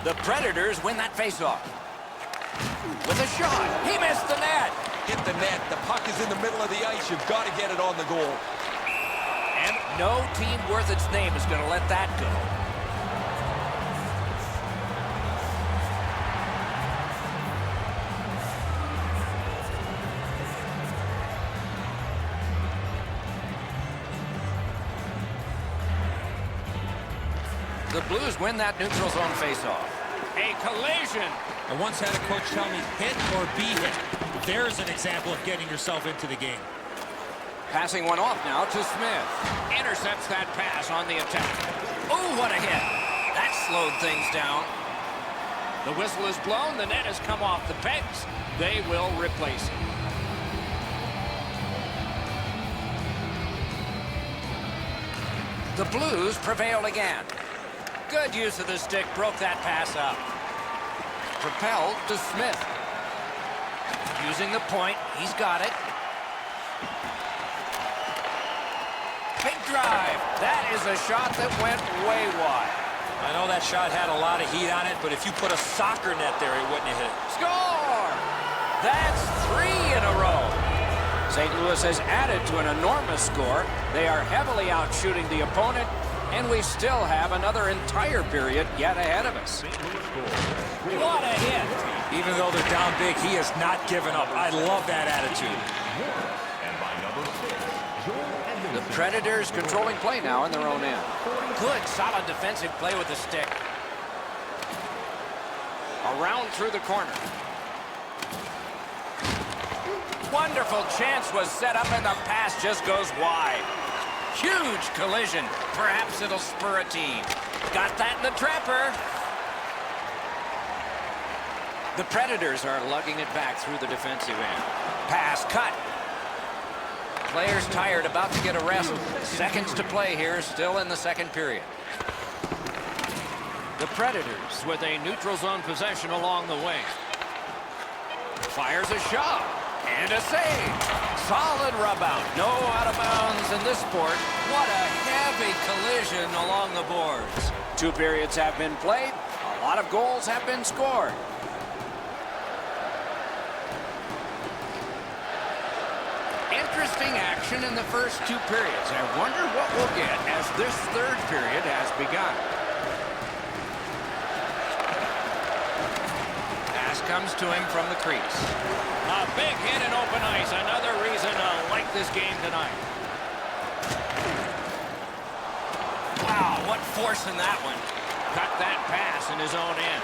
The Predators win that faceoff. With a shot. He missed the net. Hit the net. The puck is in the middle of the ice. You've got to get it on the goal. And no team worth its name is going to let that go. The Blues win that neutral zone faceoff. A collision. I once had a coach tell me, hit or be hit. There's an example of getting yourself into the game. Passing one off now to Smith. Intercepts that pass on the attack. Oh, what a hit. That slowed things down. The whistle is blown. The net has come off the pegs. They will replace it. The Blues prevail again. Good use of the stick. Broke that pass up. Propelled to Smith. Using the point. He's got it. Big drive. That is a shot that went way wide. I know that shot had a lot of heat on it, but if you put a soccer net there, it wouldn't have hit it. Score! That's 3 in a row. St. Louis has added to an enormous score. They are heavily outshooting the opponent, and we still have another entire period yet ahead of us. What a hit. Even though they're down big, he has not given up. I love that attitude. The Predators controlling play now in their own end. Good, solid defensive play with the stick. Around through the corner. Wonderful chance was set up, and the pass just goes wide. Huge collision. Perhaps it'll spur a team. Got that in the trapper. The Predators are lugging it back through the defensive end. Pass cut. Players tired, about to get a rest. Seconds to play here, still in the second period. The Predators with a neutral zone possession along the wing. Fires a shot. And a save. Solid rub out. No out of bounds in this sport. What a heavy collision along the boards. 2 periods have been played. A lot of goals have been scored. Interesting action in the first 2 periods. I wonder what we'll get as this 3rd period has begun. Pass comes to him from the crease. A big hit in open ice. Another reason to like this game tonight. Wow, what force in that one. Cut that pass in his own end.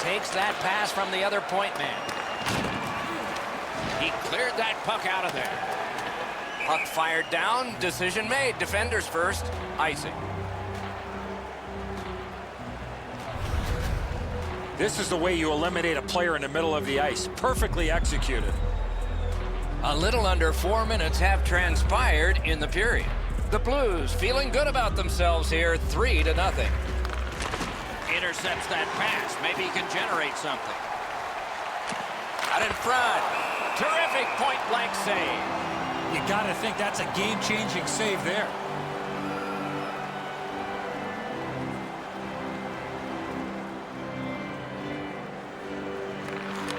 Takes that pass from the other point man. He cleared that puck out of there. Puck fired down. Decision made. Defenders first. Icing. This is the way you eliminate a player in the middle of the ice. Perfectly executed. A little under 4 minutes have transpired in the period. The Blues feeling good about themselves here, 3-0. Intercepts that pass. Maybe he can generate something. Out in front. Terrific point-blank save. You got to think that's a game-changing save there.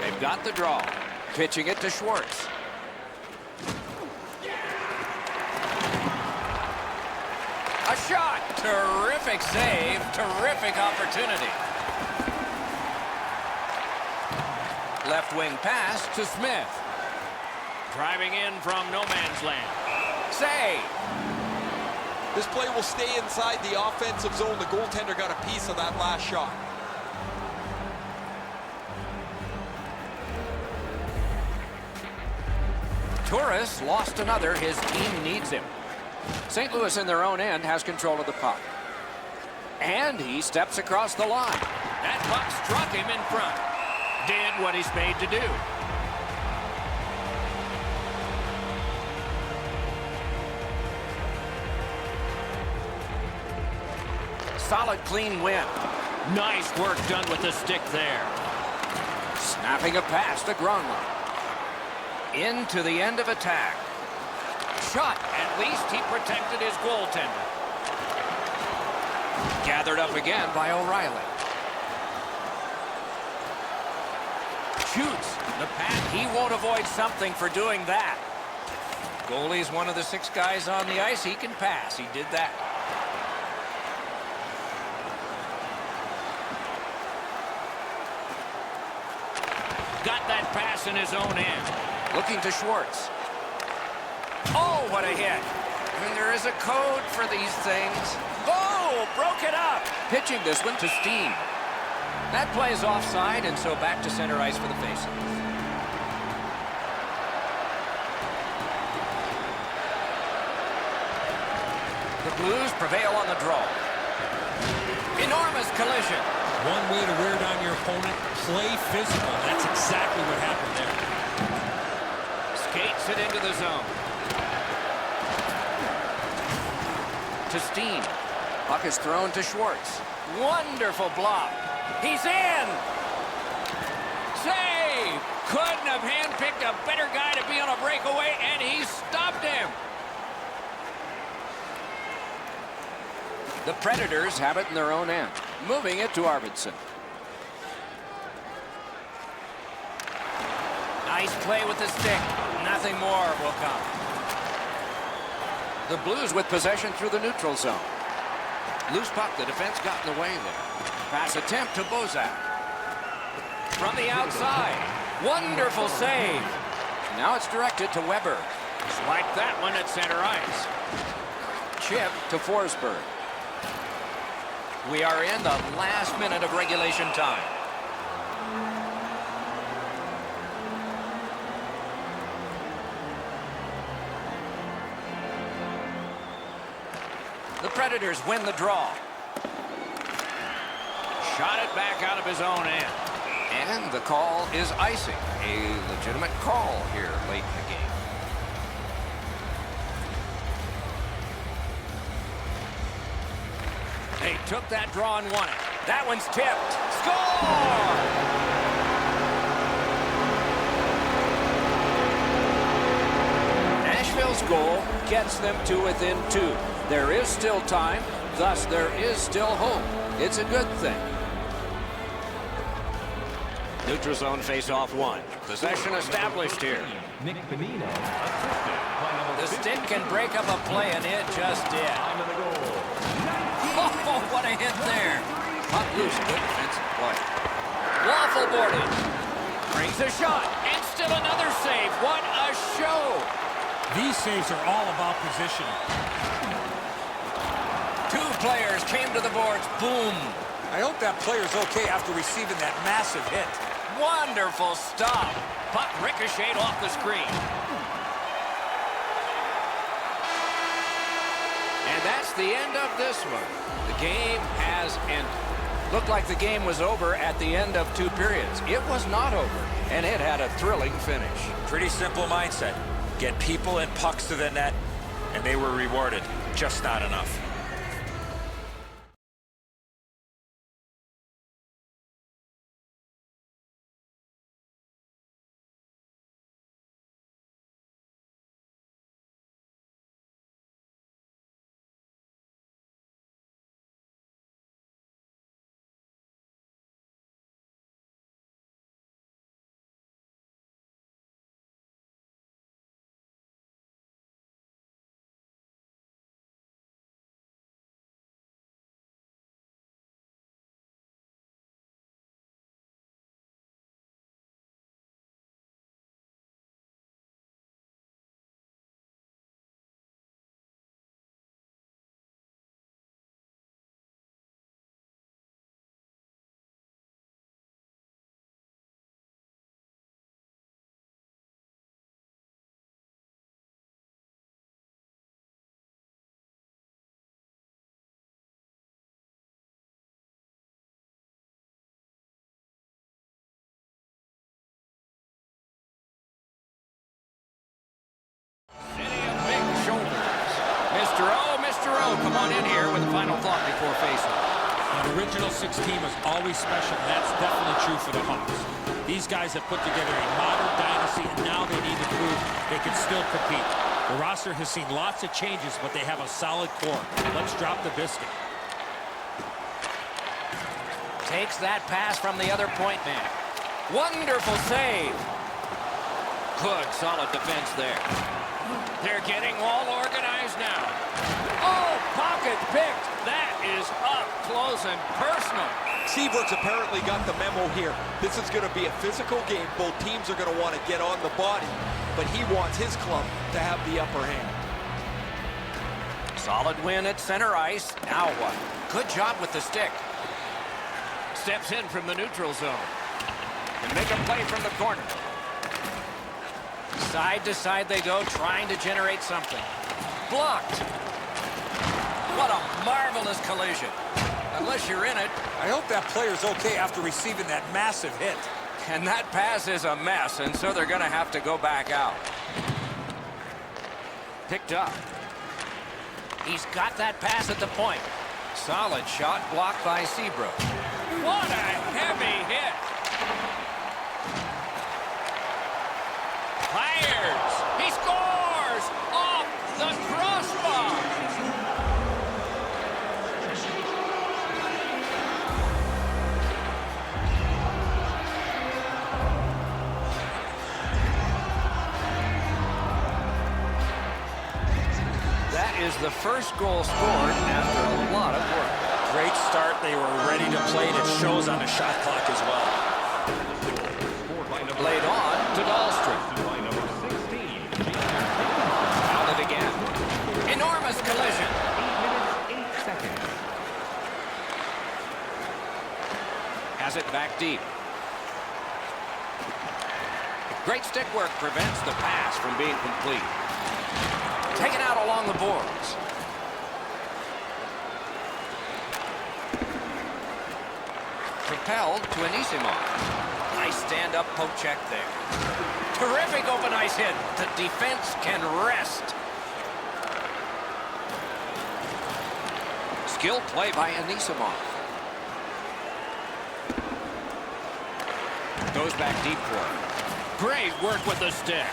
They've got the draw. Pitching it to Schwartz. A shot. Terrific save. Terrific opportunity. Left wing pass to Smith. Driving in from no man's land. Save. This play will stay inside the offensive zone. The goaltender got a piece of that last shot. Turris lost another. His team needs him. St. Louis in their own end has control of the puck. And he steps across the line. That puck struck him in front. Did what he's made to do. Solid, clean win. Nice work done with the stick there. Snapping a pass to Granlund. Into the end of attack. Shot. At least he protected his goaltender. Gathered up again by O'Reilly. Shoots. The pass. He won't avoid something for doing that. Goalie's one of the 6 guys on the ice. He can pass. He did that. Got that pass in his own end. Looking to Schwartz. Oh, what a hit. I mean, there is a code for these things. Oh, broke it up. Pitching this one to Steen. That play is offside, and so back to center ice for the faceoff. The Blues prevail on the draw. Enormous collision. One way to wear down your opponent, play physical. That's exactly what happened there. Skates it into the zone. To Steen. Puck is thrown to Schwartz. Wonderful block. He's in. Save. Couldn't have handpicked a better guy to be on a breakaway, and he stopped him. The Predators have it in their own end. Moving it to Arvidsson. Nice play with the stick. Nothing more will come. The Blues with possession through the neutral zone. Loose puck. The defense got in the way there. Pass attempt to Bozak. From the outside. Wonderful save. Now it's directed to Weber. Swipe that one at center ice. Chip to Forsberg. We are in the last minute of regulation time. The Predators win the draw. Shot it back out of his own end. And the call is icing. A legitimate call here late in the game. took that draw and won it. That one's tipped. Score! Nashville's goal gets them to within 2. There is still time, thus there is still hope. It's a good thing. Neutral zone face-off 1. Possession established here. Nick Bonino, assisted by number The stick can break up a play, and it just did. time of the goal. Oh, what a hit there. Puck loose, good defensive play. Waffle boarded. Brings a shot, and still another save. What a show. These saves are all about positioning. 2 players came to the boards. Boom. I hope that player's okay after receiving that massive hit. Wonderful stop. Puck ricocheted off the screen. And that's the end of this one. The game has ended. Looked like the game was over at the end of 2 periods. It was not over, and it had a thrilling finish. Pretty simple mindset. Get people and pucks to the net, and they were rewarded. Just not enough. Mr. O, come on in here with a final thought before faceoff. An original 6 team is always special, and that's definitely true for the Hawks. These guys have put together a modern dynasty, and now they need to prove they can still compete. The roster has seen lots of changes, but they have a solid core. Let's drop the biscuit. Takes that pass from the other point man. Wonderful save. Good, solid defense there. They're getting all organized now. Oh, pocket picked. That is up close and personal. Seabrook's apparently got the memo here. This is going to be a physical game. Both teams are going to want to get on the body, but he wants his club to have the upper hand. Solid win at center ice. Now what? Good job with the stick. Steps in from the neutral zone. And make a play from the corner. Side to side they go, trying to generate something. Blocked. What a marvelous collision. Unless you're in it. I hope that player's okay after receiving that massive hit. And that pass is a mess, and so they're going to have to go back out. Picked up. He's got that pass at the point. Solid shot blocked by Seabrook. What a heavy hit. Fires. He scores off the crossbar. That is the first goal scored after a lot of work. Great start. They were ready to play, and it shows on the shot clock as well. Played on to Dahlstrom. Fouled it again. Enormous collision. 8 minutes, 8 seconds. Has it back deep. Great stick work prevents the pass from being complete. Taken out along the boards. Propelled to Anisimov. Nice stand-up poke check there. Terrific open ice hit. The defense can rest. Skill play by Anisimov. Goes back deep for it. Great work with the stick.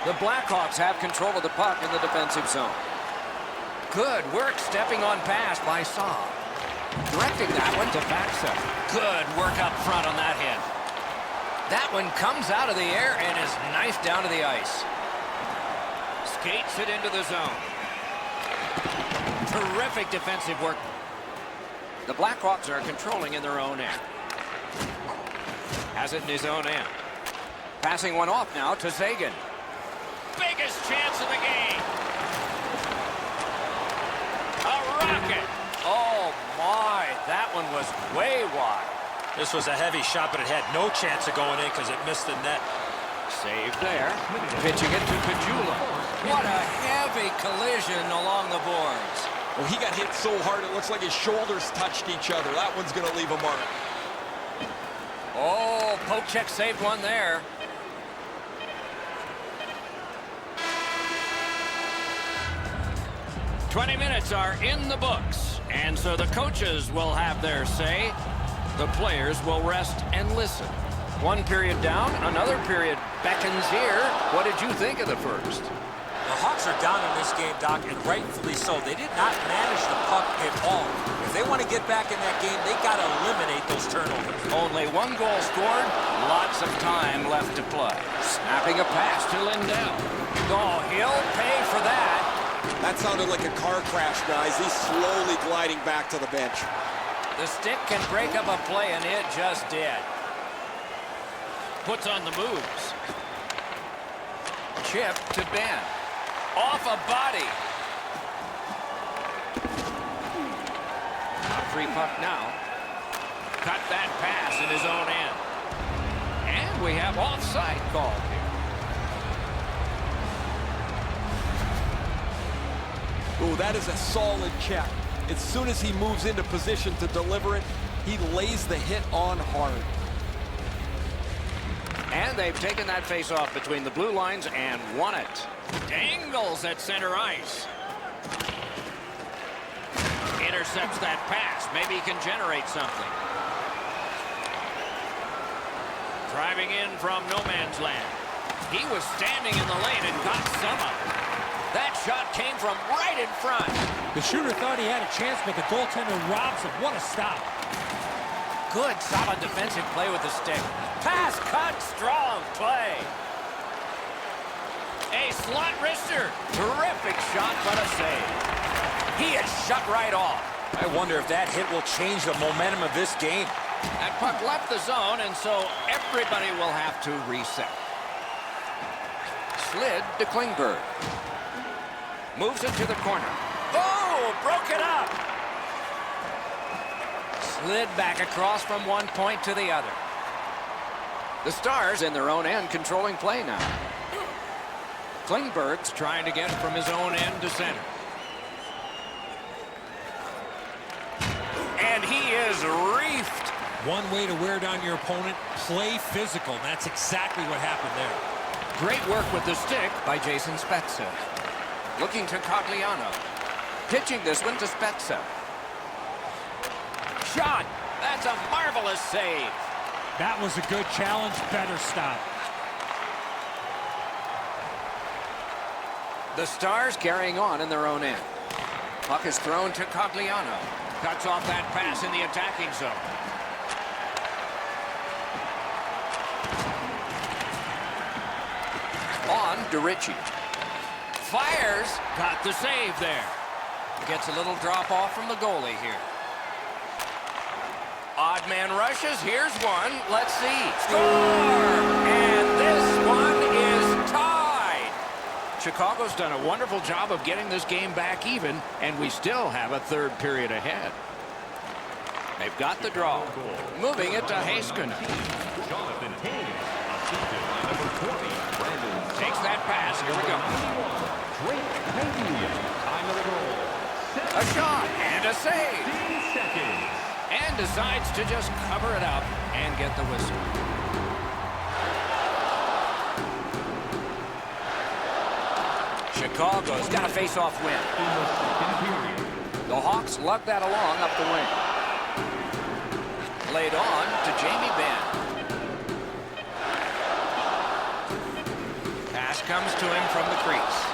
The Blackhawks have control of the puck in the defensive zone. Good work stepping on pass by Saab. Directing that one to Baxa. Good work up front on that hit. That one comes out of the air and is knifed down to the ice. Skates it into the zone. Terrific defensive work. The Blackhawks are controlling in their own end. Has it in his own end. Passing one off now to Zagan. Biggest chance of the game. A rocket. Oh my, that one was way wide. This was a heavy shot, but it had no chance of going in because it missed the net. Saved there. Pitching it to Caggiula. What a heavy collision along the boards. Well, he got hit so hard it looks like his shoulders touched each other. That one's going to leave a mark. Oh, poke check saved one there. "20 minutes are in the books, and so the coaches will have their say. The players will rest and listen." One period down, another period beckons here. What did you think of the first? The Hawks are down in this game, Doc, and rightfully so. They did not manage the puck at all. If they want to get back in that game, they got to eliminate those turnovers. Only one goal scored, lots of time left to play. Snapping a pass to Lindell. Oh, he'll pay for that. That sounded like a car crash, guys. He's slowly gliding back to the bench. The stick can break up a play, and it just did. Puts on the moves. Chip to Ben. Off a body. A free puck now. Cut that pass in his own end. And we have offside called here. Oh, that is a solid check. As soon as he moves into position to deliver it, he lays the hit on hard. And they've taken that face-off between the blue lines and won it. Angles at center ice. Intercepts that pass. Maybe he can generate something. Driving in from no man's land. He was standing in the lane and got some of it. That shot came from right in front. The shooter thought he had a chance, but the goaltender robs him. What a stop. Good, solid defensive play with the stick. Pass cut, strong play. A slot wrister. Terrific shot, but a save. He is shut right off. I wonder if that hit will change the momentum of this game. That puck left the zone, and so everybody will have to reset. Slid to Klingberg. Moves it to the corner. Oh, broke it up. Slid back across from one point to the other. The Stars in their own end controlling play now. Klingberg's trying to get from his own end to center. And he is reefed. One way to wear down your opponent, play physical. That's exactly what happened there. Great work with the stick by Jason Spezza. Looking to Cogliano. Pitching this one to Spezza. Shot. That's a marvelous save. That was a good challenge. Better stop. The Stars carrying on in their own end. Puck is thrown to Cogliano. Cuts off that pass in the attacking zone. On to Ritchie. Fires. Got the save there. Gets a little drop off from the goalie here. Odd man rushes. Here's one. Let's see. Score! And this one is tied. Chicago's done a wonderful job of getting this game back even, and we still have a third period ahead. They've got the draw. Moving it to Heiskanen. Jonathan King, assisted by number 20, Brandon. Takes that pass. Here we go. Drake Caggiula, time of the goal. A shot and a save. 17 seconds. And decides to just cover it up and get the whistle. Chicago's got a face-off win. The Hawks lug that along up the wing. Laid on to Jamie Benn. Pass comes to him from the crease.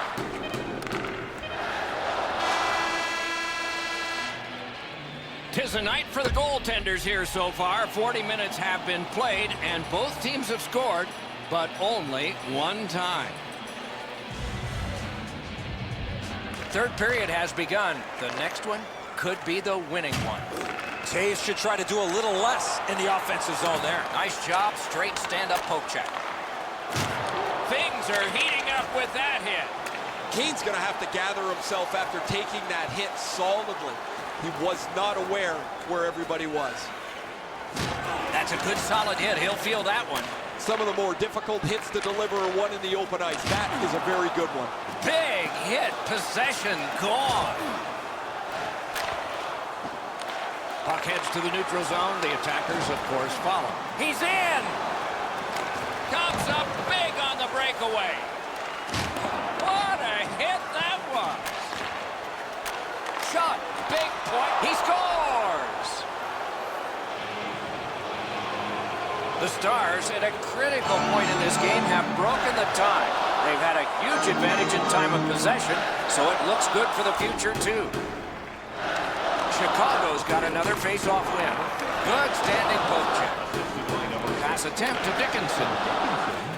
'Tis a night for the goaltenders here so far. 40 minutes have been played, and both teams have scored, but only one time. Third period has begun. The next one could be the winning one. Toews should try to do a little less in the offensive zone there. Nice job, straight stand-up poke check. Things are heating up with that hit. Kane's going to have to gather himself after taking that hit solidly. He was not aware where everybody was. That's a good solid hit. He'll feel that one. Some of the more difficult hits to deliver are one in the open ice. That is a very good one. Big hit. Possession gone. Puck heads to the neutral zone. The attackers, of course, follow. He's in. Comes up big on the breakaway. What a hit that was. Shot. Big point. He scores. The Stars, at a critical point in this game, have broken the tie. They've had a huge advantage in time of possession, so it looks good for the future, too. Chicago's got another face-off win. Good standing poke check. Pass attempt to Dickinson.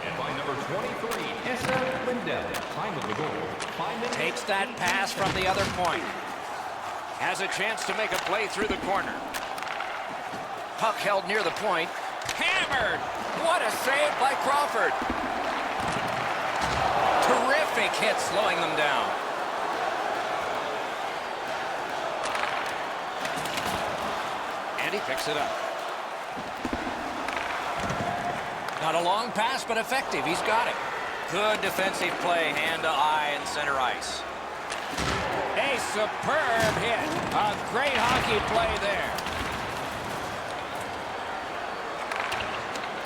And by number 23, Esa Lindell. Time of the goal, 5 minutes. Takes that pass from the other point. Has a chance to make a play through the corner. Puck held near the point. Hammered! What a save by Crawford. Terrific hit slowing them down. And he picks it up. Not a long pass, but effective. He's got it. Good defensive play, hand to eye and center ice. A superb hit. A great hockey play there.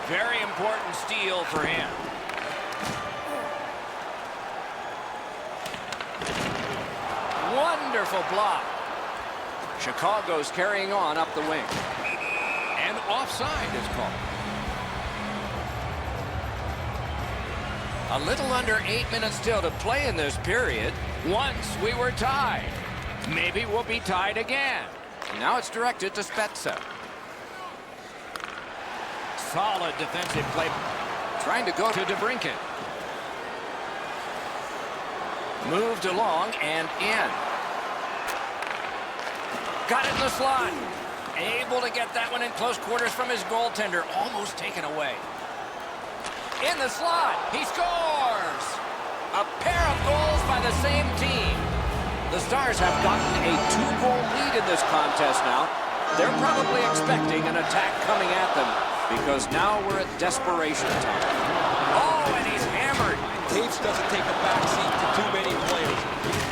Very important steal for him. Wonderful block. Chicago's carrying on up the wing. And offside is called. A little under 8 minutes still to play in this period. Once we were tied. Maybe we'll be tied again. Now it's directed to Spezza. Solid defensive play. Trying to go to DeBrincat. Moved along and in. Got it in the slot. Able to get that one in close quarters from his goaltender. Almost taken away. In the slot. He scores. A pair of goals by the same team. The Stars have gotten a 2-goal lead in this contest now. They're probably expecting an attack coming at them because now we're at desperation time. Oh, and he's hammered. Toews doesn't take a backseat to too many players.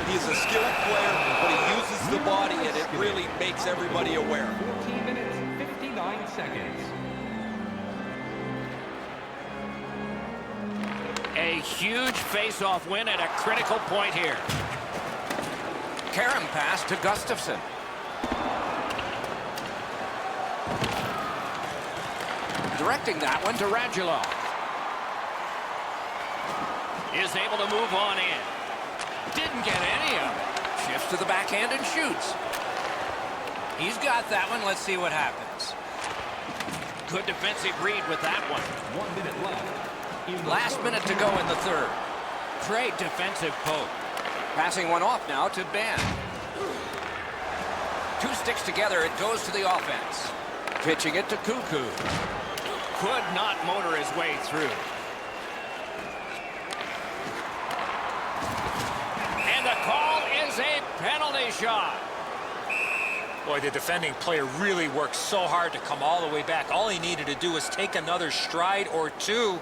He's a skilled player, but he uses the body, and it really makes everybody aware. 14 minutes, 59 seconds. A huge face-off win at a critical point here. Karam pass to Gustafsson. Directing that one to Radulov. Is able to move on in. Didn't get any of it. Shifts to the backhand and shoots. He's got that one. Let's see what happens. Good defensive read with that one. 1 minute left. Last minute to go in the third. Great defensive poke. Passing one off now to Ben. Two sticks together. It goes to the offense. Pitching it to Cuckoo. Could not motor his way through. And the call is a penalty shot. Boy, the defending player really worked so hard to come all the way back. All he needed to do was take another stride or two.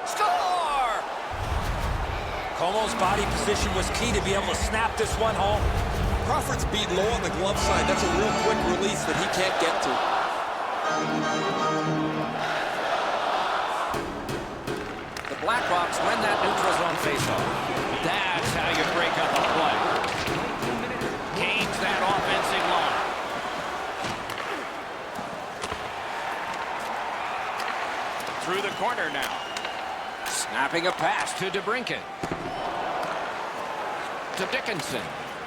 Score! Como's body position was key to be able to snap this one home. Crawford's beat low on the glove side. That's a real quick release that he can't get to. The Blackhawks win that neutral zone faceoff. That's how you break on the play. Gains that offensive line. Through the corner now. Snapping a pass to DeBrincat. To Dickinson.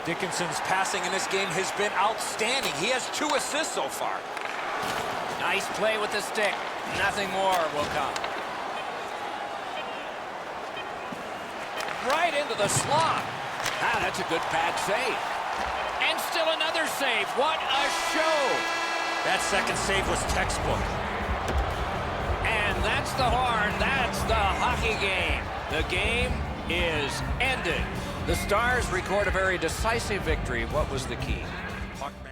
Dickinson's passing in this game has been outstanding. He has 2 assists so far. Nice play with the stick. Nothing more will come. Right into the slot. Ah, that's a good pad save. And still another save. What a show. That second save was textbook. And that's the horn. That's the hockey game. The game is ended. The Stars record a very decisive victory. What was the key? Puck man.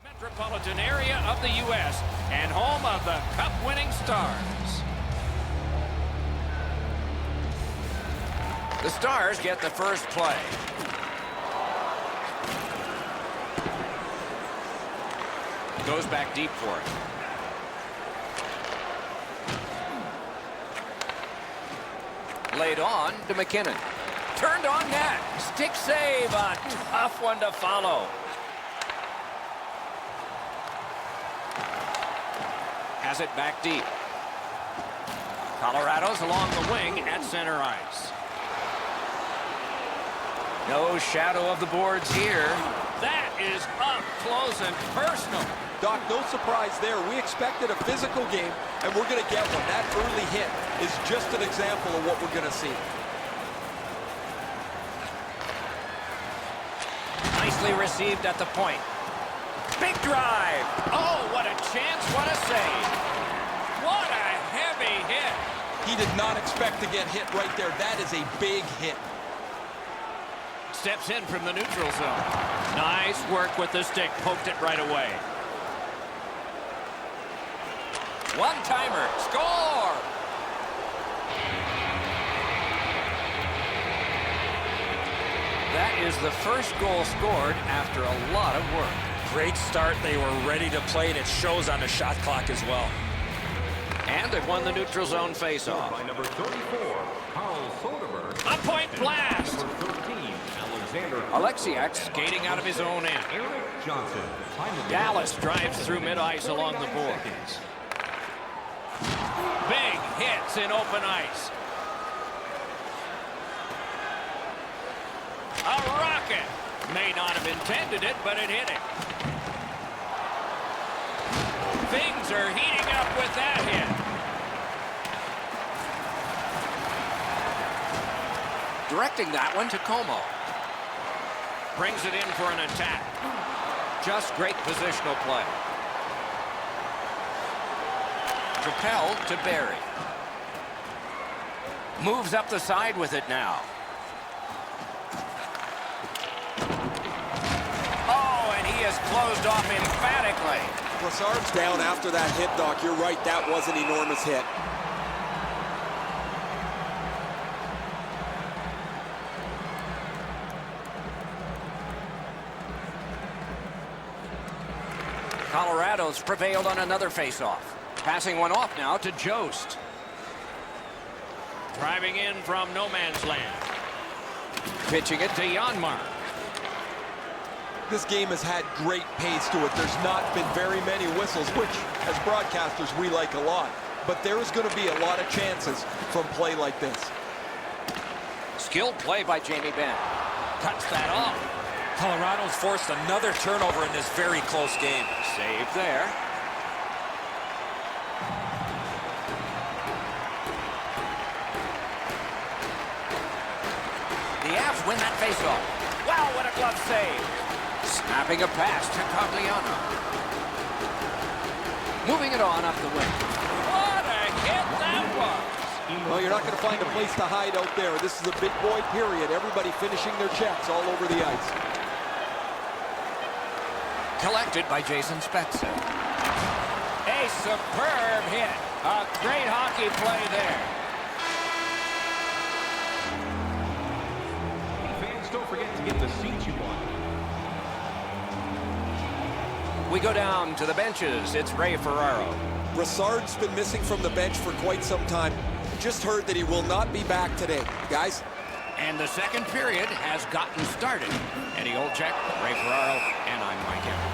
Metropolitan area of the U.S. and home of the Cup-winning Stars. The Stars get the first play. Goes back deep for it. Laid on to McKinnon. Turned on net. Stick save. A tough one to follow. Has it back deep. Colorado's along the wing at center ice. No shadow of the boards here. That is up close and personal. Doc, no surprise there. We expected a physical game, and we're going to get one. That early hit is just an example of what we're going to see. Nicely received at the point. Big drive. Oh, what a chance. What a save. What a heavy hit. He did not expect to get hit right there. That is a big hit. Steps in from the neutral zone. Nice work with the stick. Poked it right away. One-timer. Score! That is the first goal scored after a lot of work. Great start. They were ready to play, and it shows on the shot clock as well. And they've won the neutral zone face-off. By number 34, Carl Soderberg. A point blast. Number 13, Alexander. Alexiak skating out of his own end. Eric Johnson. Dallas drives through mid-ice along the boards. Big hits in open ice. A rocket. May not have intended it, but it hit him. Things are heating up with that hit. Directing that one to Como. Brings it in for an attack. Just great positional play. Propelled to Barry. Moves up the side with it now. Oh, and he is closed off emphatically. Brassard's down after that hit, Doc. You're right, that was an enormous hit. Colorado's prevailed on another faceoff. Passing one off now to Jost. Driving in from no man's land. Pitching it to Janmark. This game has had great pace to it. There's not been very many whistles, which, as broadcasters, we like a lot. But there is going to be a lot of chances from play like this. Skilled play by Jamie Benn. Cuts that off. Colorado's forced another turnover in this very close game. Save there. The Avs win that faceoff. Wow, what a glove save. Snapping a pass to Cogliano. Moving it on up the wing. What a hit that was. Well, you're not going to find a place to hide out there. This is a big boy period. Everybody finishing their checks all over the ice. Collected by Jason Spezza. A superb hit. A great hockey play there. Fans, don't forget to get the seats you want. We go down to the benches. It's Ray Ferraro. Brassard's been missing from the bench for quite some time. Just heard that he will not be back today. Guys? And the second period has gotten started. Eddie Olczyk, Ray Ferraro, and I'm Mike Emmer.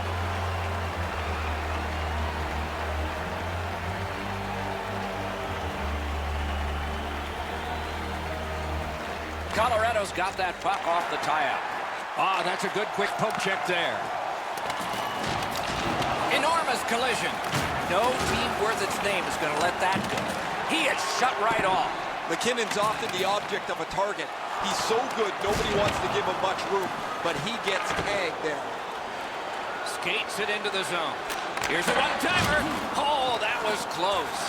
Colorado's got that puck off the tie-up. Ah, that's a good quick poke check there. Enormous collision. No team worth its name is going to let that go. He is shut right off. McKinnon's often the object of a target. He's so good, nobody wants to give him much room, but he gets tagged there. Skates it into the zone. Here's a one-timer. Oh, that was close.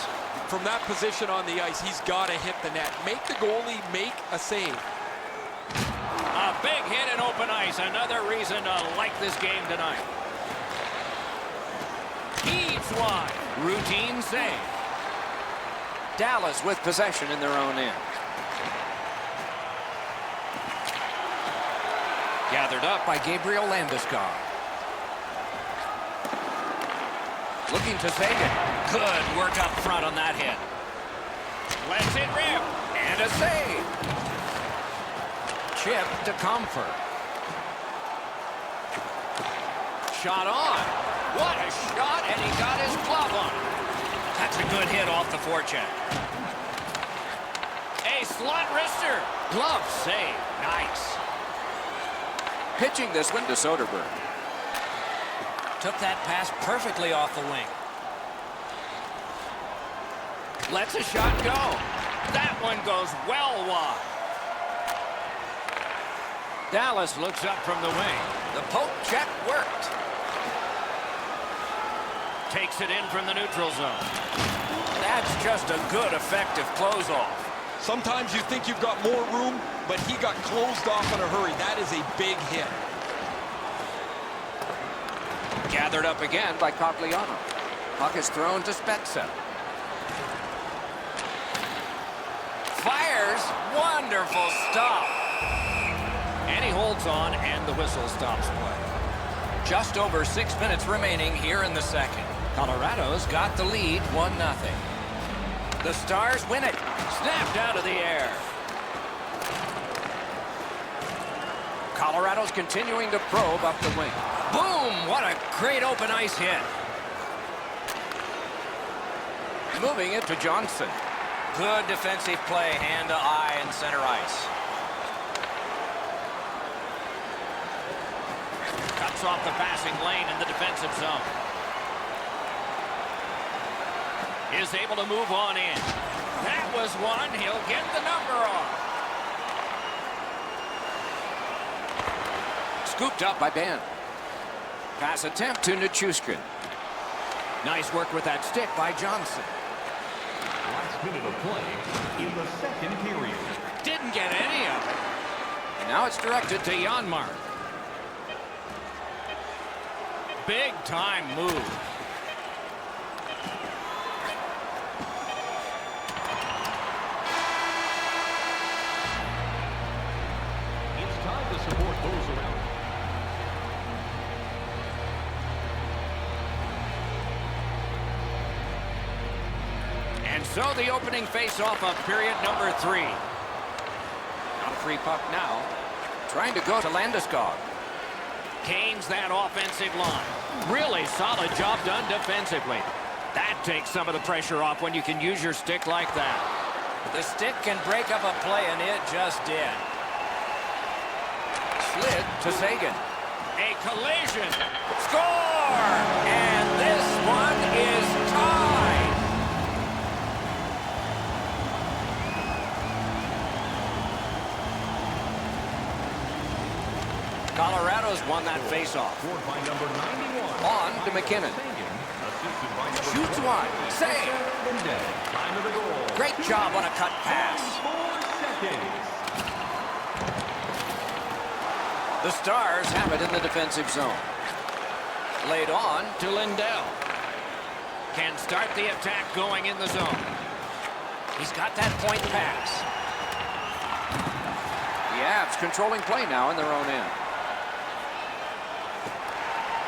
From that position on the ice, he's got to hit the net. Make the goalie make a save. A big hit in open ice. Another reason to like this game tonight. Heaves wide. Routine save. Dallas with possession in their own end. Gathered up by Gabriel Landeskog. Looking to Seguin. Good work up front on that hit. Lets it rip. And a save. Chip to Comfort. Shot on. What a shot, and he got his glove on. That's a good hit off the forecheck. A slot wrister. Glove save. Nice. Pitching this one to Soderberg. Took that pass perfectly off the wing. Lets a shot go. That one goes well wide. Dallas looks up from the wing. The poke check worked. Takes it in from the neutral zone. That's just a good, effective close-off. Sometimes you think you've got more room, but he got closed off in a hurry. That is a big hit. Gathered up again by Cogliano. Puck is thrown to Spezza. Fires. Wonderful stop. And he holds on, and the whistle stops play. Just over 6 minutes remaining here in the second. Colorado's got the lead, 1-0. The Stars win it. Snapped out of the air. Colorado's continuing to probe up the wing. Boom! What a great open ice hit. Moving it to Johnson. Good defensive play, hand to eye in center ice. Cuts off the passing lane in the defensive zone. Is able to move on in. That was one. He'll get the number on. Scooped up by Ben. Pass attempt to Nichushkin. Nice work with that stick by Johnson. Last minute of play in the second period. Didn't get any of it. And now it's directed to Janmark. Big time move. It's time to support those around. And so the opening face-off of period number 3. Not a free puck now. Trying to go to Landeskog. Canes that offensive line. Really solid job done defensively. That takes some of the pressure off when you can use your stick like that. The stick can break up a play, and it just did. Slid to Seguin. A collision. Score! And this one is tied. Colorado's won that faceoff. Scored by number 91. On to McKinnon. Assisted by number Shoots wide. Save. Time of the goal. Great job on a cut pass. 4 seconds. The Stars have it in the defensive zone. Laid on to Lindell. Can start the attack going in the zone. He's got that point pass. The Avs controlling play now in their own end.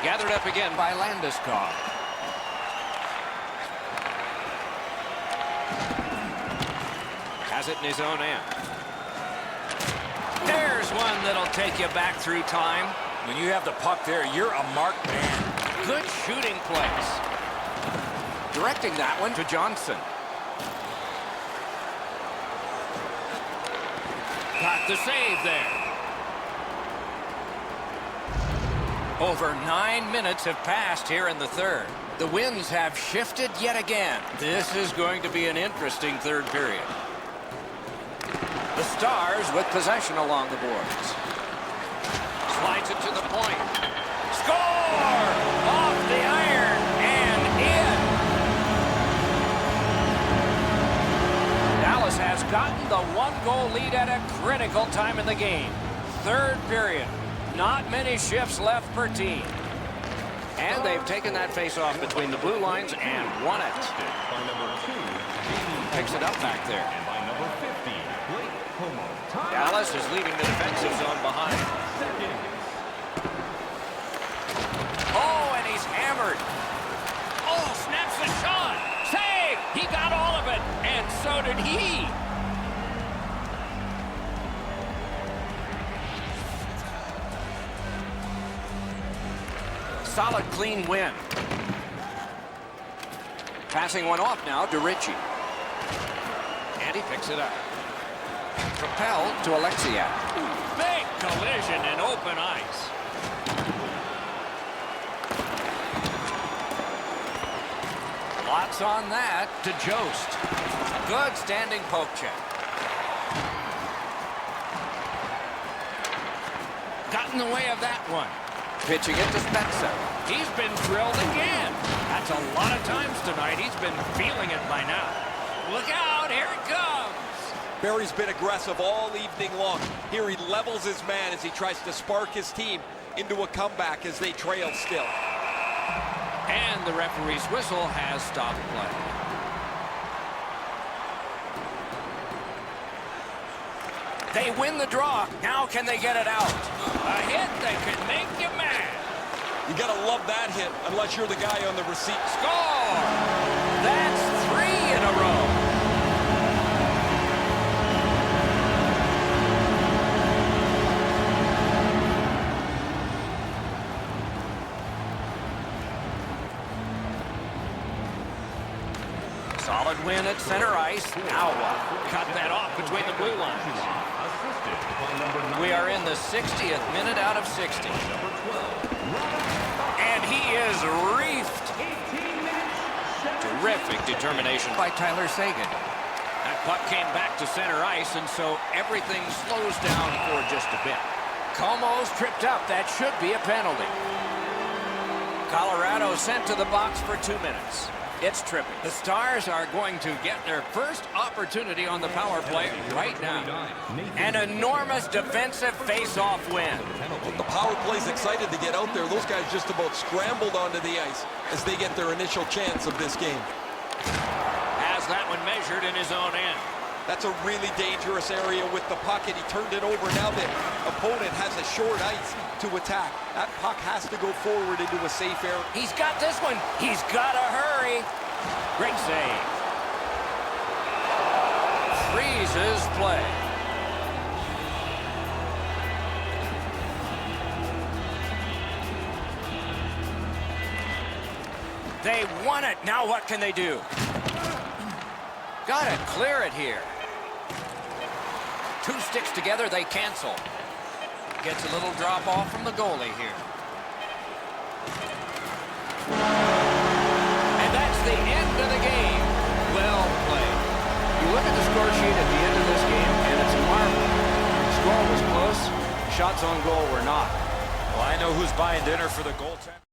Gathered up again by Landeskog. Has it in his own end. There's one that'll take you back through time. When you have the puck there, you're a marked man. Good shooting place. Directing that one to Johnson. Got the save there. Over 9 minutes have passed here in the third. The winds have shifted yet again. This is going to be an interesting third period. The Stars with possession along the boards. Slides it to the point. Score! Off the iron and in. Dallas has gotten the 1-goal lead at a critical time in the game. Third period. Not many shifts left per team. And they've taken that face-off between the blue lines and won it. By number 2, Picks it up back there. and by number 50, Blake Como. Time Dallas is leaving the defensive zone behind. second. so did he. Solid, clean win. Passing one off now to Ritchie. And he picks it up. Propelled to Alexiak. Big collision in open ice. Lots on that to Jost. Good standing poke check. Got in the way of that one. Pitching it to Spezza. He's been drilled again. That's a lot of times tonight. He's been feeling it by now. Look out, here it comes. Barry's been aggressive all evening long. Here he levels his man as he tries to spark his team into a comeback as they trail still. And the referee's whistle has stopped play. They win the draw. Now can they get it out? A hit that could make you mad. You gotta love that hit, unless you're the guy on the receipt. Score! That's 3 in a row. Solid win at center ice. Now what? Cut that off between the blue lines. We are in the 60th minute out of 60. And he is reefed. Terrific determination by Tyler Seguin. That puck came back to center ice, and so everything slows down for just a bit. Como's tripped up. That should be a penalty. Colorado sent to the box for 2 minutes. It's tripping. The Stars are going to get their first opportunity on the power play right now. An enormous defensive face-off win. The power play's excited to get out there. Those guys just about scrambled onto the ice as they get their initial chance of this game. Has that one measured in his own end. That's a really dangerous area with the puck, and he turned it over. Now the opponent has a short ice to attack. That puck has to go forward into a safe area. He's got this one. He's got to hurry. Great save. Freezes play. They won it. Now what can they do? Got to clear it here. 2 sticks together, they cancel. Gets a little drop off from the goalie here. And that's the end of the game. Well played. You look at the score sheet at the end of this game, and it's marvelous. The score was close. Shots on goal were not. Well, I know who's buying dinner for the goaltender.